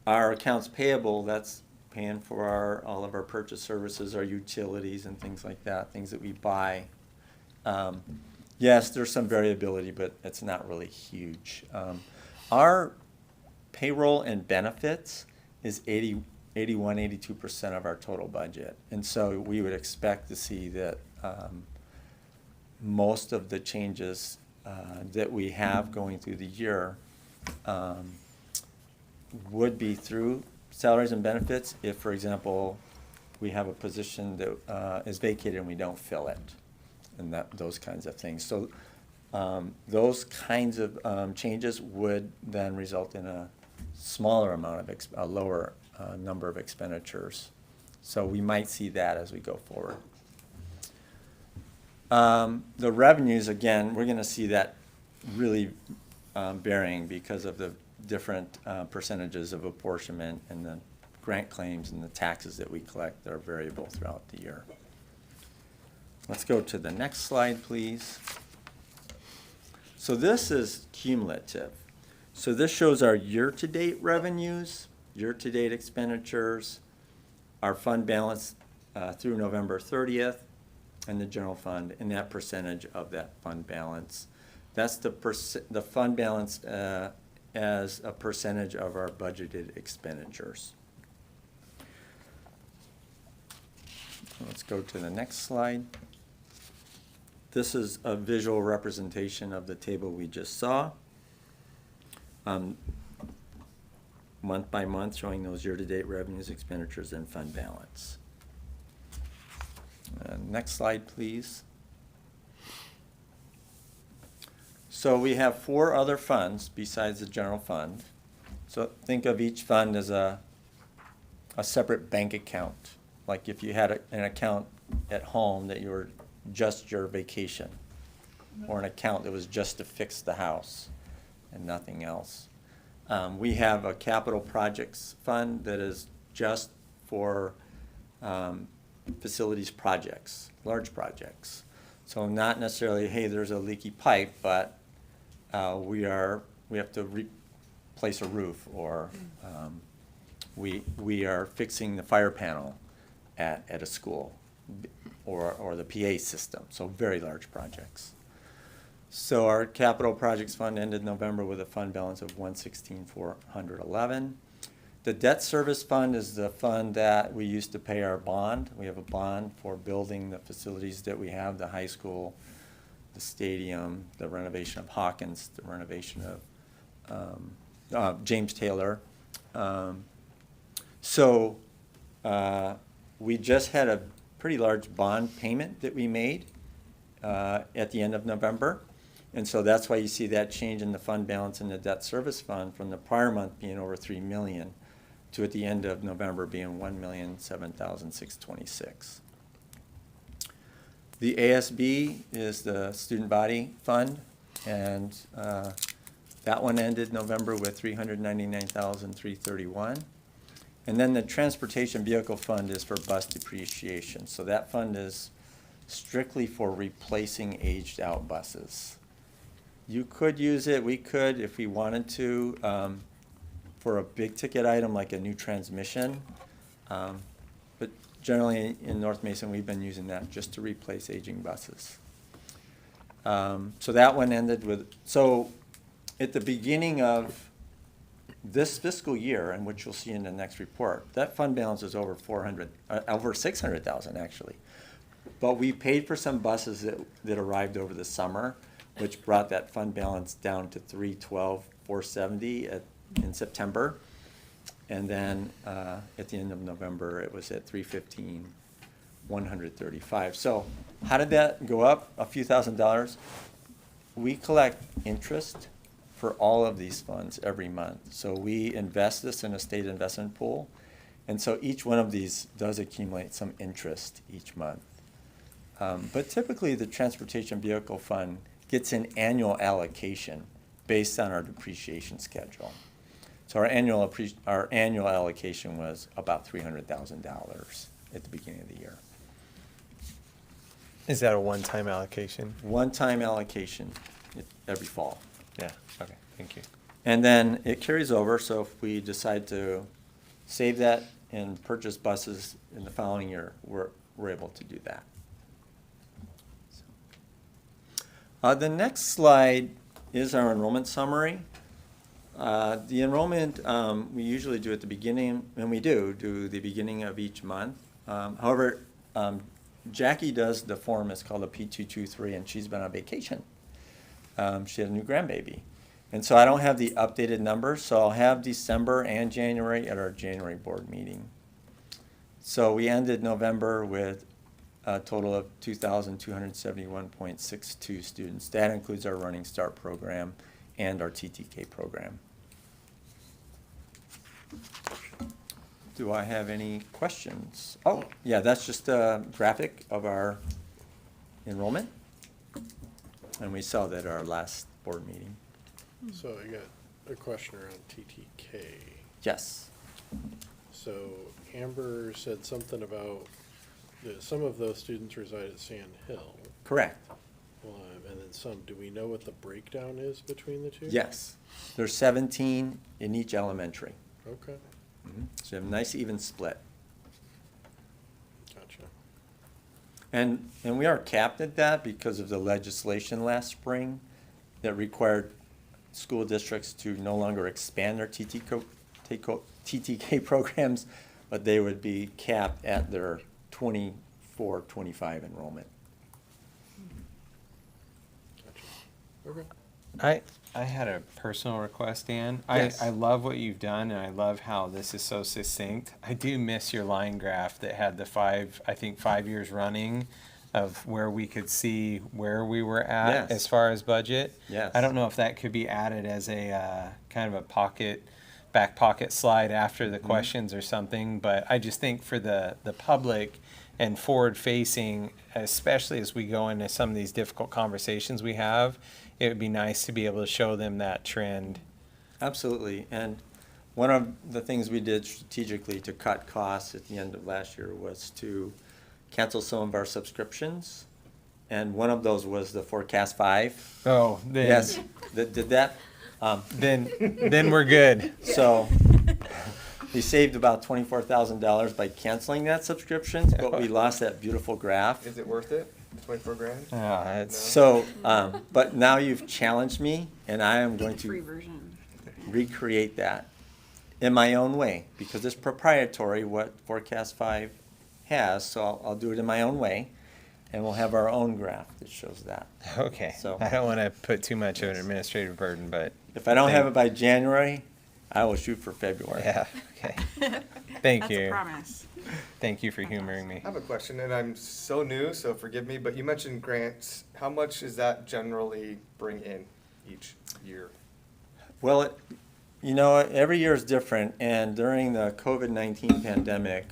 our accounts payable, that's paying for all of our purchase services, our utilities and things like that, things that we buy. Yes, there's some variability, but it's not really huge. Our payroll and benefits is 82% of our total budget. And so we would expect to see that most of the changes that we have going through the year would be through salaries and benefits if, for example, we have a position that is vacated and we don't fill it, and those kinds of things. So those kinds of changes would then result in a smaller amount of a lower number of expenditures. So we might see that as we go forward. The revenues, again, we're going to see that really varying because of the different percentages of apportionment and the grant claims and the taxes that we collect that are variable throughout the year. Let's go to the next slide, please. So this is cumulative. So this shows our year-to-date revenues, year-to-date expenditures, our fund balance through November 30th, and the general fund, and that percentage of that fund balance. That's the fund balance as a percentage of our budgeted expenditures. Let's go to the next slide. This is a visual representation of the table we just saw. Month by month, showing those year-to-date revenues, expenditures, and fund balance. Next slide, please. So we have 4 other funds besides the general fund. So think of each fund as a separate bank account. Like if you had an account at home that you were just your vacation, or an account that was just to fix the house and nothing else. We have a capital projects fund that is just for facilities projects, large projects. So not necessarily, hey, there's a leaky pipe, but we have to replace a roof, or we are fixing the fire panel at a school, or the PA system. So very large projects. So our capital projects fund ended November with a fund balance of $116,411. The debt service fund is the fund that we used to pay our bond. We have a bond for building the facilities that we have, the high school, the stadium, the renovation of Hawkins, the renovation of James Taylor. We just had a pretty large bond payment that we made at the end of November. And so that's why you see that change in the fund balance in the debt service fund from the prior month being over $3 million to at the end of November being $1,007,626. The ASB is the student body fund, and that one ended November with $399,331. And then the transportation vehicle fund is for bus depreciation. So that fund is strictly for replacing aged out buses. You could use it, we could, if we wanted to, for a big ticket item like a new transmission. But generally in North Mason, we've been using that just to replace aging buses. So that one ended with, so at the beginning of this fiscal year, and which you'll see in the next report, that fund balance is over over 600,000 actually. But we paid for some buses that arrived over the summer, which brought that fund balance down to $312,470 in September. And then at the end of November, it was at $315,135. So how did that go up a few $1,000s? We collect interest for all of these funds every month. So we invest this in a state investment pool. And so each one of these does accumulate some interest each month. But typically the transportation vehicle fund gets an annual allocation based on our depreciation schedule. So our annual allocation was about $300,000 at the beginning of the year. Is that a one-time allocation? One-time allocation every fall. Yeah, okay, thank you. And then it carries over, so if we decide to save that and purchase buses in the following year, we're able to do that. The next slide is our enrollment summary. The enrollment, we usually do at the beginning, and we do the beginning of each month. However, Jackie does the form, it's called a P223, and she's been on vacation. She had a new grandbaby. And so I don't have the updated numbers, so I'll have December and January at our January board meeting. So we ended November with a total of 2,271.62 students. That includes our Running Start program and our TTK program. Do I have any questions? Oh, yeah, that's just a graphic of our enrollment. And we saw that at our last board meeting. So I got a question around TTK. Yes. So Amber said something about that some of those students reside at Sand Hill. Correct. And then some, do we know what the breakdown is between the two? Yes. There's 17 in each elementary. Okay, So you have a nice even split. gotcha. And we are capped at that because of the legislation last spring that required school districts to no longer expand their TTK programs, but they would be capped at their 24 24-25 enrollment. I had a personal request, Dan. Yes. I love what you've done, and I love how this is so succinct. I do miss your line graph that had the 5 years running of where we could see where we were at Yes. as far as budget. Yes. I don't know if that could be added as a kind of a back pocket slide after the questions or something, but I just think for the public and forward facing, especially as we go into some of these difficult conversations we have, it would be nice to be able to show them that trend. Absolutely. And one of the things we did strategically to cut costs at the end of last year was to cancel some of our subscriptions. And one of those was the Forecast 5. Oh, then, Yes, did that. then we're good. So we saved about $24,000 by canceling that subscription, but we lost that beautiful graph. Is it worth it? 24 grand? It's So, but now you've challenged me, and I am going Free to version. recreate that in my own way, because it's proprietary what Forecast 5 has, so I'll do it in my own way, and we'll have our own graph that shows that. okay. So- I don't want to put too much of an administrative burden, but If I don't have it by January, I will shoot for February. yeah, okay. Thank That's you. a promise. Thank you for humoring me. I have a question, and I'm so new, so forgive me, but you mentioned grants. How much does that generally bring in each year? Well, every year is different, and during the COVID-19 pandemic,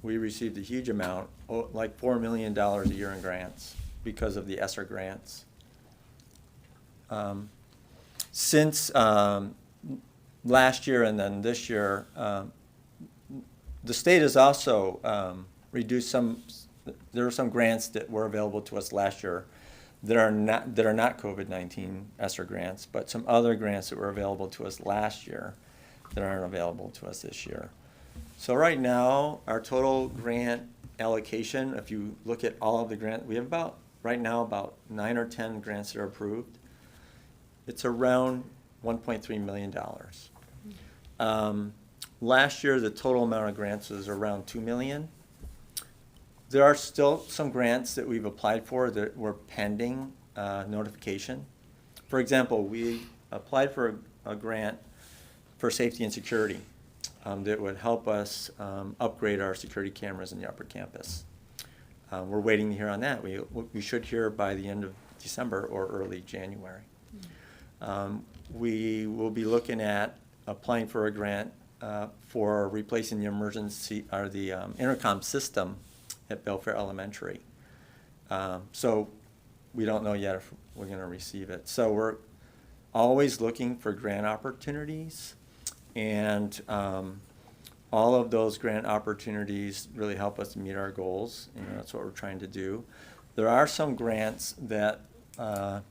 we received a huge amount, like $4 million a year in grants because of the ESSER grants. Since last year and then this year, the state has also reduced there are some grants that were available to us last year that are not COVID-19 ESSER grants, but some other grants that were available to us last year that aren't available to us this year. So right now, our total grant allocation, if you look at all of the grants, we have right now about 9 or 10 grants that are approved. It's around $1.3 million. Last year, the total amount of grants was around $2 million. There are still some grants that we've applied for that were pending notification. For example, we applied for a grant for safety and security that would help us upgrade our security cameras in the upper campus. We're waiting to hear on that. We should hear by the end of December or early January. We will be looking at applying for a grant for replacing the intercom system at Belfair Elementary. So we don't know yet if we're going to receive it. So we're always looking for grant opportunities, and all of those grant opportunities really help us meet our goals, and that's what we're trying to do. There are some grants that are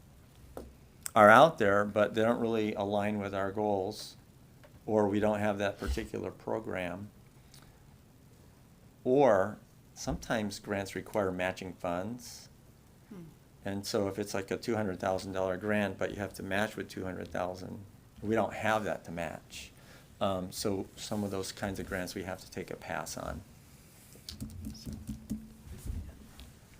out there, but they don't really align with our goals, or we don't have that particular program. Or sometimes grants require matching funds. And so if it's like a $200,000 grant, but you have to match with $200,000, we don't have that to match. So some of those kinds of grants we have to take a pass on.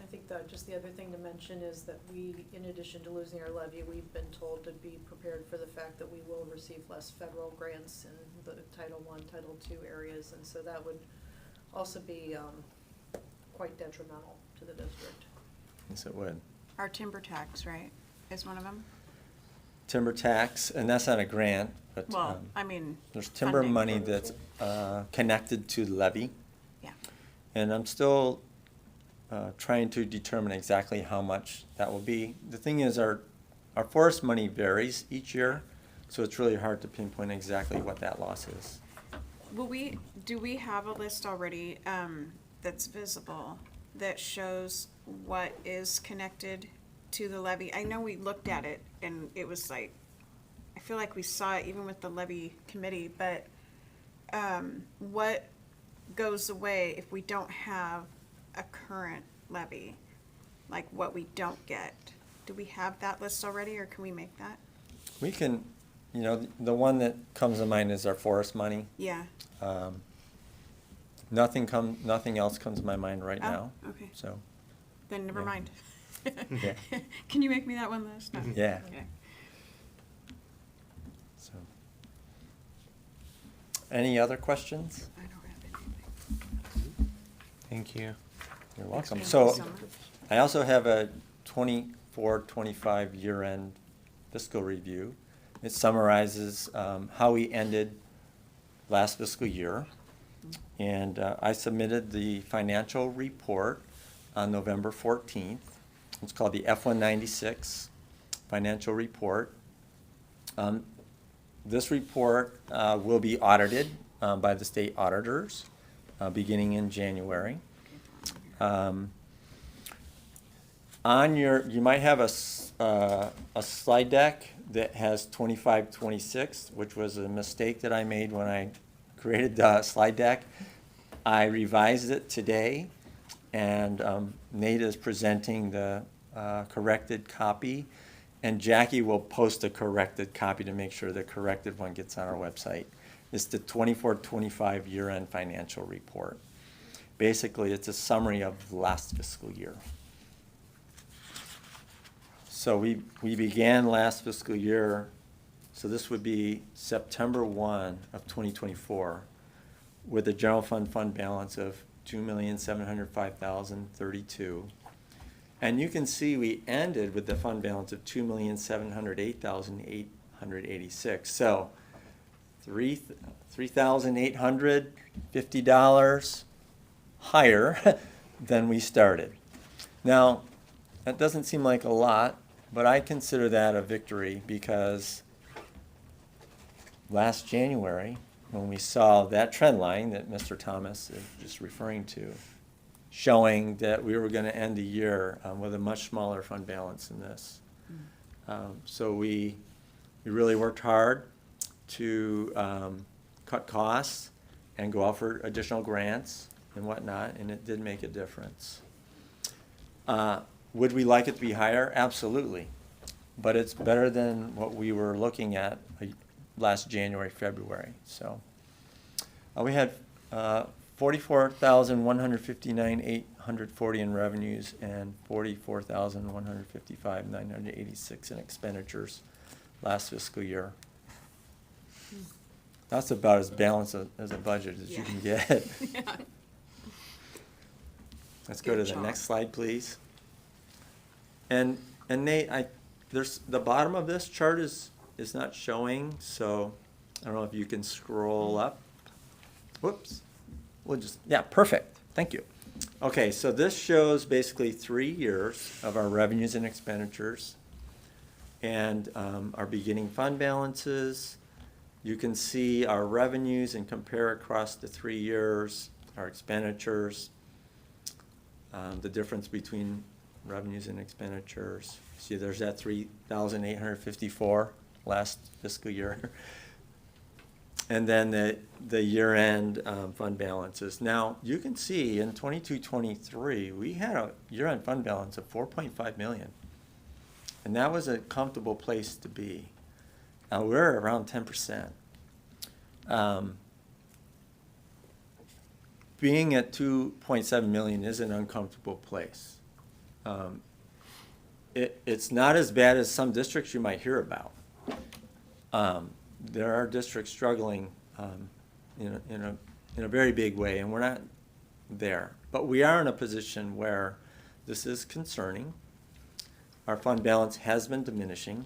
I think just the other thing to mention is that we, in addition to losing our levy, we've been told to be prepared for the fact that we will receive less federal grants in the Title I, Title II areas, and so that would also be quite detrimental to the district. Yes, it would. Our timber tax, right, is one of them? Timber tax, and that's not a grant, but Well, I mean, there's timber funding. money that's connected to the levy. Yeah. And I'm still trying to determine exactly how much that will be. The thing is, our forest money varies each year, so it's really hard to pinpoint exactly what that loss is. Do we have a list already that's visible that shows what is connected to the levy? I know we looked at it and it was like, I feel like we saw it even with the levy committee, but what goes away if we don't have a current levy? Like what we don't get? Do we have that list already, or can we make that? We can, the one that comes to mind is our forest money. Yeah. Nothing else comes to my mind right Oh, now, okay. so, Then never Yeah. mind. Yeah. Can you make me that one list? No. Yeah. Okay. so. Any other questions? I don't have anything. Thank you. You're welcome. Thank you So, so much. I also have a 24-25 year-end fiscal review. It summarizes how we ended last fiscal year. And I submitted the financial report on November 14th. It's called the F-196 Financial Report. This report will be audited by the state auditors beginning in January. You might have a slide deck that has 25-26, which was a mistake that I made when I created the slide deck. I revised it today, and Nate is presenting the corrected copy, and Jackie will post a corrected copy to make sure the corrected one gets on our website. It's the 24-25 year-end financial report. Basically, it's a summary of last fiscal year. So we began last fiscal year, so this would be September 1 of 2024, with a general fund balance of $2,705,032. And you can see we ended with the fund balance of $2,708,886. So $3,850 higher than we started. Now, that doesn't seem like a lot, but I consider that a victory because last January, when we saw that trend line that Mr. Thomas is just referring to, showing that we were going to end the year with a much smaller fund balance than this. So we really worked hard to cut costs and go out for additional grants and whatnot, and it did make a difference. Would we like it to be higher? Absolutely. But it's better than what we were looking at last January, February. So we had $44,159,840 in revenues and $44,155,986 in expenditures last fiscal year. That's about as balanced as a budget as you can get. Yeah. Let's go to Good the job. next slide, please. And Nate, there's the bottom of this chart is not showing, so I don't know if you can scroll up. Whoops. Yeah, perfect. Thank you. Okay, so this shows basically 3 years of our revenues and expenditures and our beginning fund balances. You can see our revenues and compare across the 3 years, our expenditures, the difference between revenues and expenditures. See, there's that 3,854 last fiscal year. And then the year-end fund balances. Now, you can see in 22-23, we had a year-end fund balance of $4.5 million. And that was a comfortable place to be. Now, we're around 10%. Being at $2.7 million is an uncomfortable place. It's not as bad as some districts you might hear about. There are districts struggling in a very big way, and we're not there. But we are in a position where this is concerning. Our fund balance has been diminishing.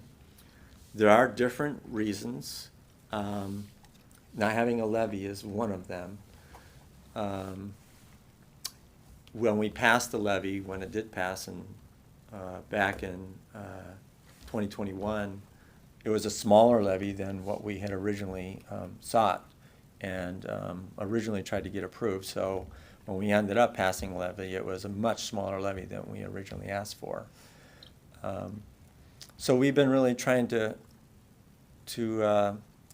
There are different reasons. Not having a levy is one of them. When we passed the levy, when it did pass back in 2021, it was a smaller levy than what we had originally sought and originally tried to get approved. So when we ended up passing levy, it was a much smaller levy than we originally asked for. So we've been really trying to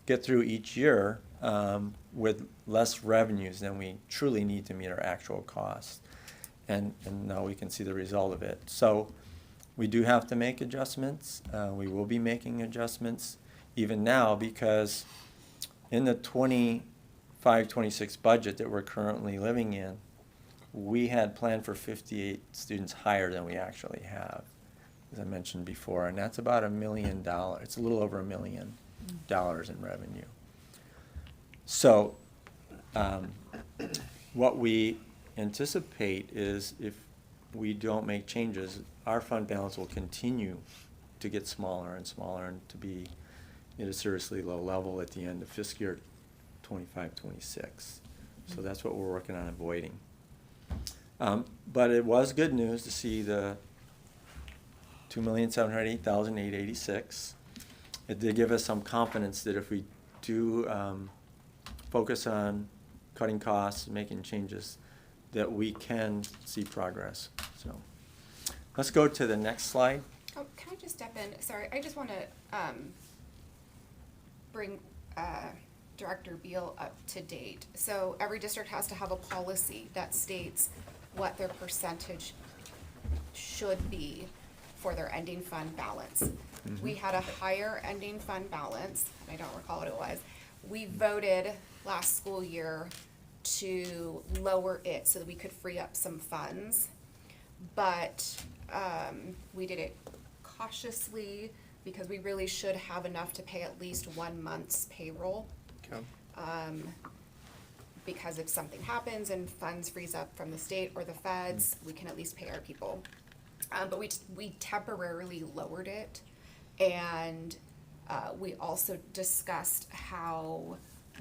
get through each year with less revenues than we truly need to meet our actual costs. And now we can see the result of it. So we do have to make adjustments. We will be making adjustments even now because in the 25 25-26 budget that we're currently living in, we had planned for 58 students higher than we actually have, as I mentioned before, and that's about $1 million. It's a little over $1 million in revenue. So, what we anticipate is if we don't make changes, our fund balance will continue to get smaller and smaller and to be at a seriously low level at the end of fiscal year 25-26. So that's what we're working on avoiding. But it was good news to see the $2,708,886. It did give us some confidence that if we do focus on cutting costs and making changes, that we can see progress. So let's go to the next slide. Oh, can I just step in? Sorry, I just want to bring Director Beal up to date. So every district has to have a policy that states what their percentage should be for their ending fund balance. We had a higher ending fund balance, I don't recall what it was. We voted last school year to lower it so that we could free up some funds. But we did it cautiously because we really should have enough to pay at least 1 month's payroll. Okay. Because if something happens and funds freeze up from the state or the feds, we can at least pay our people. But we temporarily lowered it, and we also discussed how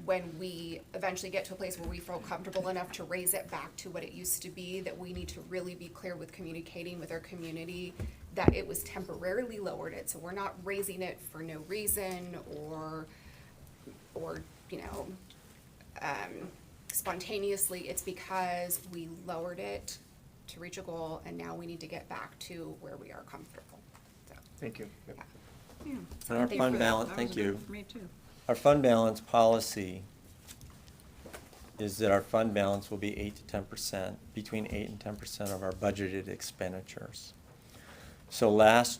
when we eventually get to a place where we feel comfortable enough to raise it back to what it used to be, that we need to really be clear with communicating with our community that it was temporarily lowered it. So we're not raising it for no reason or you know, spontaneously. It's because we lowered it to reach a goal, and now we need to get back to where we are comfortable. So, Thank you. Yep. Yeah. And our Thank fund you. balance, That thank was you. good for me too. Our fund balance policy is that our fund balance will be 8 to 10%, between 8 and 10% of our budgeted expenditures. So last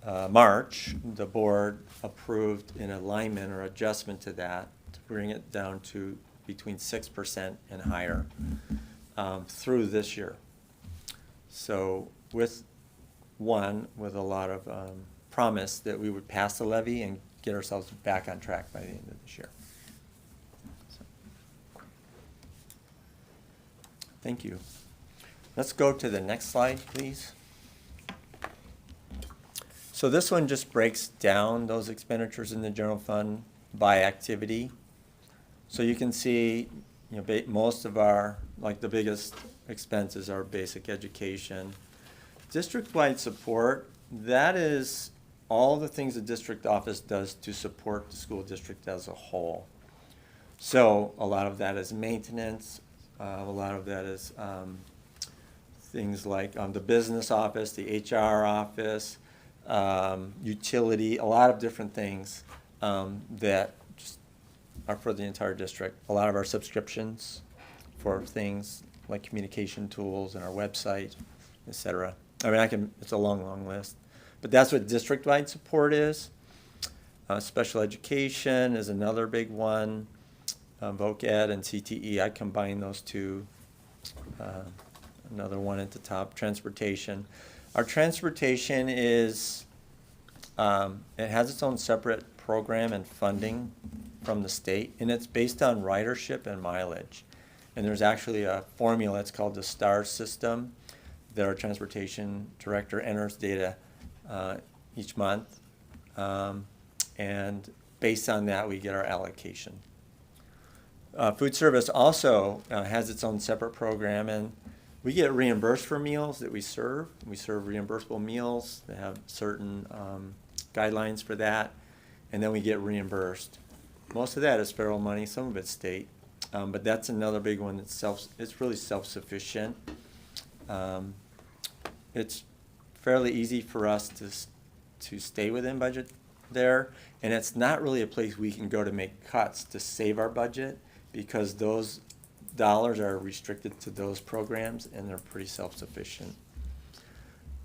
March, the board approved an alignment or adjustment to that to bring it down to between 6% and higher through this year. So with a lot of promise that we would pass the levy and get ourselves back on track by the end of this year. So, thank you. Let's go to the next slide, please. So this one just breaks down those expenditures in the general fund by activity. So you can see, you know, most of our, like the biggest expenses are basic education. District-wide support, that is all the things the district office does to support the school district as a whole. So a lot of that is maintenance, a lot of that is things like the business office, the HR office, utility, a lot of different things that just are for the entire district. A lot of our subscriptions for things like communication tools and our website, et cetera. I mean, it's a long, long list. But that's what district-wide support is. Special education is another big one. Voc Ed and CTE, I combine those two. Another one at the top, transportation. Our transportation is, it has its own separate program and funding from the state, and it's based on ridership and mileage. And there's actually a formula, it's called the STAR system, that our transportation director enters data each month. And based on that, we get our allocation. Food service also has its own separate program, and we get reimbursed for meals that we serve. We serve reimbursable meals that have certain guidelines for that, and then we get reimbursed. Most of that is federal money, some of it's state, but that's another big one that's it's really self-sufficient. It's fairly easy for us to stay within budget there, and it's not really a place we can go to make cuts to save our budget, because those dollars are restricted to those programs and they're pretty self-sufficient.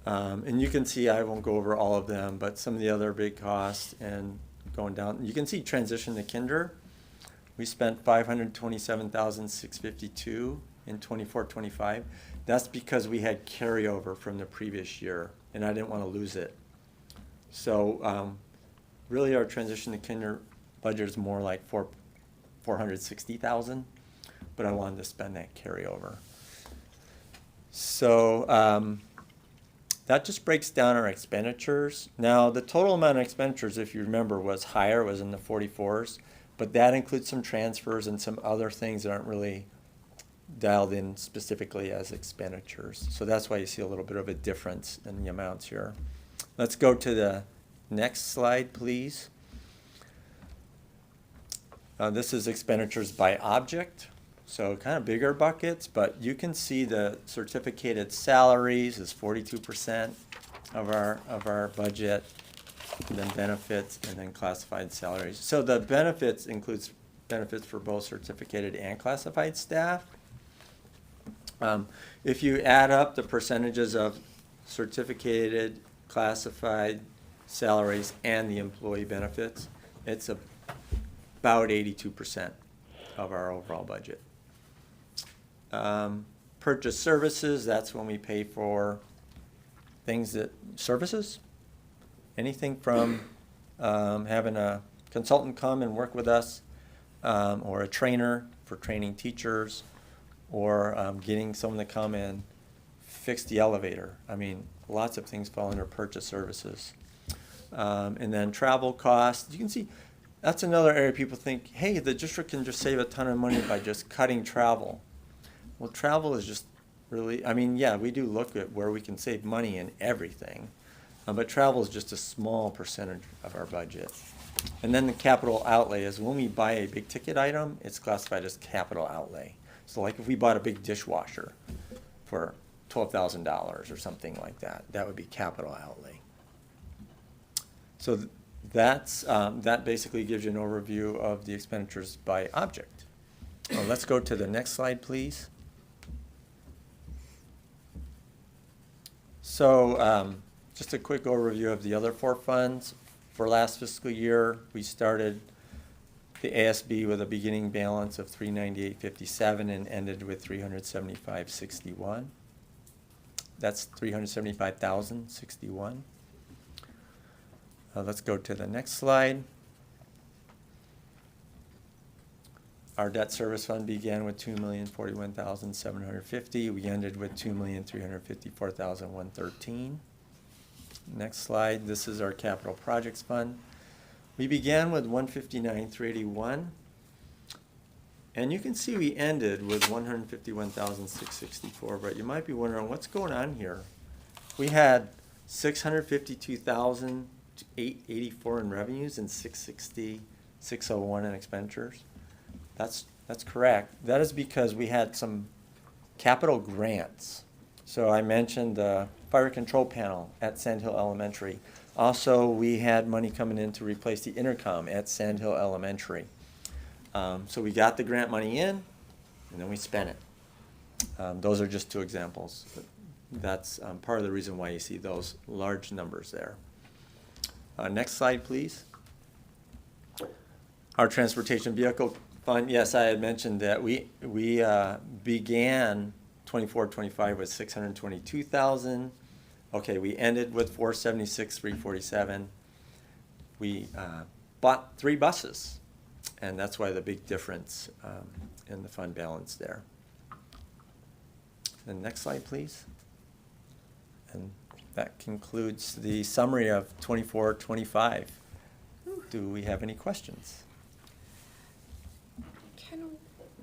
And you can see, I won't go over all of them, but some of the other big costs and going down. You can see transition to kinder. We spent $527,652 in 24-25. That's because we had carryover from the previous year, and I didn't want to lose it. So really our transition to kinder budget is more like $460,000, but I wanted to spend that carryover. So that just breaks down our expenditures. Now, the total amount of expenditures, if you remember, was higher, was in the 44s, but that includes some transfers and some other things that aren't really dialed in specifically as expenditures. So that's why you see a little bit of a difference in the amounts here. Let's go to the next slide, please. This is expenditures by object. So kind of bigger buckets, but you can see the certificated salaries is 42% of our budget, and then benefits, and then classified salaries. So the benefits includes benefits for both certificated and classified staff. If you add up the percentages of certificated, classified salaries and the employee benefits, it's about 82% of our overall budget. Purchase services, that's when we pay for things that, services, anything from having a consultant come and work with us, or a trainer for training teachers, or getting someone to come and fix the elevator. I mean, lots of things fall under purchase services. And then travel costs, you can see, that's another area people think, hey, the district can just save a ton of money by just cutting travel. Well, travel is just really, I mean, yeah, we do look at where we can save money in everything, but travel is just a small percentage of our budget. And then the capital outlay is when we buy a big ticket item, it's classified as capital outlay. So like if we bought a big dishwasher for $12,000 or something like that, that would be capital outlay. So that basically gives you an overview of the expenditures by object. Let's go to the next slide, please. So just a quick overview of the other four funds. For last fiscal year, we started the ASB with a beginning balance of $398.57 and ended with $375.61. That's $375,061. Let's go to the next slide. Our debt service fund began with $2,041,750. We ended with $2,354,113. Next slide. This is our capital projects fund. We began with $159,381, and you can see we ended with $151,664. But you might be wondering what's going on here. We had $652,884 in revenues and $601 in expenditures. That's correct. That is because we had some capital grants. So I mentioned the fire control panel at Sand Hill Elementary. Also, we had money coming in to replace the intercom at Sand Hill Elementary. So we got the grant money in, and then we spent it. Those are just two examples. But that's part of the reason why you see those large numbers there. Next slide, please. Our transportation vehicle fund, yes, I had mentioned that we began 24-25 with $622,000. Okay, we ended with $476,347. We bought 3 buses, and that's why the big difference in the fund balance there. The next slide, please. And that concludes the summary of 24-25. Do we have any questions?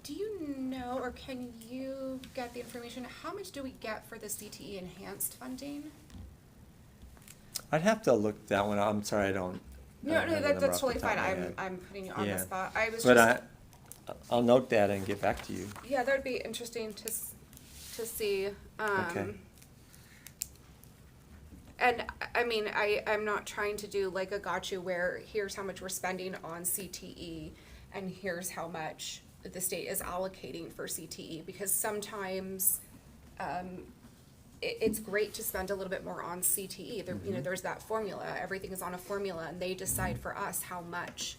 Do you know, or can you get the information, how much do we get for the CTE enhanced funding? I'd have to look that one up. I'm sorry, I don't. No, have the number that's off the totally top of fine. my head. I'm putting you on the Yeah. spot. I was But just, I'll note that and get back to you. yeah, that would be interesting to see. Okay. And I mean, I'm not trying to do like a gotcha where here's how much we're spending on CTE and here's how much the state is allocating for CTE, because sometimes it's great to spend a little bit more on CTE. There, you know, there's that formula. Everything is on a formula, and they decide for us how much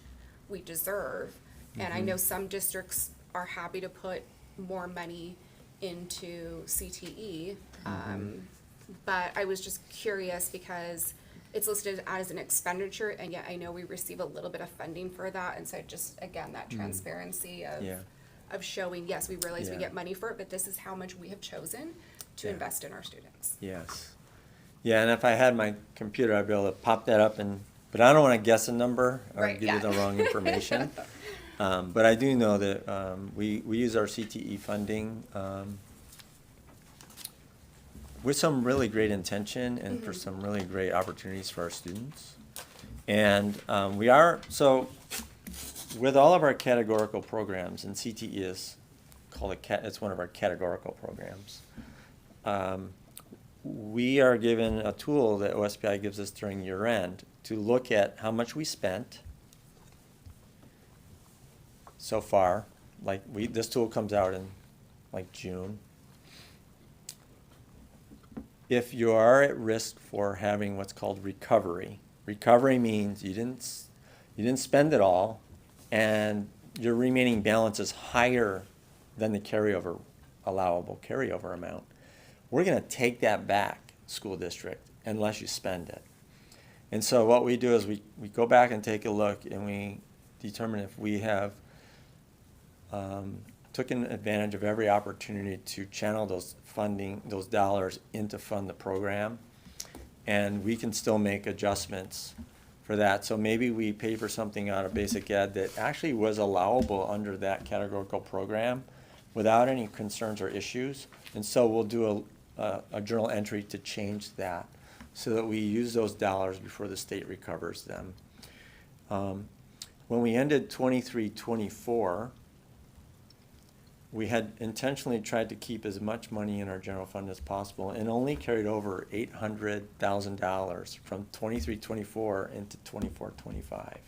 we deserve. And I know some districts are happy to put more money into CTE. But I was just curious because it's listed as an expenditure, and yet I know we receive a little bit of funding for that. And so just, again, that transparency Yeah. of showing, yes, we realize we Yeah. get money for it, but this is how much we have chosen to Yeah. invest in our students. Yes. Yeah, and if I had my computer, I'd be able to pop that up but I don't want to guess a number or Right, give you yeah. the wrong information. But I do know that we use our CTE funding with some really great intention and for some really great opportunities for our students. And with all of our categorical programs, and CTE is called it's one of our categorical programs. We are given a tool that OSPI gives us during year end to look at how much we spent so far. This tool comes out in June. If you are at risk for having what's called recovery means you didn't spend it all, and your remaining balance is higher than the allowable carryover amount. We're going to take that back, school district, unless you spend it. And so what we do is we go back and take a look, and we determine if we have taken advantage of every opportunity to channel those dollars into fund the program, and we can still make adjustments for that. So maybe we pay for something out of basic ed that actually was allowable under that categorical program without any concerns or issues, and so we'll do a journal entry to change that so that we use those dollars before the state recovers them. When we ended 23-24, we had intentionally tried to keep as much money in our general fund as possible and only carried over $800,000 from 23-24 into 24-25.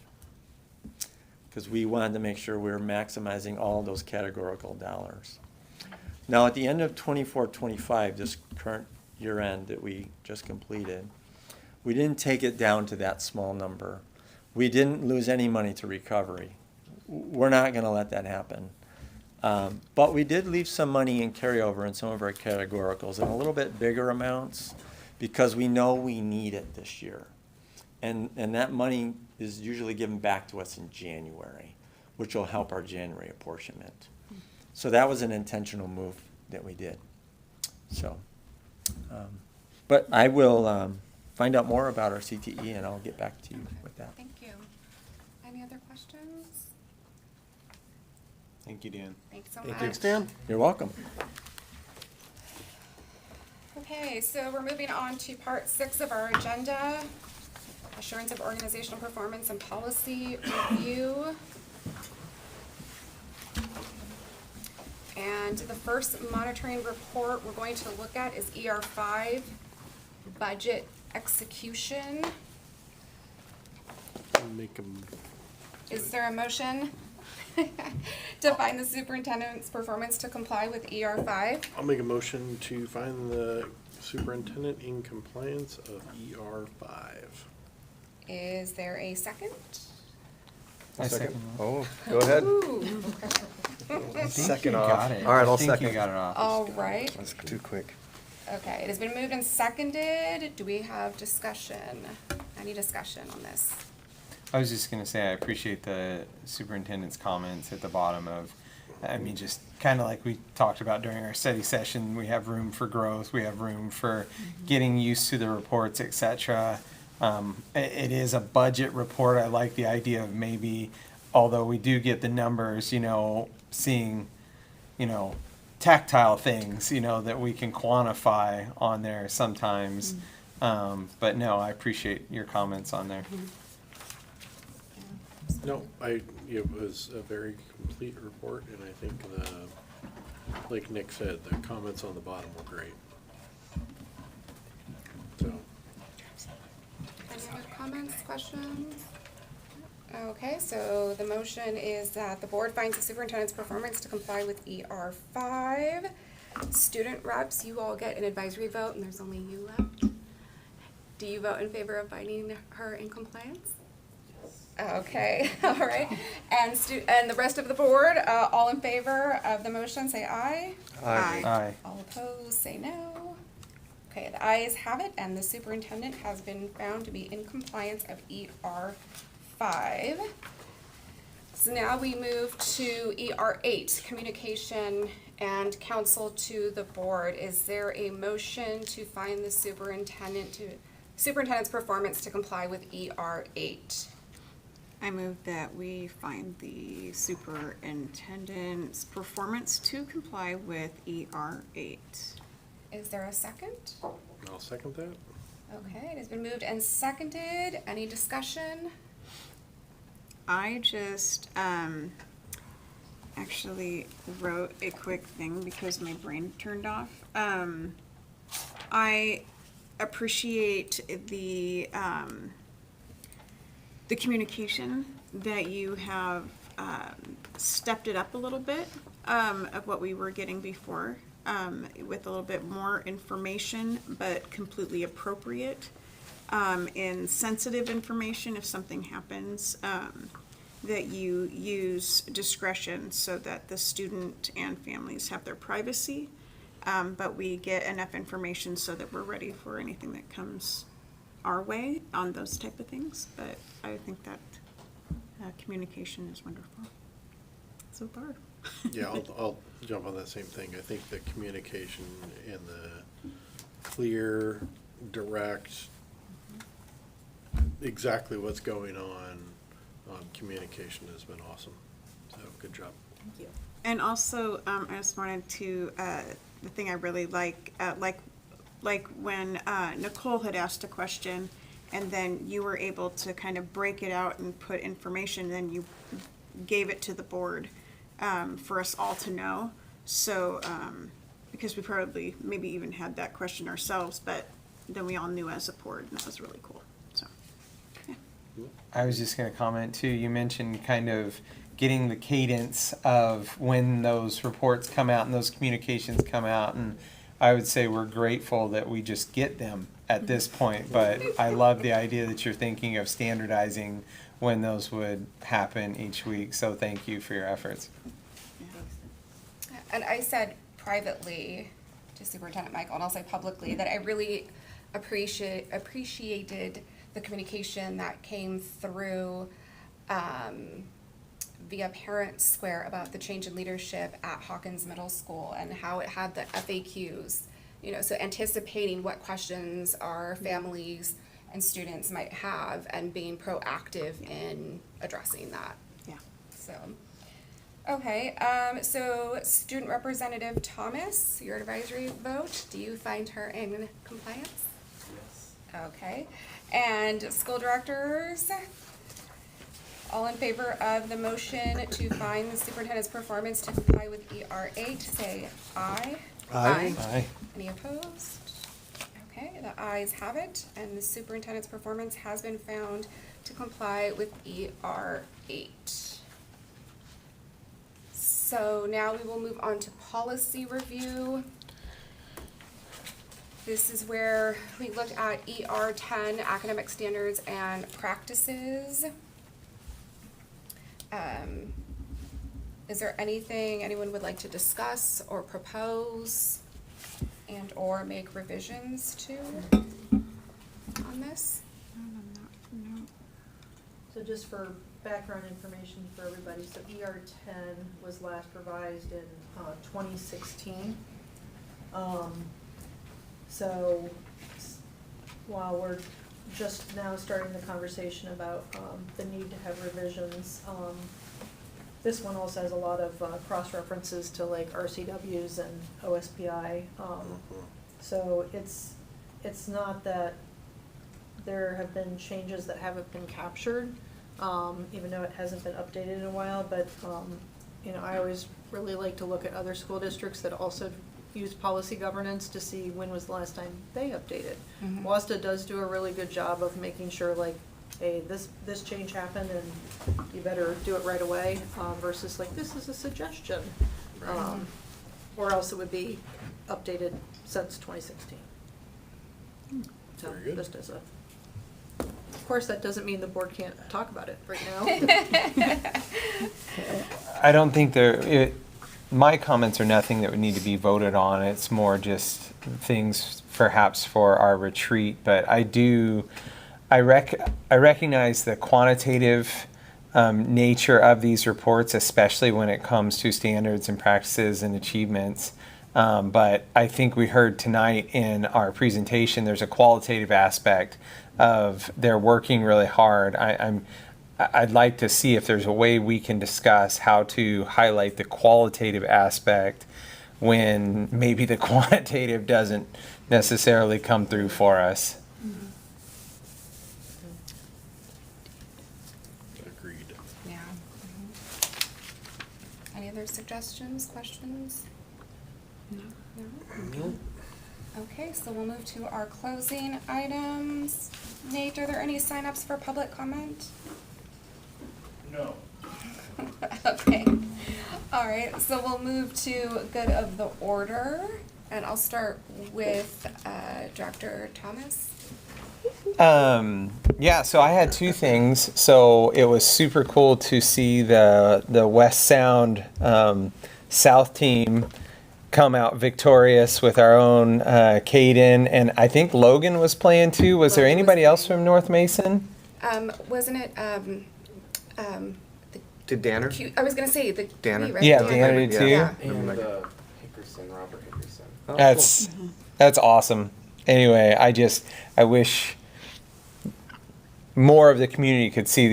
Because we wanted to make sure we were maximizing all those categorical dollars. Now, at the end of 24-25, this current year end that we just completed, we didn't take it down to that small number. We didn't lose any money to recovery. We're not going to let that happen. But we did leave some money in carryover in some of our categoricals in a little bit bigger amounts because we know we need it this year. And that money is usually given back to us in January, which will help our January apportionment. So that was an intentional move that we did. So, but I will find out more about our CTE and I'll get back to you with that. Thank you. Any other questions? Thank you, Dan. Thanks so much. Thanks, Dan. You're welcome. Okay, so we're moving on to part 6 of our agenda, assurance of organizational performance and policy review. And the first monitoring report we're going to look at is ER5, budget execution. Is there a motion to find the superintendent's performance to comply with ER5? I'll make a motion to find the superintendent in compliance of ER5. Is there a second? I second. Oh, go ahead. Ooh, Second off. Got it. All right, I'll I think second. you got it off. all right. That's too quick. Okay, it has been moved and seconded. Do we have discussion? Any discussion on this? I was just gonna say, I appreciate the superintendent's comments at the bottom of, I mean, just kind of like we talked about during our study session, we have room for growth, we have room for getting used to the reports, et cetera. It is a budget report. I like the idea of maybe, although we do get the numbers, seeing, tactile things, that we can quantify on there sometimes. But no, I appreciate your comments on there. No, it was a very complete report, and I think like Nick said, the comments on the bottom were great. So, Any other comments, questions? Okay, so the motion is that the board finds the superintendent's performance to comply with ER5. Student reps, you all get an advisory vote, and there's only you left. Do you vote in favor of finding her in compliance? Okay, all right. And the rest of the board, all in favor of the motion, say aye. Aye. All opposed, say no. Okay, the ayes have it, and the superintendent has been found to be in compliance of ER 5. So now we move to ER 8, communication and counsel to the board. Is there a motion to find the superintendent's performance to comply with ER 8? I move that we find the superintendent's performance to comply with ER 8. Is there a second? I'll second that. Okay, it has been moved and seconded. Any discussion? I just actually wrote a quick thing because my brain turned off. I appreciate the communication that you have stepped it up a little bit of what we were getting before, with a little bit more information, but completely appropriate. And sensitive information if something happens, that you use discretion so that the student and families have their privacy, but we get enough information so that we're ready for anything that comes our way on those type of things. But I think that communication is wonderful so far. Yeah, I'll jump on that same thing. I think the communication and the clear, direct, exactly what's going on, communication has been awesome. So, good job. Thank you. And also, I just wanted to, the thing I really like when Nicole had asked a question, and then you were able to kind of break it out and put information, then you gave it to the board for us all to know. So, because we probably maybe even had that question ourselves, but then we all knew as a board, and that was really cool. So, yeah. I was just going to comment too. You mentioned kind of getting the cadence of when those reports come out and those communications come out. And I would say we're grateful that we just get them at this point. But I love the idea that you're thinking of standardizing when those would happen each week. So thank you for your efforts. And I said privately to Superintendent Michael, and I'll say publicly, that I really appreciated the communication that came through via Parent Square about the change in leadership at Hawkins Middle School and how it had the FAQs, so anticipating what questions our families and students might have and being proactive in addressing that. Yeah. So, okay, so Student Representative Thomas, your advisory vote, do you find her in compliance? Yes. Okay, and school directors, all in favor of the motion to find the superintendent's performance to comply with ER 8, say aye. Aye. Aye. Any opposed? Okay, the ayes have it, and the superintendent's performance has been found to comply with ER 8. So now we will move on to policy review. This is where we looked at ER 10, academic standards and practices. Is there anything anyone would like to discuss or propose and or make revisions to on this? No. So just for background information for everybody, so ER 10 was last revised in 2016. So while we're just now starting the conversation about the need to have revisions, this one also has a lot of cross-references to like RCWs and OSPI. So it's not that there have been changes that haven't been captured, even though it hasn't been updated in a while, but I always really like to look at other school districts that also use policy governance to see when was the last time they updated. Mhm. WASDA does do a really good job of making sure like, hey, this change happened and you better do it right away, versus like, this is a suggestion. Or else it would be updated since 2016. So Very good. just as a Of course, that doesn't mean the board can't talk about it right now. I don't think my comments are nothing that would need to be voted on. It's more just things perhaps for our retreat. But I recognize the quantitative nature of these reports, especially when it comes to standards and practices and achievements. But I think we heard tonight in our presentation, there's a qualitative aspect of they're working really hard. I'd like to see if there's a way we can discuss how to highlight the qualitative aspect when maybe the quantitative doesn't necessarily come through for us. Yeah. Any other suggestions, questions? No. Okay, so we'll move to our closing items. Nate, are there any signups for public comment? No. Okay. All right, so we'll move to good of the order, and I'll start with Director Thomas. Yeah, so I had two things. So it was super cool to see the West Sound South team come out victorious with our own Caden, and I think Logan was playing too. Was there anybody else from North Mason? Wasn't it Did Danner? I was gonna say the Danner. Kiwi, right? Yeah, Danner did too. Yeah. And Hickerson, Robert Hickerson. Oh, That's awesome. Anyway, I wish more of the community could see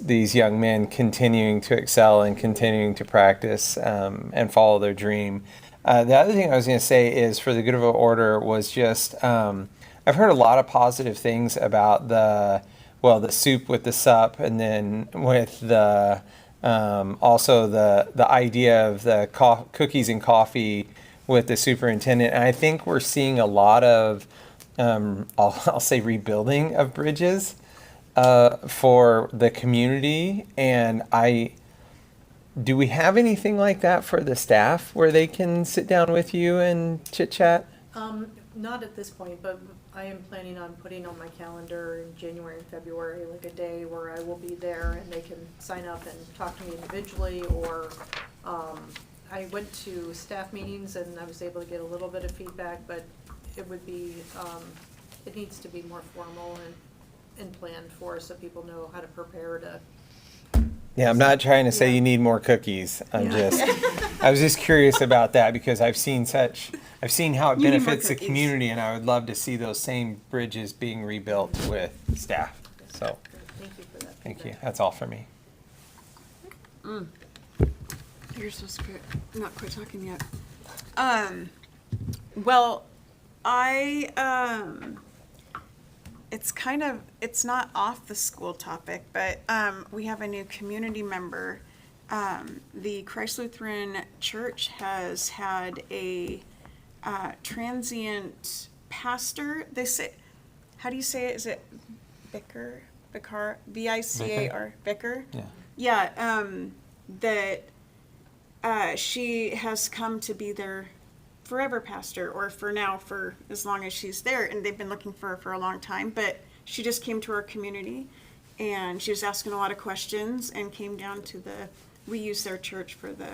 these young men continuing to excel and continuing to practice and follow their dream. The other thing I was going to say is, for the good of order, was just I've heard a lot of positive things about the soup with the sup, and then with the also the idea of the cookies and coffee with the superintendent. And I think we're seeing a lot of I'll say rebuilding of bridges for the community. And do we have anything like that for the staff where they can sit down with you and chit chat? Not at this point, but I am planning on putting on my calendar in January and February, like a day where I will be there and they can sign up and talk to me individually, or I went to staff meetings and I was able to get a little bit of feedback, but it would be, it needs to be more formal and planned for, so people know how to prepare to. Yeah, I'm not trying to say Yeah. you need more cookies. I Yeah. was just curious about that, because I've seen how it You need more benefits the cookies. community, and I would love to see those same bridges being rebuilt with staff. So, Thank you for that. thank you. feedback. That's all for me. You're supposed to quit, not quit talking yet. Well, it's not off the school topic, but we have a new community member. The Christ Lutheran Church has had a transient pastor. They say, how do you say it? Is it Vicar? V-I-C-A-R, Vicar? Yeah. Yeah, that she has come to be their forever pastor, or for as long as she's there, and they've been looking for her for a long time. But she just came to our community, and she was asking a lot of questions, and came down to we use their church for the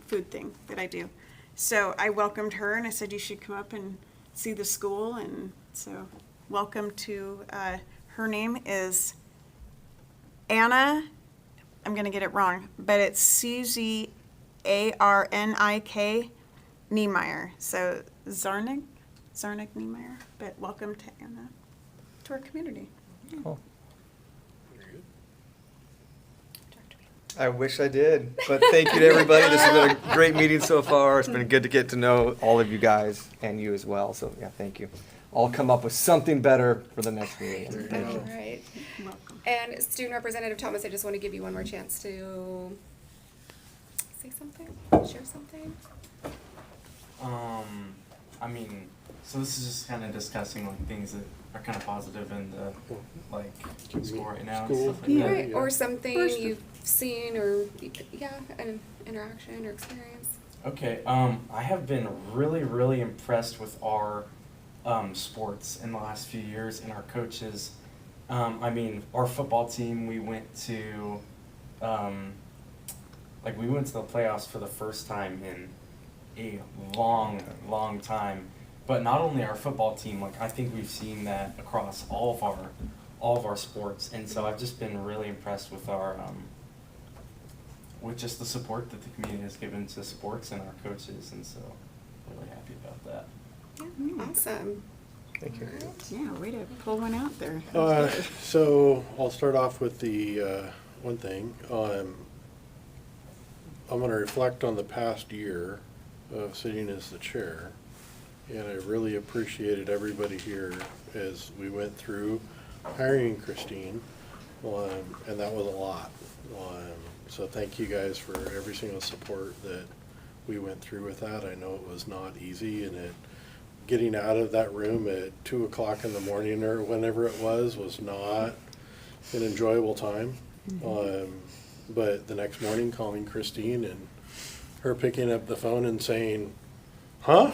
food thing that I do. So I welcomed her, and I said, you should come up and see the school. And so welcome to, her name is Anna, I'm gonna get it wrong, but it's C-Z-A-R-N-I-K Niemeyer. So Zarnik Niemeyer, but welcome to Anna, to our community. Cool. I wish I did, but thank you to everybody. This has been a great meeting so far. It's been good to get to know all of you guys and you as well. So yeah, thank you. I'll come up with something better for the next meeting. Thank you. All right. Welcome. And Student Representative Thomas, I just want to give you one more chance to say something, share something. I mean, so this is just kind of discussing like things that are kind of positive in the like school right now and stuff like that. Right, or something you've seen, or an interaction or experience. Okay, I have been really, really impressed with our sports in the last few years, and our coaches I mean, our football team, we went to, we went to the playoffs for the first time in a long, long time. But not only our football team, like I think we've seen that across all of our sports, and so I've just been really impressed with our, with just the support that the community has given to sports and our coaches, and so really happy about that. Awesome. Thank you. Yeah, way to pull one out there. So I'll start off with the one thing. I'm going to reflect on the past year of sitting as the chair, and I really appreciated everybody here as we went through hiring Christine, and that was a lot. So thank you guys for every single support that we went through with that. I know it was not easy, and getting out of that room at 2 o'clock in the morning or whenever it was not an enjoyable time. But the next morning, calling Christine and her picking up the phone and saying, huh?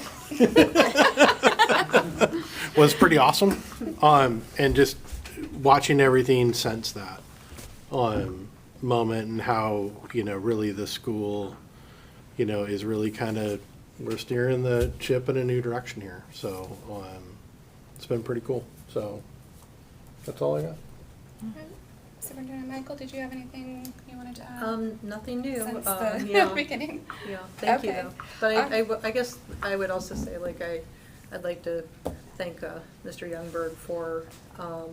was pretty awesome. And just watching everything since that moment, and how, really the school, is really kind of, we're steering the ship in a new direction here. So it's been pretty cool. So that's all I got. Superintendent Michael, did you have anything you wanted to add? Nothing new. Since the Yeah. beginning? Yeah, thank you Okay. though. But I guess I would also say, I'd like to thank Mr. Youngberg for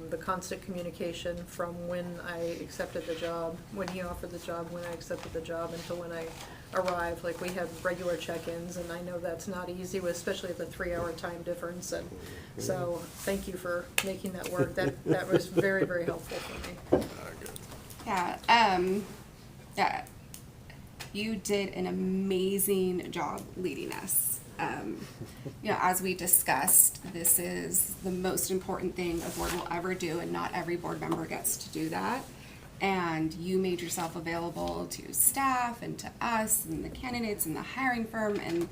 the constant communication from when I accepted the job, when he offered the job, when I accepted the job, until when I arrived. We had regular check-ins, and I know that's not easy, especially with the 3-hour time difference. And so thank you for making that work. That was very, very helpful for me. Yeah, you did an amazing job leading us. As we discussed, this is the most important thing a board will ever do, and not every board member gets to do that. And you made yourself available to staff and to us and the candidates and the hiring firm, and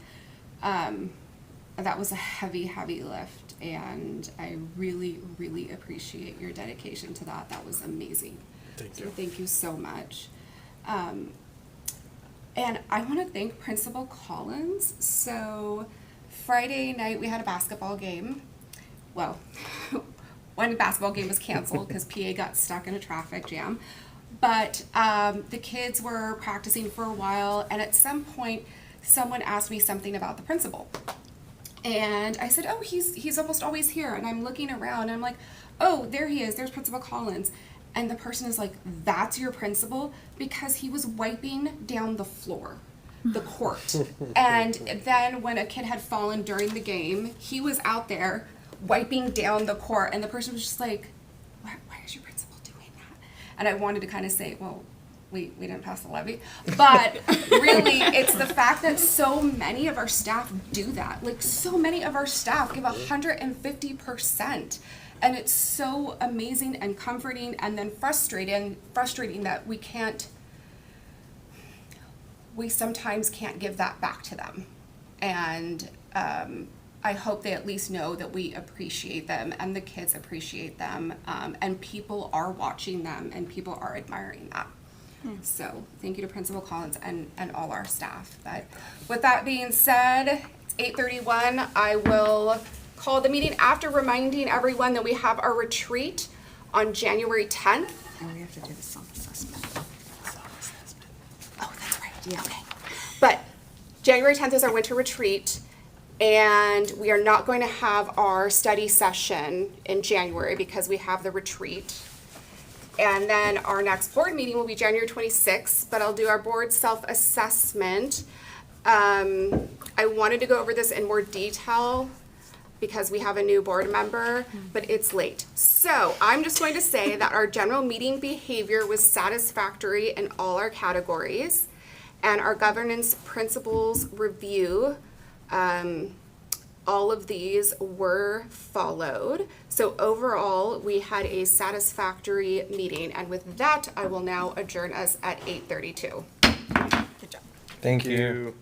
that was a heavy, heavy lift. And I really, really appreciate your dedication to that. That was amazing. Thank you so much. And I want to thank Principal Collins. So Friday night we had a basketball game. Well, one basketball game was canceled because PA got stuck in a traffic jam. But the kids were practicing for a while, and at some point someone asked me something about the principal. And I said, oh, he's almost always here. And I'm looking around and I'm like, oh, there he is, there's Principal Collins. And the person is like, that's your principal? Because he was wiping down the floor, the court. And then when a kid had fallen during the game, he was out there wiping down the court. And the person was just like, why is your principal doing that? And I wanted to kind of say, well, we didn't pass the levy. But really, it's the fact that so many of our staff do that. So many of our staff give 150%. And it's so amazing and comforting, and then frustrating that we sometimes can't give that back to them. And I hope they at least know that we appreciate them, and the kids appreciate them, and people are watching them, and people are admiring that. So thank you to Principal Collins and all our staff. But with that being said, it's 8:31. I will call the meeting after reminding everyone that we have our retreat on January 10th. And we have to do the self-assessment. Oh, that's right. Yeah. Okay. But January 10th is our winter retreat, and we are not going to have our study session in January because we have the retreat. And then our next board meeting will be January 26th, but I'll do our board self-assessment. I wanted to go over this in more detail because we have a new board member, but it's late. So I'm just going to say that our general meeting behavior was satisfactory in all our categories, and our governance principles review, all of these were followed. So overall, we had a satisfactory meeting, and with that, I will now adjourn us at 8:32. Good job. Thank you.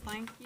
Thank you.